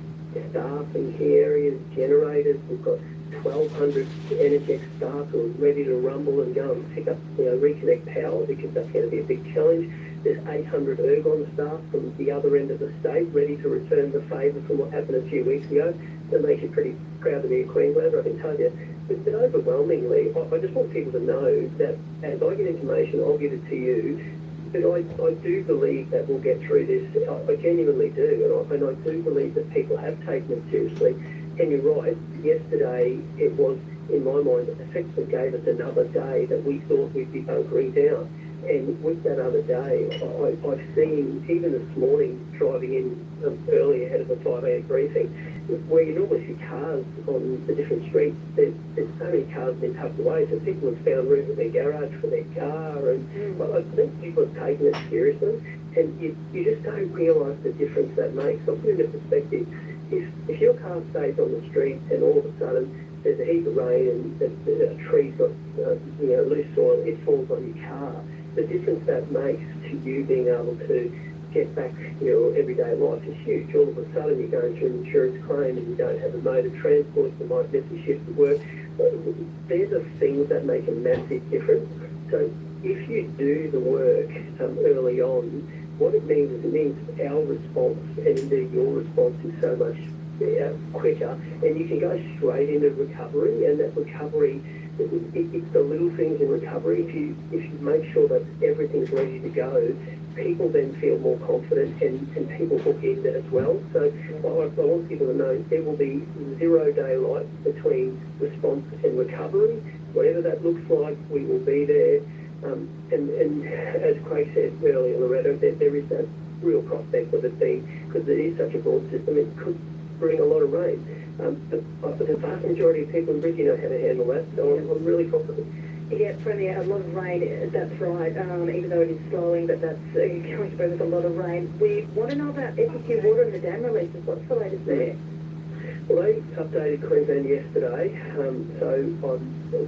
Speaker 4: staff in key areas, generators. We've got 1,200 Energex staff who are ready to rumble and go and pick up, reconnect power, because that's going to be a big challenge. There's 800 Ergon staff from the other end of the state ready to return the favour from what happened a few weeks ago. That makes you pretty proud to be a Queenslander, I can tell you. But overwhelmingly, I just want people to know that as I get information, I'll give it to you. But I do believe that we'll get through this. I genuinely do. And I do believe that people have taken it seriously. And you're right, yesterday it was, in my mind, effectively gave us another day that we thought we'd be bunkering down. And with that other day, I've seen, even this morning, driving in early ahead of the 5 a.m. briefing, where you normally see cars on the different streets, there's so many cars been tucked away, so people have found room in their garage for their car, and I think people have taken it seriously, and you just don't realise the difference that makes. I'll put it into perspective. If your car stays on the street and all of a sudden there's a heap of rain and a tree's got loose soil, it falls on your car. The difference that makes to you being able to get back your everyday life is huge. All of a sudden you're going through an insurance claim and you don't have a mode of transport, you might miss a shift at work. They're the things that make a massive difference. So if you do the work early on, what it means is our response, and indeed your response, is so much quicker, and you can go straight into recovery, and that recovery, it's the little things in recovery. If you make sure that everything's ready to go, people then feel more confident, and people book in as well. So I want people to know there will be 0 daylight between response and recovery. Whatever that looks like, we will be there. And as Craig said earlier, Loretta, there is that real prospect of it being, because it is such a broad system, it could bring a lot of rain. But the vast majority of people in Brisbane know how to handle that, so I'm really confident.
Speaker 6: Yeah, Premier, a lot of rain, that's right, even though it is slowing, but that's going to bring us a lot of rain. We want to know about SEQ water and the dam releases. What's the latest there?
Speaker 4: Well, they updated Queensland yesterday, so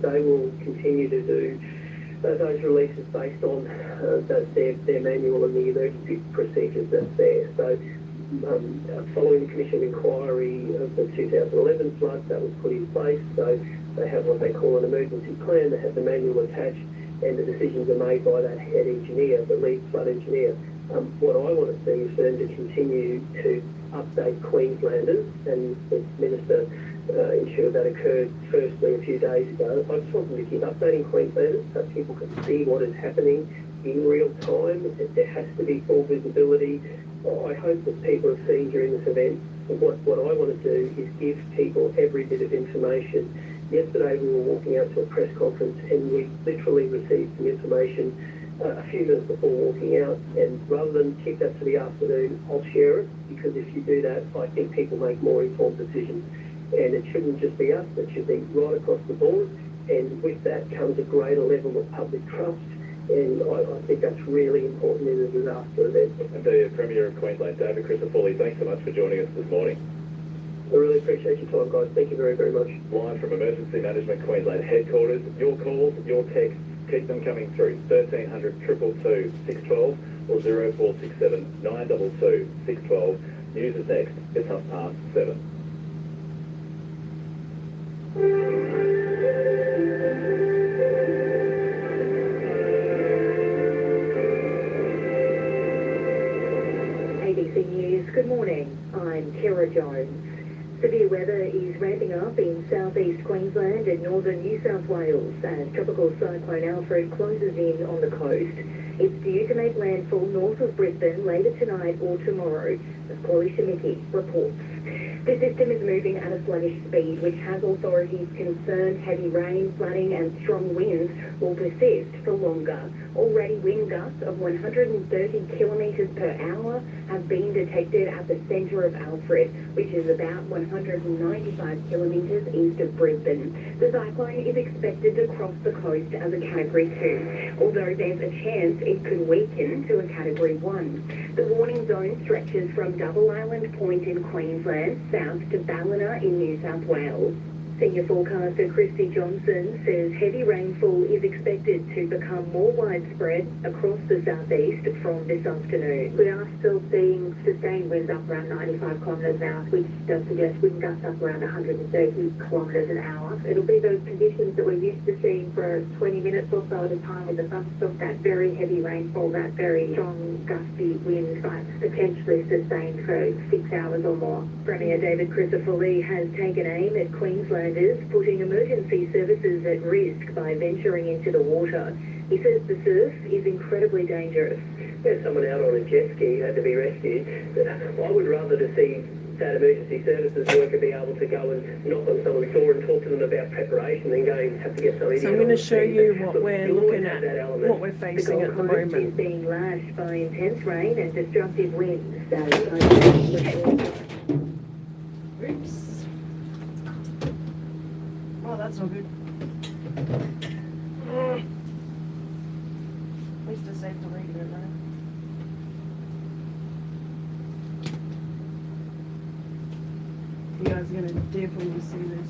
Speaker 4: they will continue to do those releases based on their manual and the emergency procedures that's there. So following the Commission inquiry of the 2011 floods, that was put in place. So they have what they call an emergency plan. They have the manual attached, and the decisions are made by that head engineer, the lead flood engineer. What I want to see is for them to continue to update Queenslanders, and the Minister ensured that occurred firstly a few days ago. I just want them to keep updating Queenslanders so people can see what is happening in real time. There has to be full visibility. I hope that people have seen during this event. What I want to do is give people every bit of information. Yesterday we were walking out to a press conference and we literally received some information a few minutes before walking out, and rather than keep that to the afternoon, I'll share it, because if you do that, I think people make more informed decisions. And it shouldn't just be us, it should be right across the board, and with that comes a greater level of public trust, and I think that's really important in a disaster event.
Speaker 2: And the Premier of Queensland, David Crisafulli, thanks so much for joining us this morning.
Speaker 4: I really appreciate your time, guys. Thank you very, very much.
Speaker 2: Live from Emergency Management Queensland headquarters, your calls, your texts, keep them coming through. 1300 222 612 or 0467 922 612. News is next. It's 7:30.
Speaker 3: ABC News, good morning. I'm Kira Jones. Severe weather is ramping up in southeast Queensland and northern New South Wales as tropical cyclone Alfred closes in on the coast. It's due to make landfall north of Brisbane later tonight or tomorrow, as Paulie Shemicki reports. The system is moving at a sluggish speed, which has authorities concerned heavy rain, flooding and strong winds will persist for longer. Already wind gusts of 130 kilometres per hour have been detected at the centre of Alfred, which is about 195 kilometres east of Brisbane. The cyclone is expected to cross the coast as a Category 2, although there's a chance it could weaken to a Category 1. The warning zone stretches from Double Island Point in Queensland south to Ballina in New South Wales. Senior forecaster Christy Johnson says heavy rainfall is expected to become more widespread across the southeast from this afternoon. We are still seeing sustained winds up around 95 kilometres an hour, which does suggest wind gusts up around 130 kilometres an hour. It'll be those conditions that we're used to seeing for 20 minutes or so at a time in the sunspot, that very heavy rainfall, that very strong gusty wind, but potentially sustained for 6 hours or more. Premier David Crisafulli has taken aim at Queensland, putting emergency services at risk by venturing into the water. He says the surf is incredibly dangerous.
Speaker 4: There's someone out on a jet ski who had to be rescued. I would rather to see that emergency services worker be able to go and knock on someone's door and talk to them about preparation than go and have to get somebody.
Speaker 1: So I'm going to show you what we're looking at, what we're facing at the moment.
Speaker 3: The Gold Coast is being lashed by intense rain and destructive winds.
Speaker 1: Oops. Oh, that's not good. At least I saved the radio, right? You guys are going to dip when you see this.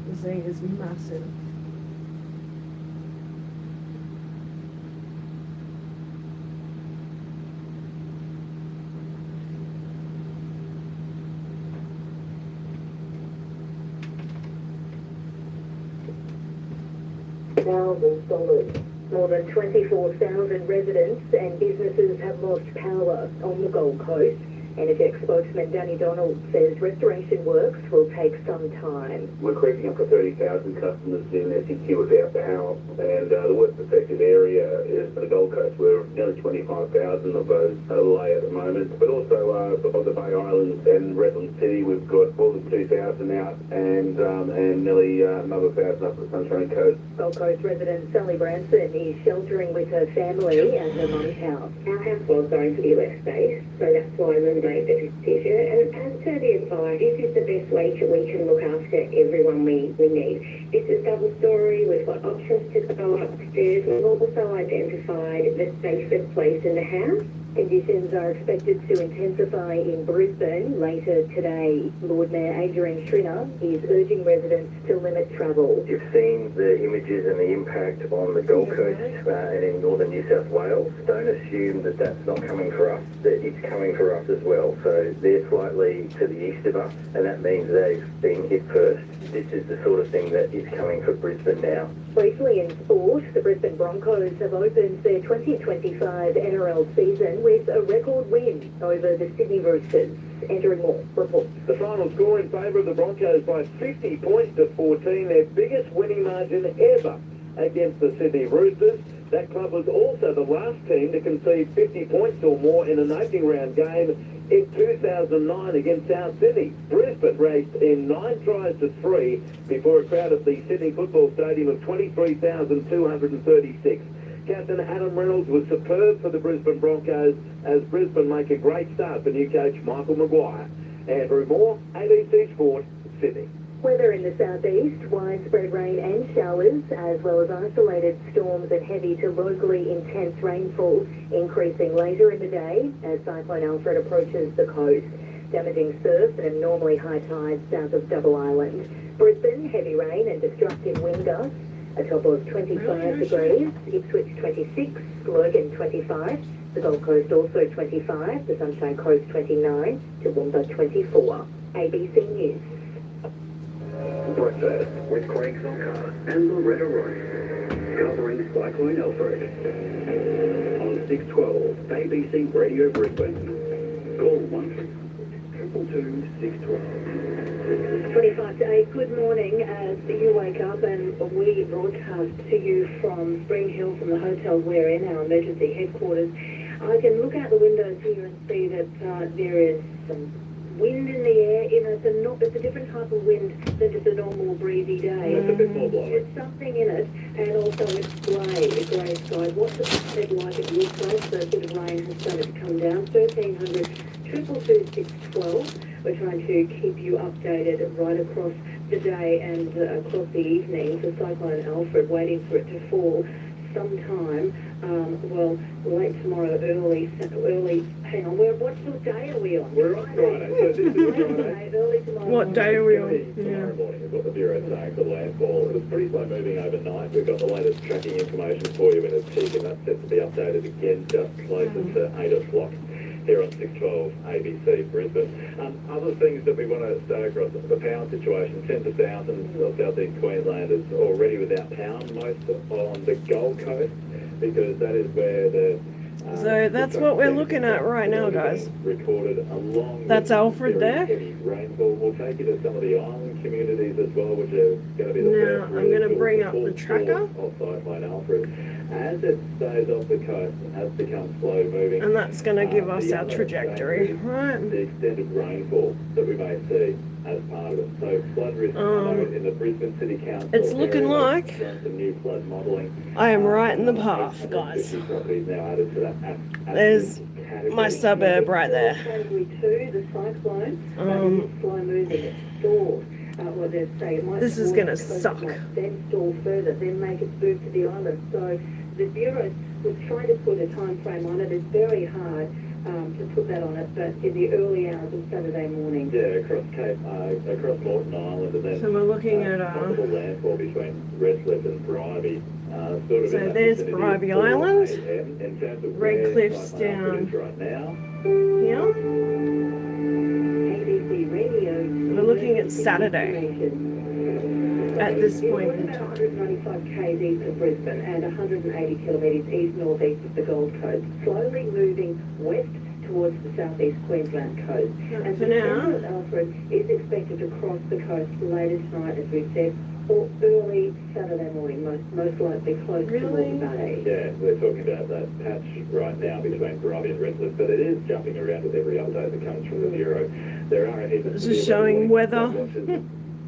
Speaker 1: This thing is massive.
Speaker 3: $1,000. More than 24,000 residents and businesses have lost power on the Gold Coast. Energex spokesman Danny Donald says restoration works will take some time.
Speaker 5: We're creeping up to 30,000 customers in SEQ without power, and the worst affected area is the Gold Coast, where nearly 25,000 of those lay at the moment. But also of the Bay Islands and Redland City, we've got more than 2,000 out, and nearly another 1,000 up the Sunshine Coast.
Speaker 3: Gold Coast resident Sally Branson is sheltering with her family at her mum's house.
Speaker 10: Our house was going to be less safe, so that's why we made the decision. And as per the advice, this is the best way we can look after everyone we need. This is double story, we've got options to go upstairs. We've also identified the safest place in the house.
Speaker 3: Conditions are expected to intensify in Brisbane later today. Lord Mayor Adrian Schrinner is urging residents to limit travel.
Speaker 5: You've seen the images and the impact on the Gold Coast and in northern New South Wales. Don't assume that that's not coming for us. That it's coming for us as well. So they're slightly to the east of us, and that means they've been hit first.
Speaker 8: this is the sort of thing that is coming for Brisbane now.
Speaker 3: Briefly in sport, the Brisbane Broncos have opened their 2025 NRL season with a record win over the Sydney Roosters. Andrew Moore reports.
Speaker 2: The final score in favour of the Broncos by 50 points to 14, their biggest winning margin ever against the Sydney Roosters. That club was also the last team to concede 50 points or more in an opening round game in 2009 against South Sydney. Brisbane raced in 9 tries to 3 before a crowd at the Sydney Football Stadium of 23,236. Captain Adam Reynolds was superb for the Brisbane Broncos as Brisbane make a great start for new coach Michael Maguire. Andrew Moore, ABC Sport, Sydney.
Speaker 3: Weather in the southeast, widespread rain and showers, as well as isolated storms and heavy to locally intense rainfall, increasing later in the day as Cyclone Alfred approaches the coast, damaging surf and abnormally high tides south of Double Island. Brisbane, heavy rain and destructive wind gusts, a top of 25 degrees, Ipswich 26, Logan 25, the Gold Coast also 25, the Sunshine Coast 29, Toowoomba 24. ABC News.
Speaker 5: Breakfast with Craig Zonka and Loretta Royce, covering Cyclone Alfred on 612 ABC Radio Brisbane. Call 1-222-612.
Speaker 6: 25 to 8, good morning as you wake up and we broadcast to you from Spring Hill from the hotel we're in, our emergency headquarters. I can look out the windows here and see that there is some wind in the air. It's a different type of wind than just a normal breezy day.
Speaker 2: It's a bit more blowing.
Speaker 6: There's something in it, and also it's grey sky. What's it said like it looks like? So a bit of rain has started to come down. 1300 222 612. We're trying to keep you updated right across the day and across the evening for Cyclone Alfred, waiting for it to fall sometime, late tomorrow, early, hang on, what day are we on?
Speaker 2: We're on Friday, so this is Friday.
Speaker 6: Early tomorrow.
Speaker 1: What day are we on?
Speaker 2: Tomorrow morning, we've got the Bureau saying for landfall. It was pretty slow moving overnight. We've got the latest tracking information for you in a tick, and that's set to be updated again just closer to 8 o'clock. Here on 612 ABC Brisbane. Other things that we want to start across, the power situation. Tens of thousands of South East Queenslanders already without power, most on the Gold Coast, because that is where the...
Speaker 1: So that's what we're looking at right now, guys.
Speaker 2: Recorded along
Speaker 1: that's Alfred there.
Speaker 2: Heavy rainfall. We'll take you to some of the island communities as well, which are going to be the
Speaker 1: Now,
Speaker 2: first
Speaker 1: I'm going to bring up the
Speaker 2: full
Speaker 1: tracker.
Speaker 2: of Cyclone Alfred. As it stays off the coast, has become slow moving.
Speaker 1: And that's going to give us
Speaker 2: the
Speaker 1: our
Speaker 2: other
Speaker 1: trajectory,
Speaker 2: factor is
Speaker 1: right?
Speaker 2: The extended rainfall that we may see as part of it. So flood risk in the Brisbane City Council.
Speaker 1: It's looking like
Speaker 2: some new flood modelling.
Speaker 1: I am right in the path, guys.
Speaker 2: Properties now added to that.
Speaker 1: There's my suburb right there.
Speaker 6: Category 2, the cyclone, slow moving, it's stalled.
Speaker 1: This is going to suck.
Speaker 6: Then stall further, then make its move to the island. So the Bureau was trying to put a time frame on it. It's very hard to put that on it, but in the early hours of Saturday morning.
Speaker 2: Yeah, across Moreton Island, and then
Speaker 1: So we're looking at
Speaker 2: possible landfall between Redcliffe and Bribie. Sort of
Speaker 1: so there's Bribie Island. Redcliffe's down
Speaker 2: right now.
Speaker 1: here.
Speaker 6: ABC Radio.
Speaker 1: We're looking at Saturday at this point in time.
Speaker 6: 195 k's east of Brisbane and 180 kilometres east-northeast of the Gold Coast, slowly moving west towards the southeast Queensland coast. And
Speaker 1: for now,
Speaker 6: Alfred is expected to cross the coast later tonight, as we've said, or early Saturday morning, most likely close to Moreton Bay.
Speaker 2: Yeah, we're talking about that patch right now between Bribie and Redcliffe, but it is jumping around with every update that comes from the Bureau. There are
Speaker 1: this is showing weather.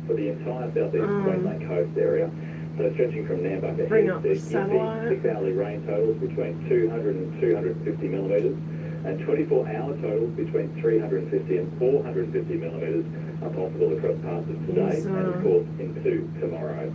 Speaker 2: For the entire southeast Queensland coast area. So stretching from Nambucca
Speaker 1: Bring
Speaker 2: east,
Speaker 1: up the
Speaker 2: you see
Speaker 1: satellite.
Speaker 2: 6-hourly rain totals between 200 and 250 millimetres, and 24-hour totals between 350 and 450 millimetres are possible across parts of today
Speaker 1: He's,
Speaker 2: and of course into tomorrow.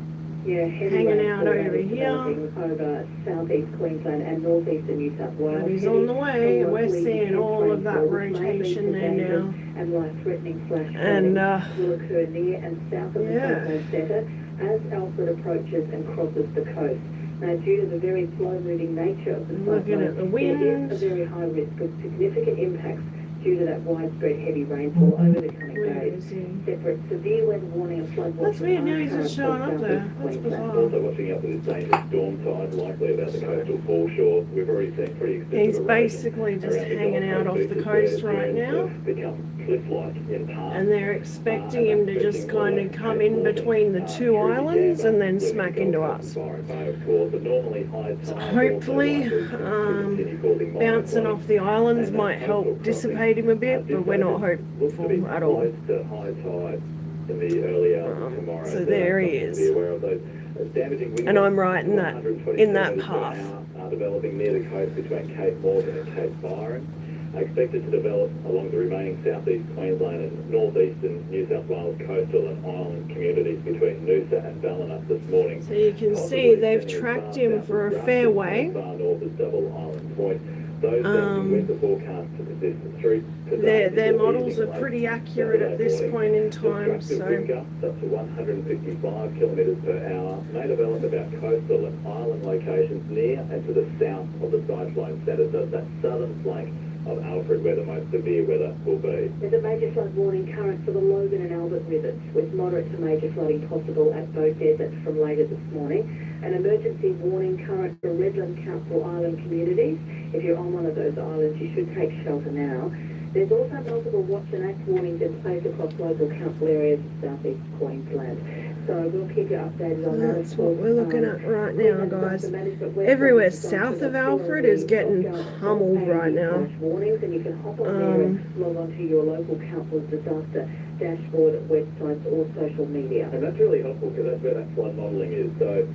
Speaker 6: Yeah,
Speaker 1: hanging out over here.
Speaker 6: Over southeast Queensland and northeastern New South Wales.
Speaker 1: He's on the way. We're seeing all of that rotation there now.
Speaker 6: And life-threatening flash
Speaker 1: And
Speaker 6: will occur near and south of the Cyclone Centre as Alfred approaches and crosses the coast. Now, due to the very slow-moving nature of the cyclone,
Speaker 1: looking at the wind.
Speaker 6: there is a very high risk of significant impacts due to that widespread heavy rainfall over the coming
Speaker 1: Where
Speaker 6: days.
Speaker 1: is he?
Speaker 6: Separate severe weather warning and flood
Speaker 1: That's
Speaker 6: watches
Speaker 1: weird, now
Speaker 6: are
Speaker 1: he's just
Speaker 6: current
Speaker 1: showing up
Speaker 6: for
Speaker 1: there.
Speaker 6: southeast
Speaker 1: That's
Speaker 6: Queensland.
Speaker 1: bizarre.
Speaker 2: Also watching out for this dangerous storm tide likely about the coastal foreshore. We've already seen pretty extensive
Speaker 1: He's
Speaker 2: erosion
Speaker 1: basically just
Speaker 2: around the
Speaker 1: hanging
Speaker 2: Gold
Speaker 1: out off
Speaker 2: Coast
Speaker 1: the
Speaker 2: beaches
Speaker 1: coast
Speaker 2: where
Speaker 1: right
Speaker 2: dunes
Speaker 1: now.
Speaker 2: have become cliff-like in parts.
Speaker 1: And they're expecting him to just kind of come in between the two
Speaker 2: through
Speaker 1: islands
Speaker 2: Yamba,
Speaker 1: and then
Speaker 2: including
Speaker 1: smack
Speaker 2: the Gold
Speaker 1: into
Speaker 2: Coast
Speaker 1: us.
Speaker 2: and Byron Bay, of course. But normally high
Speaker 1: So
Speaker 2: tide
Speaker 1: hopefully,
Speaker 2: also likely to continue causing minor
Speaker 1: bouncing
Speaker 2: flooding.
Speaker 1: off the islands
Speaker 2: And
Speaker 1: might
Speaker 2: coastal
Speaker 1: help dissipate him a bit, but we're not
Speaker 2: looks to be
Speaker 1: hopeful at all.
Speaker 2: close to high tide in the early hours tomorrow.
Speaker 1: So there he
Speaker 2: something to be
Speaker 1: is.
Speaker 2: aware of. Those damaging wind
Speaker 1: And I'm
Speaker 2: gusts
Speaker 1: right
Speaker 2: to
Speaker 1: in that
Speaker 2: 127
Speaker 1: path.
Speaker 2: metres per hour are developing near the coast between Cape Morgan and Cape Byron. Are expected to develop along the remaining southeast Queensland and northeastern New South Wales coastal and island communities between Noosa and Ballina this morning.
Speaker 1: So you can see they've tracked him for a fair way.
Speaker 2: Far north as Double Island Point. Those damaging winds are forecast to persist through today.
Speaker 1: Their models are pretty accurate at this point in time,
Speaker 2: Destructive
Speaker 1: so
Speaker 2: wind gusts up to 155 kilometres per hour may develop about coastal and island locations near and to the south of the cyclone centre. So that southern flank of Alfred, where the most severe weather will be.
Speaker 6: There's a major flood warning current for the Logan and Albert rivers, with moderate to major flooding possible at both deserts from later this morning. An emergency warning current for Redland Council Island communities. If you're on one of those islands, you should take shelter now. There's also multiple watch and act warnings in place across local council areas of southeast Queensland. So we'll keep you updated on that.
Speaker 1: that's what we're looking at right now, guys. Everywhere south of Alfred is getting pummeled right now.
Speaker 6: Warnings, and you can hop on there and log on to your local council's disaster dashboard, websites or social media.
Speaker 2: And that's really helpful because that's where that flood modelling is. So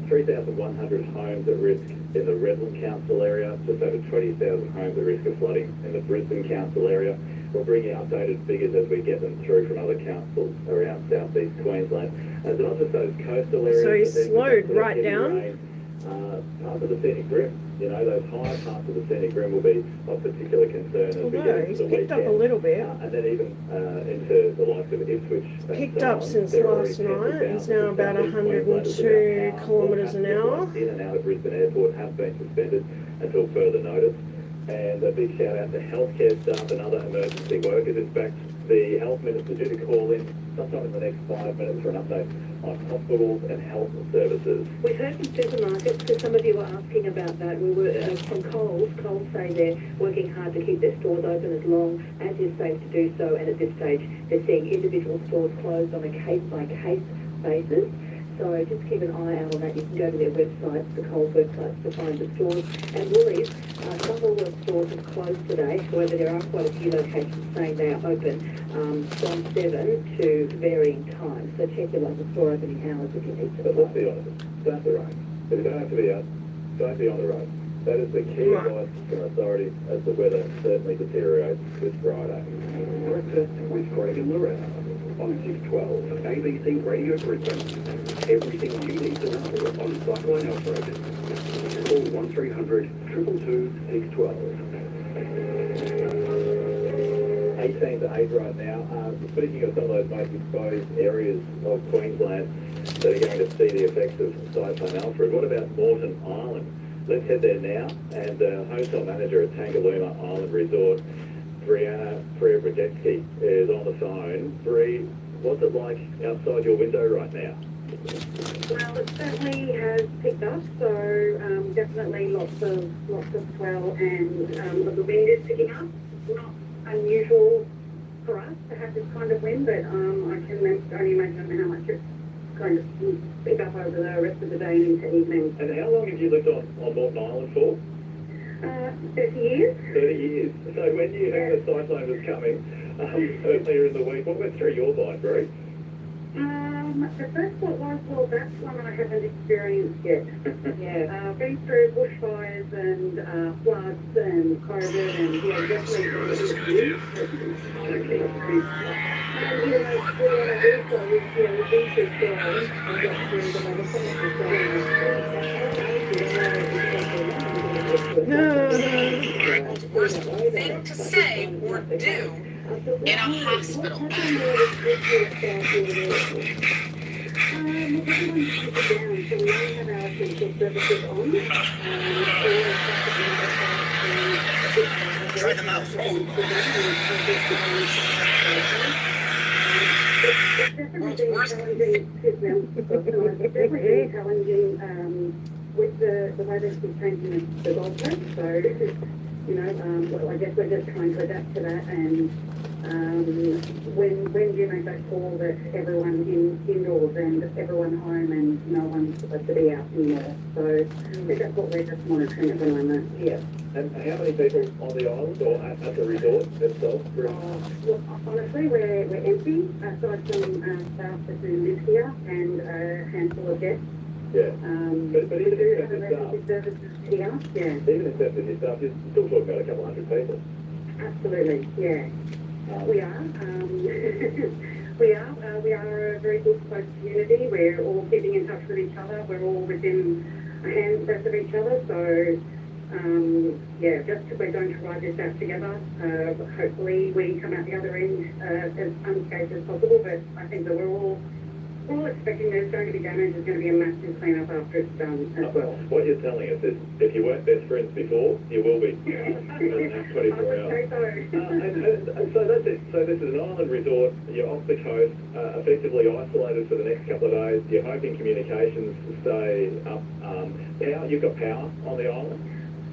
Speaker 2: 3,100 homes at risk in the Redland Council area, just over 20,000 homes at risk of flooding in the Brisbane Council area. We'll bring you updated figures as we get them through from other councils around southeast Queensland. And it's not just those coastal areas.
Speaker 1: So he's
Speaker 2: but then
Speaker 1: slowed
Speaker 2: that
Speaker 1: right
Speaker 2: heavy
Speaker 1: down.
Speaker 2: rain, parts of the scenic rim. You know, those higher parts of the scenic rim will be of particular concern as we get
Speaker 1: Although
Speaker 2: into
Speaker 1: he's
Speaker 2: the
Speaker 1: picked up
Speaker 2: weekend.
Speaker 1: a little bit.
Speaker 2: And then even into the likes of Ipswich. and
Speaker 1: Picked
Speaker 2: so
Speaker 1: up
Speaker 2: on.
Speaker 1: since
Speaker 2: There are
Speaker 1: last
Speaker 2: already
Speaker 1: night. He's
Speaker 2: 10,000
Speaker 1: now about
Speaker 2: southeast Queenslanders
Speaker 1: 102
Speaker 2: about
Speaker 1: kilometres an hour.
Speaker 2: flights in and out of Brisbane Airport have been suspended until further notice. And a big shout out to healthcare staff and other emergency workers. In fact, the health minister due to call in sometime in the next 5 minutes for an update on hospitals and health services.
Speaker 6: We've heard from supermarkets, because some of you were asking about that. We were from Coles. Coles say they're working hard to keep their stores open as long as is safe to do so, and at this stage they're seeing individual stores closed on a case-by-case basis. So just keep an eye out on that. You can go to their websites, the Coles websites, to find the stores. And Woolies, some Woolworths stores have closed today. However, there are quite a few locations saying they are open from 7 to varying times. So check your local store opening hours if you need to.
Speaker 2: But let's be honest, stay off the road. If you don't have to be out, don't be on the road. That is the key advice from authorities as the weather certainly deteriorates this Friday.
Speaker 5: Breakfast with Craig and Loretta on 612 ABC Radio Brisbane. Everything you need to know on Cyclone Alfred. Call 1300 222 612.
Speaker 2: 18 to 8 right now. Speaking of some of those most exposed areas of Queensland that are going to see the effects of Cyclone Alfred, what about Moreton Island? Let's head there now, and hotel manager at Tangalooma Island Resort, Brianna Priya-Brzezicki, is on the phone. Bree, what's it like outside your window right now?
Speaker 6: Well, it certainly has picked up, so definitely lots of swell, and the wind is picking up. It's not unusual for us to have this kind of wind, but I can only imagine how much it's going to pick up over the rest of the day and into evening.
Speaker 2: And how long have you lived on Moreton Island for?
Speaker 6: 30 years.
Speaker 2: 30 years. So when you heard the cyclone was coming earlier in the week, what went through your mind, Bree?
Speaker 6: The first thought was, well, that's one I haven't experienced yet. Yeah. Been through bushfires and floods and COVID and, yeah, definitely. And, we also, we've been through storms and got through them over
Speaker 12: The worst thing to say or do in a hospital. Try them out. World's worst.
Speaker 10: Definitely challenging with the way that she's changing the goalpost. So, well, I guess we're just trying to adapt to that. And when you make that call that everyone indoors and everyone home and no one's supposed to be out anymore. So I think that's what we're just monitoring at the moment.
Speaker 2: Yeah. And how many people on the island or at the resort itself?
Speaker 10: Well, honestly, we're empty, aside from staff that do live here and a handful of guests.
Speaker 2: Yeah. But
Speaker 10: We
Speaker 2: even
Speaker 10: do
Speaker 2: in
Speaker 10: have
Speaker 2: terms of
Speaker 10: emergency
Speaker 2: staff,
Speaker 10: services here, yeah,
Speaker 2: even in terms of your staff, you're still talking about a couple hundred people.
Speaker 10: absolutely, yeah. We are. We are a very good close community. We're all keeping in touch with each other. We're all within a hand's breadth of each other. So, we're going to ride this out together. Hopefully we come out the other end as unscathed as possible. But I think that we're all expecting there's going to be damage. There's going to be a massive cleanup after it's done as well.
Speaker 2: What you're telling us is, if you weren't best friends before, you will be in the next 24 hours. And so that's it. So this is an island resort. You're off the coast, effectively isolated for the next couple of days. You're hoping communications stay up. Power. You've got power on the island.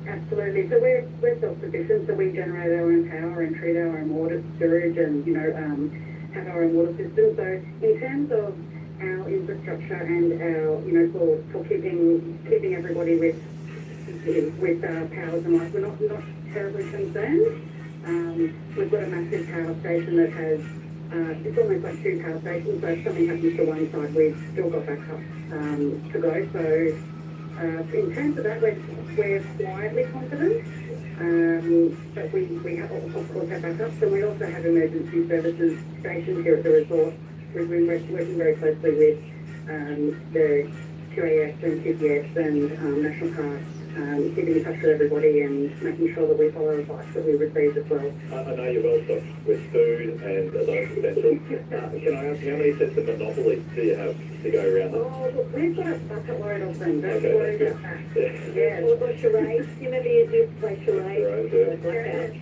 Speaker 10: Absolutely. So we're self-sufficient. So we generate our own power and treat our own water storage, and have our own water system. So in terms of our infrastructure and our, for keeping everybody with powers and lights, we're not terribly concerned. We've got a massive power station that has, it's almost like two power stations, so if something happens to one side, we've still got backup to go. So in terms of that, we're quietly confident, but we have, of course, have backups, and we also have emergency services stationed here at the resort. We've been working very closely with the QAS and TPS and National Parks, keeping in touch with everybody and making sure that we follow advice that we receive as well.
Speaker 2: I know you're well stocked with food and those essentials. Can I ask, how many sets of Monopoly do you have to go around?
Speaker 10: Oh, look, we've got a bucket load of them. Don't
Speaker 2: Okay,
Speaker 10: worry
Speaker 2: that's
Speaker 10: about that.
Speaker 2: good.
Speaker 10: Yeah.
Speaker 3: Or charades. You remember you used to play charades?
Speaker 2: Charades,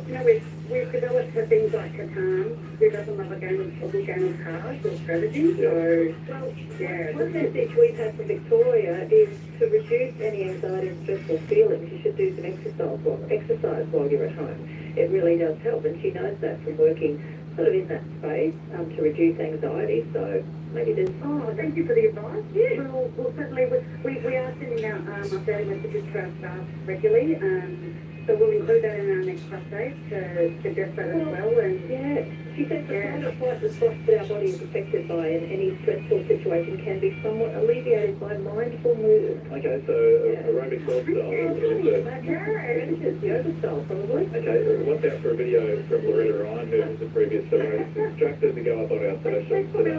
Speaker 2: yeah.
Speaker 10: We've developed for things like Catan. Who doesn't love a good game of cards or strategy?
Speaker 2: Yeah.
Speaker 10: So,
Speaker 3: One message we've had from Victoria is to reduce any anxiety and stressful feelings, you should do some exercise while you're at home. It really does help, and she knows that from working sort of in that space to reduce anxiety. So maybe there's...
Speaker 10: Oh, thank you for the advice. Yeah. Well certainly, we are sending out updating messages to our staff regularly. So we'll include that in our next update to suggest that as well. And
Speaker 3: yeah, she said the kind of fight response that our body is affected by in any stressful situation can be somewhat alleviated by mindful movement.
Speaker 2: Okay, so aerobic style.
Speaker 3: Yoga style, probably.
Speaker 2: Okay, watch out for a video from Loretta Ryan, who was the previous race instructor, to go up on our socials today.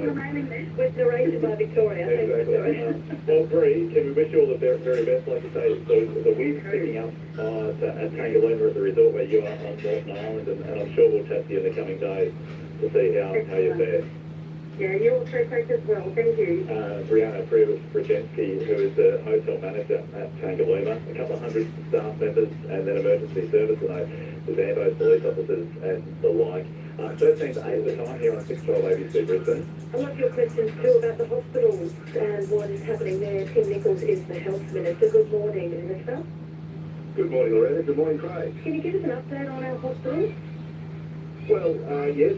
Speaker 3: With narration by Victoria.
Speaker 2: Exactly. Well, Bree, can we wish you all the very best? Like you say, the wind's picking up at Tangalooma at the resort where you are on Northern Island, and I'm sure we'll chat to you in the coming days to see how you fare.
Speaker 10: Yeah, you all stay safe as well. Thank you.
Speaker 2: Brianna Privensky, who is the hotel manager at Tangalooma, a couple of hundred staff members, and then emergency service, and the Bambo police officers and the like. 13 to 8 at the time here on 612 ABC Brisbane.
Speaker 3: I like your questions too about the hospitals and what is happening there. Tim Nichols is the health minister. Good morning, Minister.
Speaker 2: Good morning, Loretta. Good morning, Craig.
Speaker 3: Can you give us an update on our hospitals?
Speaker 8: Well, yes,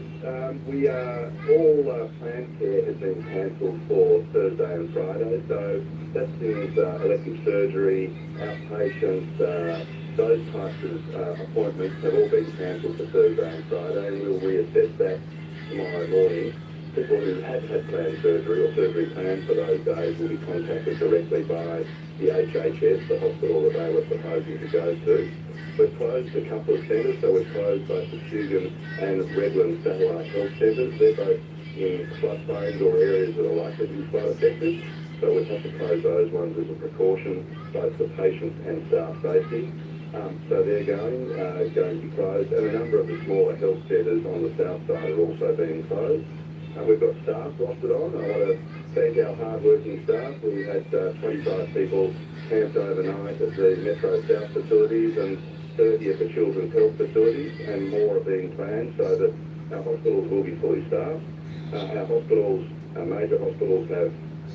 Speaker 8: we all planned care has been cancelled for Thursday and Friday, so that means elective surgery, outpatients, those types of appointments have all been cancelled for Thursday and Friday, and we'll reassess that tomorrow morning. People who had planned surgery or surgery planned for those days will be contacted directly by the HHS, the hospital that they were proposing to go to. We've closed a couple of centres, so we've closed both the Sugan and Redland satellite health centres. They're both in flood zones or areas that are likely to be flood affected, so we've had to close those ones as a precaution, both for patients and staff safety. So they're going to be closed, and a number of the smaller health centres on the south side are also being closed. We've got staff rostered on. I want to thank our hard-working staff. We had 25 people camped overnight at the Metro South facilities, and
Speaker 2: 30 of the children's health facilities, and more are being planned so that our hospitals will be fully staffed. Our hospitals, our major hospitals, have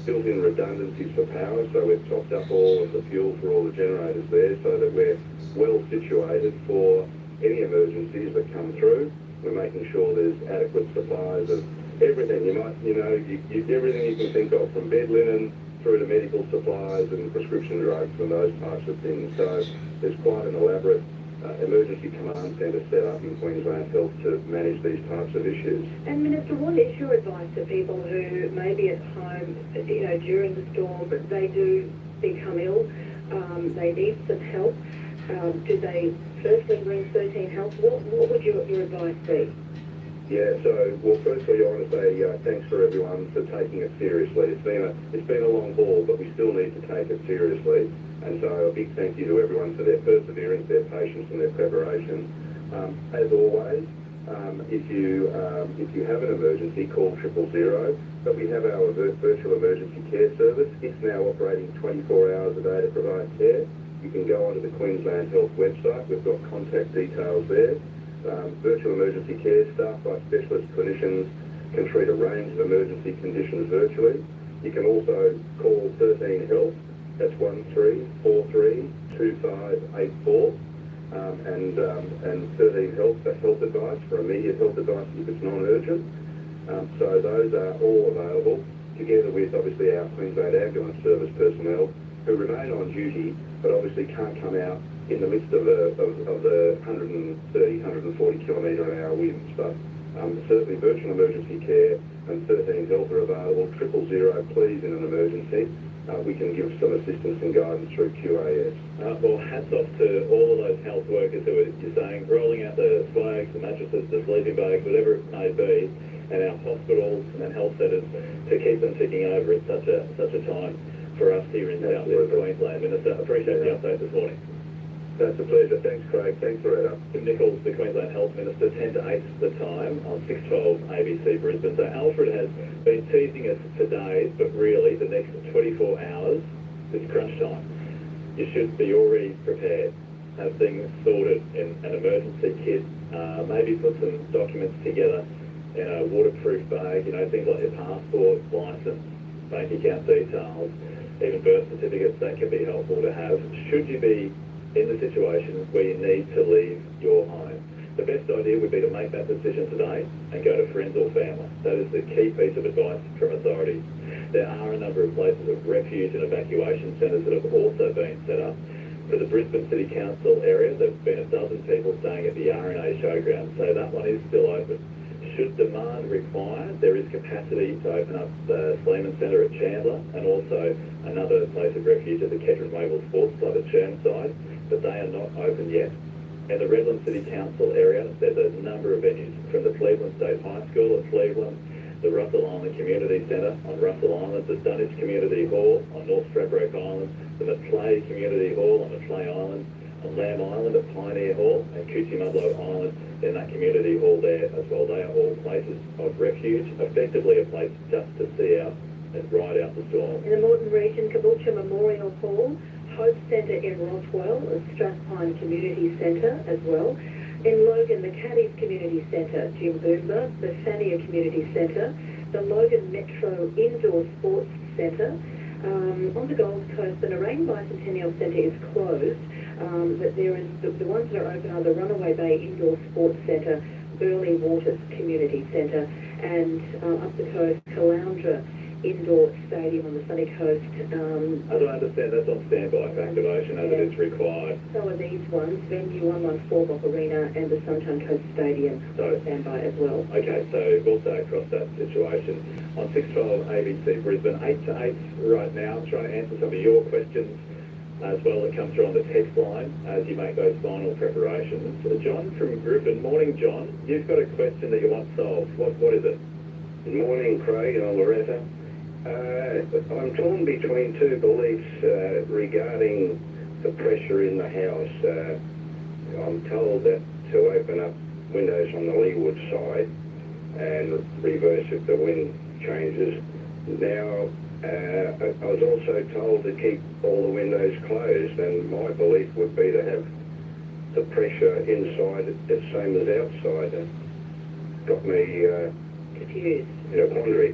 Speaker 2: built-in redundancies for power, so we've topped up all of the fuel for all the generators there so that we're well situated for any emergencies that come through. We're making sure there's adequate supplies of everything. Everything you can think of, from bed linen through to medical supplies and prescription drugs and those types of things. So there's quite an elaborate emergency command centre set up in Queensland Health to manage these types of issues.
Speaker 6: And Minister, what is your advice to people who may be at home, during the storm, but they do become ill, they need some help? Do they firstly ring 13 Health? What would your advice be?
Speaker 2: Yeah, so, well, firstly, I want to say thanks for everyone for taking it seriously. It's been a long haul, but we still need to take it seriously. And so a big thank you to everyone for their perseverance, their patience and their preparation. As always, if you have an emergency, call 000. But we have our virtual emergency care service. It's now operating 24 hours a day to provide care. You can go onto the Queensland Health website. We've got contact details there. Virtual emergency care staffed by specialist clinicians can treat a range of emergency conditions virtually. You can also call 13 Health, that's 13432584, and 13 Health for health advice, for immediate health advice if it's non-urgent. So those are all available, together with obviously our Queensland Ambulance Service personnel who remain on duty but obviously can't come out in the midst of the 130, 140 kilometre an hour winds. But certainly virtual emergency care and 13 Health are available. 000, please, in an emergency. We can give some assistance and guidance through QAS.
Speaker 13: Well, hats off to all of those health workers who are, you're saying, rolling out the flags, the mattresses, the sleeping bags, whatever it may be, and our hospitals and health centres to keep them ticking over at such a time for us here in South Queensland. Minister, appreciate the update this morning.
Speaker 2: That's a pleasure. Thanks, Craig. Thanks, Loretta.
Speaker 13: Tim Nichols, the Queensland Health Minister, 10 to 8 the time on 612 ABC Brisbane. So Alfred has been teasing us for days, but really the next 24 hours is crunch time. You should be already prepared, have things sorted in an emergency kit, maybe put some documents together in a waterproof bag, things like your passport, licence, bank account details, even birth certificates. That can be helpful to have. Should you be in the situation where you need to leave your home, the best idea would be to make that decision today and go to friends or family. That is the key piece of advice from authorities. There are a number of places of refuge and evacuation centres that have also been set up. For the Brisbane City Council area, there have been a dozen people staying at the RNA showground, so that one is still open. Should demand require, there is capacity to open up the Sleeman Centre at Chandler and also another place of refuge at the Kedron Mobile Sports Club at Chermside, but they are not open yet. In the Redland City Council area, there's a number of venues, from the Cleveland State High School at Cleveland, the Russell Island Community Centre on Russell Island, the Dunwich Community Hall on North Stradbroke Island, the Macleay Community Hall on Macleay Island, on Lamb Island at Pioneer Hall, and Coochie-Mudlow Island in that community hall there as well. They are all places of refuge, effectively a place just to see out and ride out the storm.
Speaker 6: In the Moreton region, Caboolture Memorial Hall, Hope Centre in Rothwell, the Strathpine Community Centre as well. In Logan, the Caddies Community Centre, Jim Boomba, the Fania Community Centre, the Logan Metro Indoor Sports Centre. On the Gold Coast, the Nerang Bicentennial Centre is closed, but there is the ones that are open are the Runaway Bay Indoor Sports Centre, Burley Waters Community Centre, and up the coast, Caloundra Indoor Stadium on the sunny coast.
Speaker 13: As I understand, that's on standby for activation as it is required.
Speaker 6: So are these ones, Venue 114 Bock Arena and the Sunshine Coast Stadium, so standby as well.
Speaker 13: Okay, so we'll stay across that situation. On 612 ABC Brisbane, 8 to 8 right now, trying to answer some of your questions as well that come through on the text line as you make those final preparations. John from Griffin. Morning, John. You've got a question that you want solved. What is it?
Speaker 14: Good morning, Craig and Loretta. I'm torn between two beliefs regarding the pressure in the house. I'm told that to open up windows on the leeward side and reverse if the wind changes. Now, I was also told to keep all the windows closed, and my belief would be to have the pressure inside is the same as outside. It got me
Speaker 6: Confused.
Speaker 14: in a quandary.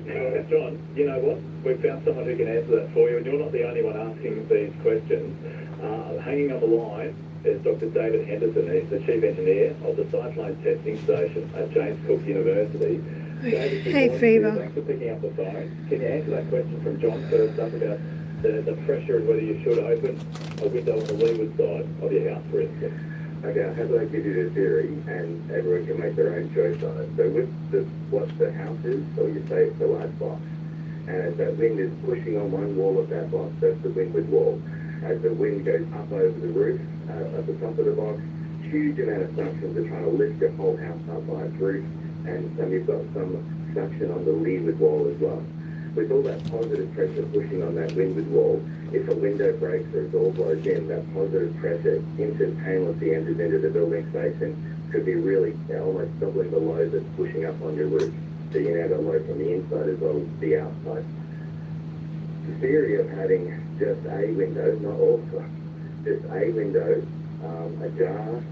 Speaker 13: John, you know what? We've found someone who can answer that for you, and you're not the only one asking these questions. Hanging on the line is Dr. David Henderson. He's the Chief Engineer of the Cyclone Testing Station at James Cook University. David, good
Speaker 1: Hey,
Speaker 13: morning to you.
Speaker 1: Fever.
Speaker 13: Thanks for picking up the phone. Can you answer that question from John first up about the pressure and whether you should open a window on the leeward side of your house, for instance?
Speaker 8: Okay, I'll have to give you the theory, and everyone can make their own choice on it. So with what the house is, so you say it's a large box, and as that wind is pushing on one wall of that box, that's the windward wall. As the wind goes up over the roof, at the top of the box, huge amount of suction to try to lift your whole house up by its roof, and you've got some suction on the leeward wall as well. With all that positive pressure pushing on that windward wall, if a window breaks or a door blows in, that positive pressure instantaneously enters into the building station, could be really almost doubling the load that's pushing up on your roof. So you now got load from the inside as well as the outside. The theory of having just a window, not all, just a window, ajar,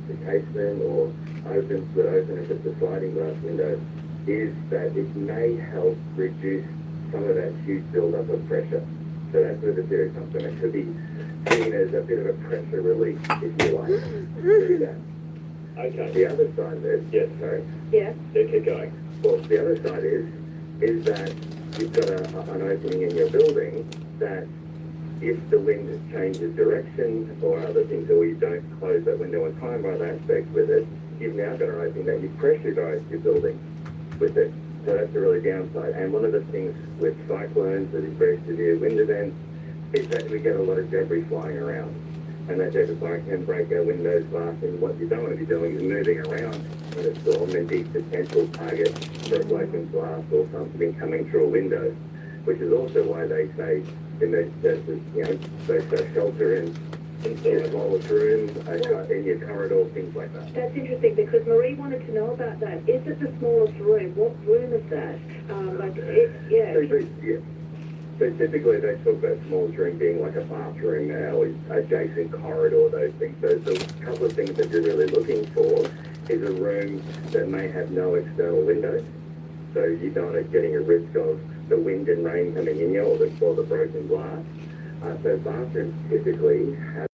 Speaker 8: the casement, or open, split open if it's a sliding glass window, is that it may help reduce some of that huge build-up of pressure. So that's where the theory comes from. It could be seen as a bit of a pressure relief, if you like, through that.
Speaker 13: Okay.
Speaker 8: The other side of it,
Speaker 13: Yes.
Speaker 8: sorry.
Speaker 6: Yeah.
Speaker 13: Yeah, keep going.
Speaker 8: Well, the other side is that you've got an opening in your building that if the wind changes direction or other things, or you don't close that window in time by that aspect with it, you've now got an opening that you pressurize your building with it. So that's a really downside. And one of the things with cyclones or these very severe wind events is that we get a lot of debris flying around. And that debris flying can break our windows, glass, and what you don't want to be doing is moving around in a storm and be potential target for a broken glass or something coming through a window, which is also why they say in those cases, they say shelter in your smallest room, in your corridor, things like that.
Speaker 6: That's interesting because Marie wanted to know about that. Is it the smallest room? What room is that?
Speaker 8: So typically they talk about smallest room being like a bathroom or adjacent corridor, those things. So the couple of things that you're really looking for is a room that may have no external windows. So you don't are getting a risk of the wind and rain coming in you or the broken glass. So bathrooms typically have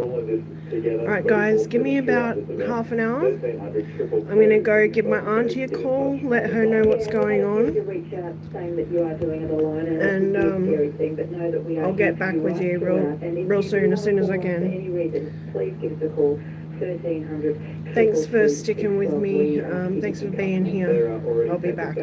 Speaker 13: all in this together.
Speaker 1: Alright guys, give me about half an hour. I'm going to go give my auntie a call, let her know what's going on, and I'll get back with you real soon, as soon as I can. Thanks for sticking with me, thanks for being here. I'll be back.